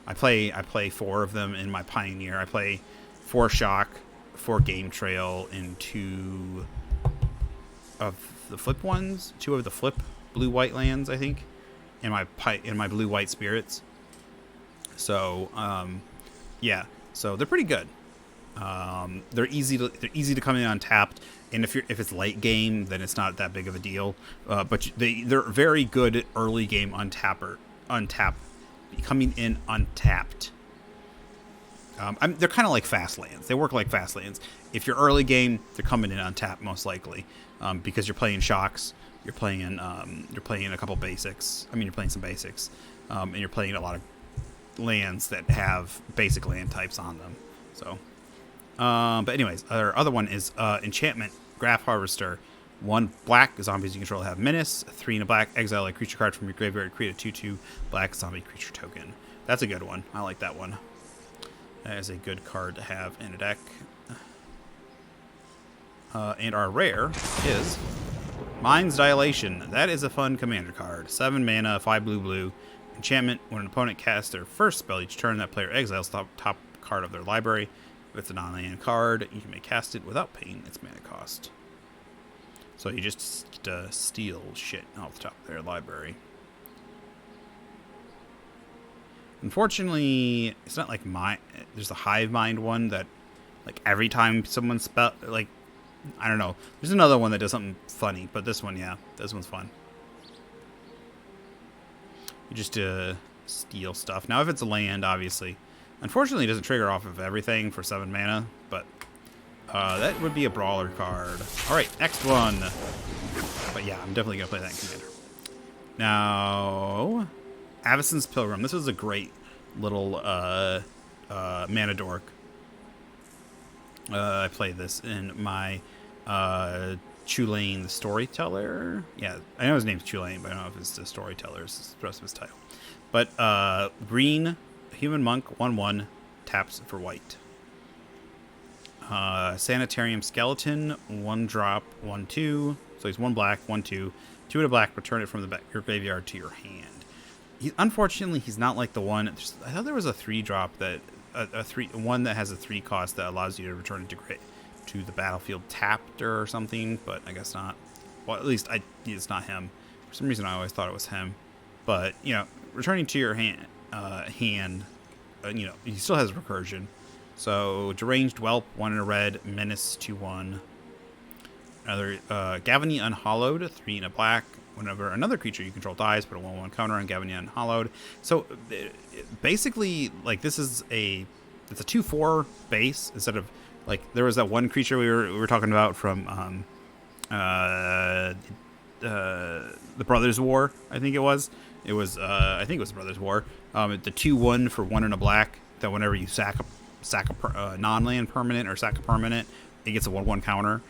I play 4 of them in my Pioneer. I play 4 Shock, 4 Game Trail, and 2 of the flip ones. 2 of the flip blue-white lands, I think, in my blue-white spirits. So yeah, so they're pretty good. They're easy to come in untapped, and if it's late game, then it's not that big of a deal. But they're very good early game untap, coming in untapped. They're kind of like fast lands. They work like fast lands. If you're early game, they're coming in untapped most likely, because you're playing shocks, you're playing a couple basics. I mean, you're playing some basics, and you're playing a lot of lands that have basic land types on them. So. But anyways, our other one is Enchantment Graft Harvester. 1 black zombies you control have menace. 3 in a black, exile a creature card from your graveyard. Create a 2/2 black zombie creature token. That's a good one. I like that one. That is a good card to have in a deck. And our rare is Mind's Dilation. That is a fun commander card. 7 mana, 5 blue. Enchantment. When an opponent casts their first spell each turn, that player exiles the top card of their library. If it's a non-land card, you may cast it without paying its mana cost. So you just steal shit off the top of their library. Unfortunately, it's not like there's a Hive Mind one that, like, every time someone like, I don't know. There's another one that does something funny, but this one, yeah, this one's fun. You just steal stuff. Now, if it's a land, obviously. Unfortunately, it doesn't trigger off of everything for 7 mana, but that would be a brawler card. All right, next one. But yeah, I'm definitely going to play that in Commander. Now, Avacyn's Pilgrim. This was a great little mana dork. I played this in my Chulane the Storyteller. Yeah, I know his name's Chulane, but I don't know if it's the Storyteller. It's the rest of his title. But green... Human Monk, 1/1, taps for white. Sanitarium Skeleton, 1 drop, 1/2. So he's 1 black, 1/2. 2 in a black, return it from your graveyard to your hand. Unfortunately, he's not like the one. I thought there was a 3-drop that one that has a 3 cost that allows you to return it to the battlefield tapped or something, but I guess not. Well, at least it's not him. For some reason, I always thought it was him. But returning to your hand, he still has recursion. So deranged whelp, 1 in a red, menace, 2/1. Another Gavany Unhallowed, 3 in a black. Whenever another creature you control dies, put a 1/1 counter on Gavany Unhallowed. So basically, like, it's a 2/4 base instead of, like, there was that one creature we were talking about from the Brothers War. I think it was the Brothers War. The 2/1 for 1 in a black. That whenever you sack a non-land permanent or sack a permanent, it gets a 1/1 counter.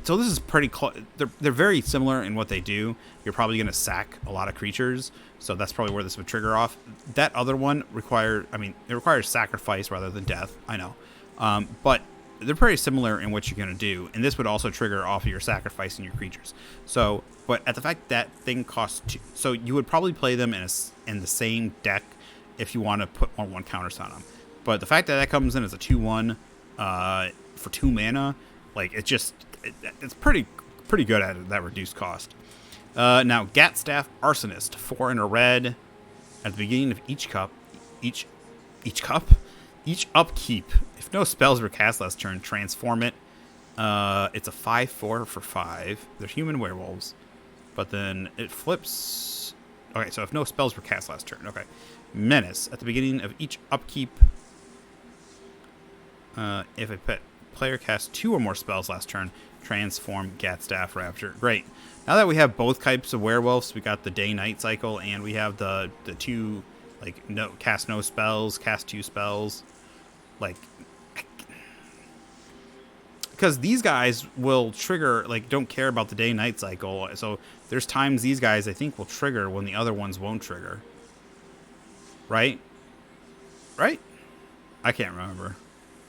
So this is pretty close. They're very similar in what they do. You're probably going to sack a lot of creatures, so that's probably where this would trigger off. That other one it requires sacrifice rather than death. I know, but they're pretty similar in what you're going to do. And this would also trigger off of your sacrifice and your creatures. So, but at the fact that thing costs 2, so you would probably play them in the same deck if you want to put 1/1 counters on them. But the fact that comes in as a 2/1 for 2 mana, like, it's pretty good at that reduced cost. Now, Gatstaff Arsonist, 4 in a red. At the beginning of each upkeep, if no spells were cast last turn, transform it. It's a 5/4 for 5. They're human werewolves, but then it flips. Okay, so if no spells were cast last turn, okay. Menace, at the beginning of each upkeep, if a player casts 2 or more spells last turn, transform Gatstaff Raptor. Great. Now that we have both types of werewolves, we got the day-night cycle, and we have the 2, like, cast no spells, cast 2 spells. Like, because these guys will trigger, like, don't care about the day-night cycle. So there's times these guys, I think, will trigger when the other ones won't trigger. Right? I can't remember.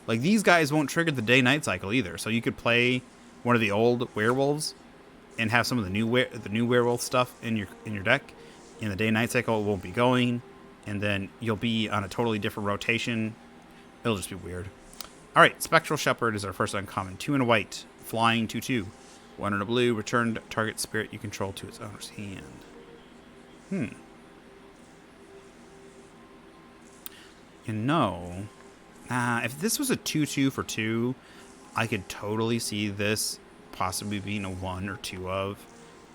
Like, these guys won't trigger the day-night cycle either. So you could play one of the old werewolves and have some of the new werewolf stuff in your deck. In the day-night cycle, it won't be going, and then you'll be on a totally different rotation. It'll just be weird. All right, Spectral Shepherd is our first uncommon. 2 in a white, flying 2/2. 1 in a blue, return target spirit you control to its owner's hand. If this was a 2/2 for 2, I could totally see this possibly being a 1 or 2 of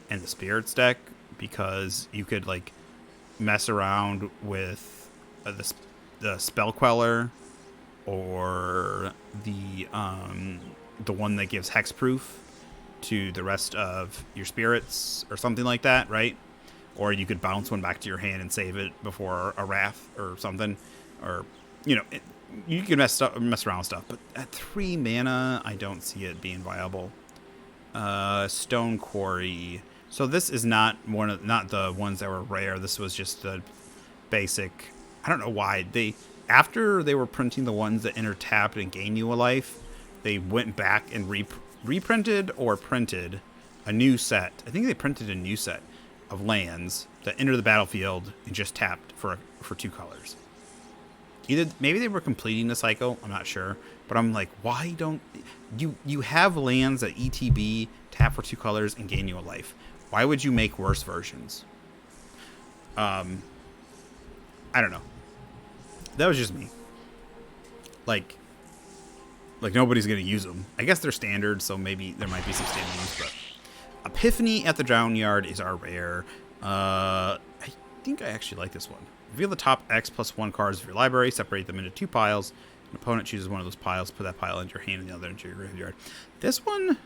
in the Spirits deck, because you could, like, mess around with the Spell Queller or the one that gives hexproof to the rest of your spirits or something like that, right? Or you could bounce one back to your hand and save it before a wrath or something, or you can mess around with stuff. But at 3 mana, I don't see it being viable. Stone Quarry. So this is not the ones that were rare. This was just the basic. I don't know why after they were printing the ones that enter tapped and gain you a life, they went back and reprinted or printed a new set. I think they printed a new set of lands that enter the battlefield and just tapped for 2 colors. Maybe they were completing the cycle, I'm not sure, but I'm like, why don't you have lands that ETB, tap for 2 colors, and gain you a life? Why would you make worse versions? I don't know. That was just me. Like nobody's gonna use them. I guess they're standard, so maybe there might be some standard ones. But Epiphany at the Drown Yard is our rare. I think I actually like this one. Reveal the top X+1 cards of your library, separate them into 2 piles. An opponent chooses one of those piles, put that pile into your hand and the other into your graveyard. This one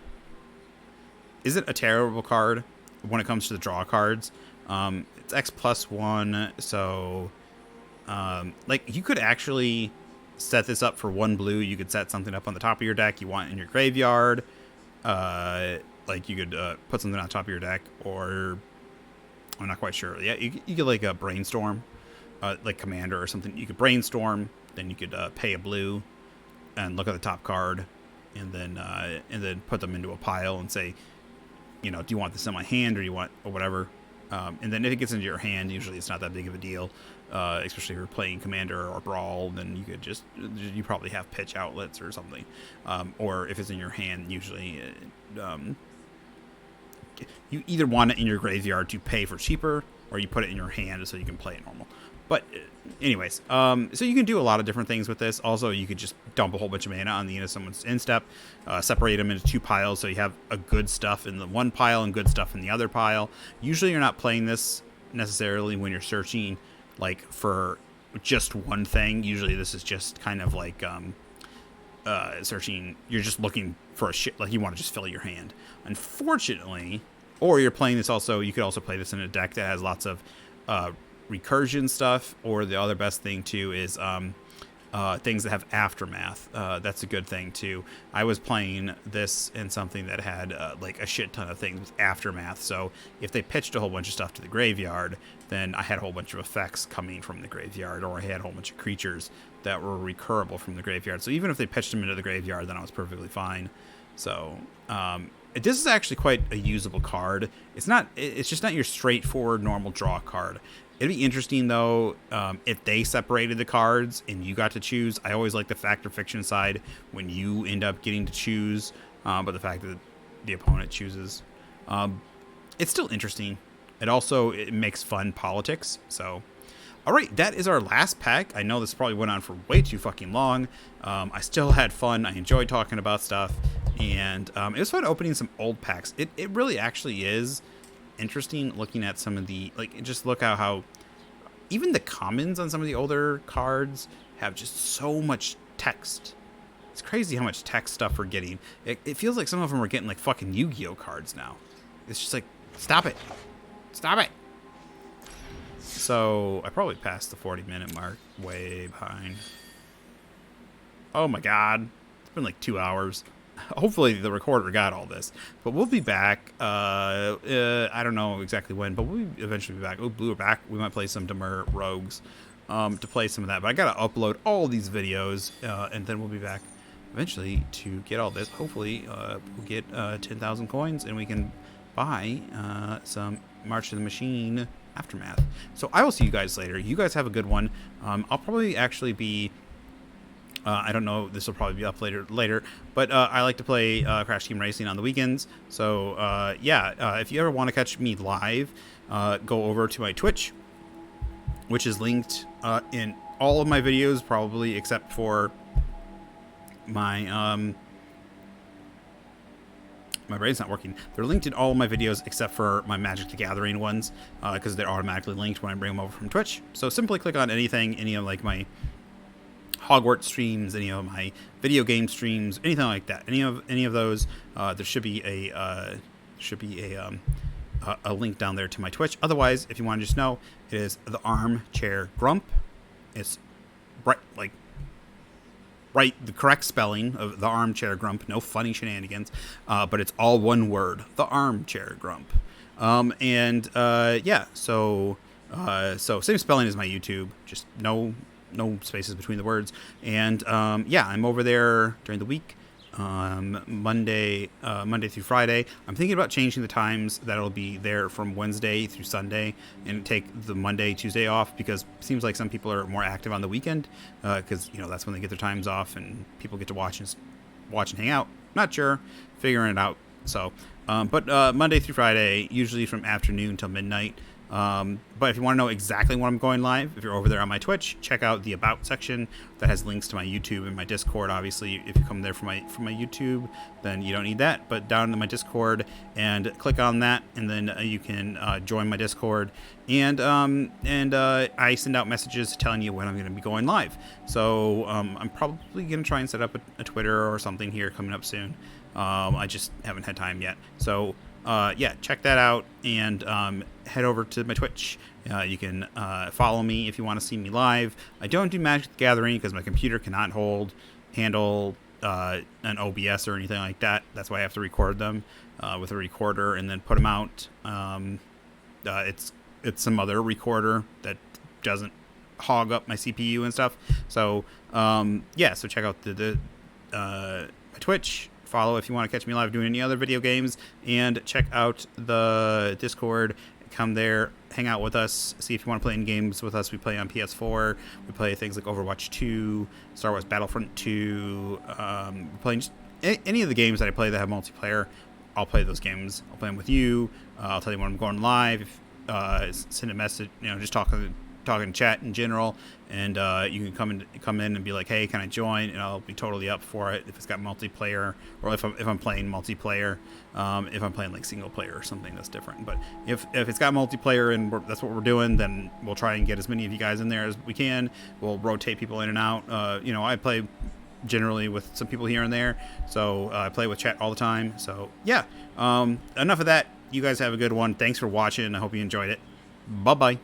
isn't a terrible card when it comes to the draw cards. It's X+1, so like, you could actually set this up for 1 blue. You could set something up on the top of your deck you want in your graveyard. Like, you could put something on top of your deck, or I'm not quite sure. Yeah, you could, like, a brainstorm. like commander or something, you could brainstorm. Then you could pay a blue and look at the top card, and then put them into a pile and say, do you want this in my hand or do you want or whatever. And then if it gets into your hand, usually it's not that big of a deal, especially if you're playing Commander or Brawl. Then you probably have pitch outlets or something, or if it's in your hand, usually you either want it in your graveyard to pay for cheaper, or you put it in your hand so you can play it normal. But anyways, so you can do a lot of different things with this. Also, you could just dump a whole bunch of mana on the end of someone's instep, separate them into 2 piles so you have a good stuff in the one pile and good stuff in the other pile. Usually you're not playing this necessarily when you're searching like for just one thing. Usually this is just kind of like searching. You're just looking for a shit, like you want to just fill your hand. Unfortunately, or you're playing this also, you could also play this in a deck that has lots of recursion stuff, or the other best thing too is things that have aftermath. That's a good thing too. I was playing this in something that had like a shit ton of things with aftermath, so if they pitched a whole bunch of stuff to the graveyard, then I had a whole bunch of effects coming from the graveyard, or I had a whole bunch of creatures that were recurable from the graveyard. So even if they pitched them into the graveyard, then I was perfectly fine. So this is actually quite a usable card. It's just not your straightforward normal draw card. It'd be interesting, though, if they separated the cards and you got to choose. I always like the fact or fiction side when you end up getting to choose, but the fact that the opponent chooses. It's still interesting. It makes fun politics. So, all right, that is our last pack. I know this probably went on for way too fucking long. I still had fun. I enjoyed talking about stuff. And it was fun opening some old packs. It really actually is interesting looking at some of the, like, just look at how even the commons on some of the older cards have just so much text. It's crazy how much text stuff we're getting. It feels like some of them are getting like fucking Yu-Gi-Oh cards now. It's just like, stop it. Stop it. So I probably passed the 40-minute mark, way behind. Oh my god. It's been like 2 hours. Hopefully the recorder got all this, but we'll be back. I don't know exactly when, but we'll eventually be back. Oh, Blue are back. We might play some Demur Rogues to play some of that, but I gotta upload all these videos, and then we'll be back eventually to get all this. Hopefully we'll get 10,000 coins and we can buy some March of the Machine Aftermath. So I will see you guys later. You guys have a good one. I'll probably actually be I don't know, this will probably be up later, but I like to play Crash Team Racing on the weekends. So if you ever want to catch me live, go over to my Twitch, which is linked in all of my videos, probably except for my my brain's not working. They're linked in all of my videos except for my Magic the Gathering ones, because they're automatically linked when I bring them over from Twitch. So simply click on anything, any of like my Hogwarts streams, any of my video game streams, anything like that. Any of those, there should be a link down there to my Twitch. Otherwise, if you want to just know, it is the Armchair Grump. It's right the correct spelling of the Armchair Grump. No funny shenanigans, but it's all one word. The Armchair Grump. So same spelling as my YouTube. Just no spaces between the words. And I'm over there during the week, Monday through Friday. I'm thinking about changing the times that it'll be there from Wednesday through Sunday, and take the Monday, Tuesday off, because it seems like some people are more active on the weekend, because that's when they get their times off and people get to watch and hang out. Not sure, figuring it out. So but Monday through Friday, usually from afternoon till midnight. But if you want to know exactly when I'm going live, if you're over there on my Twitch, check out the About section that has links to my YouTube and my Discord. Obviously, if you come there from my YouTube, then you don't need that. But down to my Discord and click on that, and then you can join my Discord. And I send out messages telling you when I'm going to be going live. So I'm probably going to try and set up a Twitter or something here coming up soon. I just haven't had time yet. So check that out, and head over to my Twitch. You can follow me if you want to see me live. I don't do Magic the Gathering because my computer cannot handle an OBS or anything like that. That's why I have to record them with a recorder and then put them out. It's some other recorder that doesn't hog up my CPU and stuff. So yeah, so check out my Twitch. Follow if you want to catch me live doing any other video games, and check out the Discord. Come there, hang out with us, see if you want to play in games with us. We play on PS4. We play things like Overwatch 2, Star Wars Battlefront 2. We're playing just any of the games that I play that have multiplayer. I'll play those games. I'll play them with you. I'll tell you when I'm going live. Send a message, just talking chat in general, and you can come in and be like, hey, can I join? And I'll be totally up for it if it's got multiplayer, or if I'm playing multiplayer. If I'm playing like single player or something, that's different. But if it's got multiplayer and that's what we're doing, then we'll try and get as many of you guys in there as we can. We'll rotate people in and out. I play generally with some people here and there, so I play with chat all the time. So yeah, enough of that. You guys have a good one. Thanks for watching. I hope you enjoyed it. Bye bye.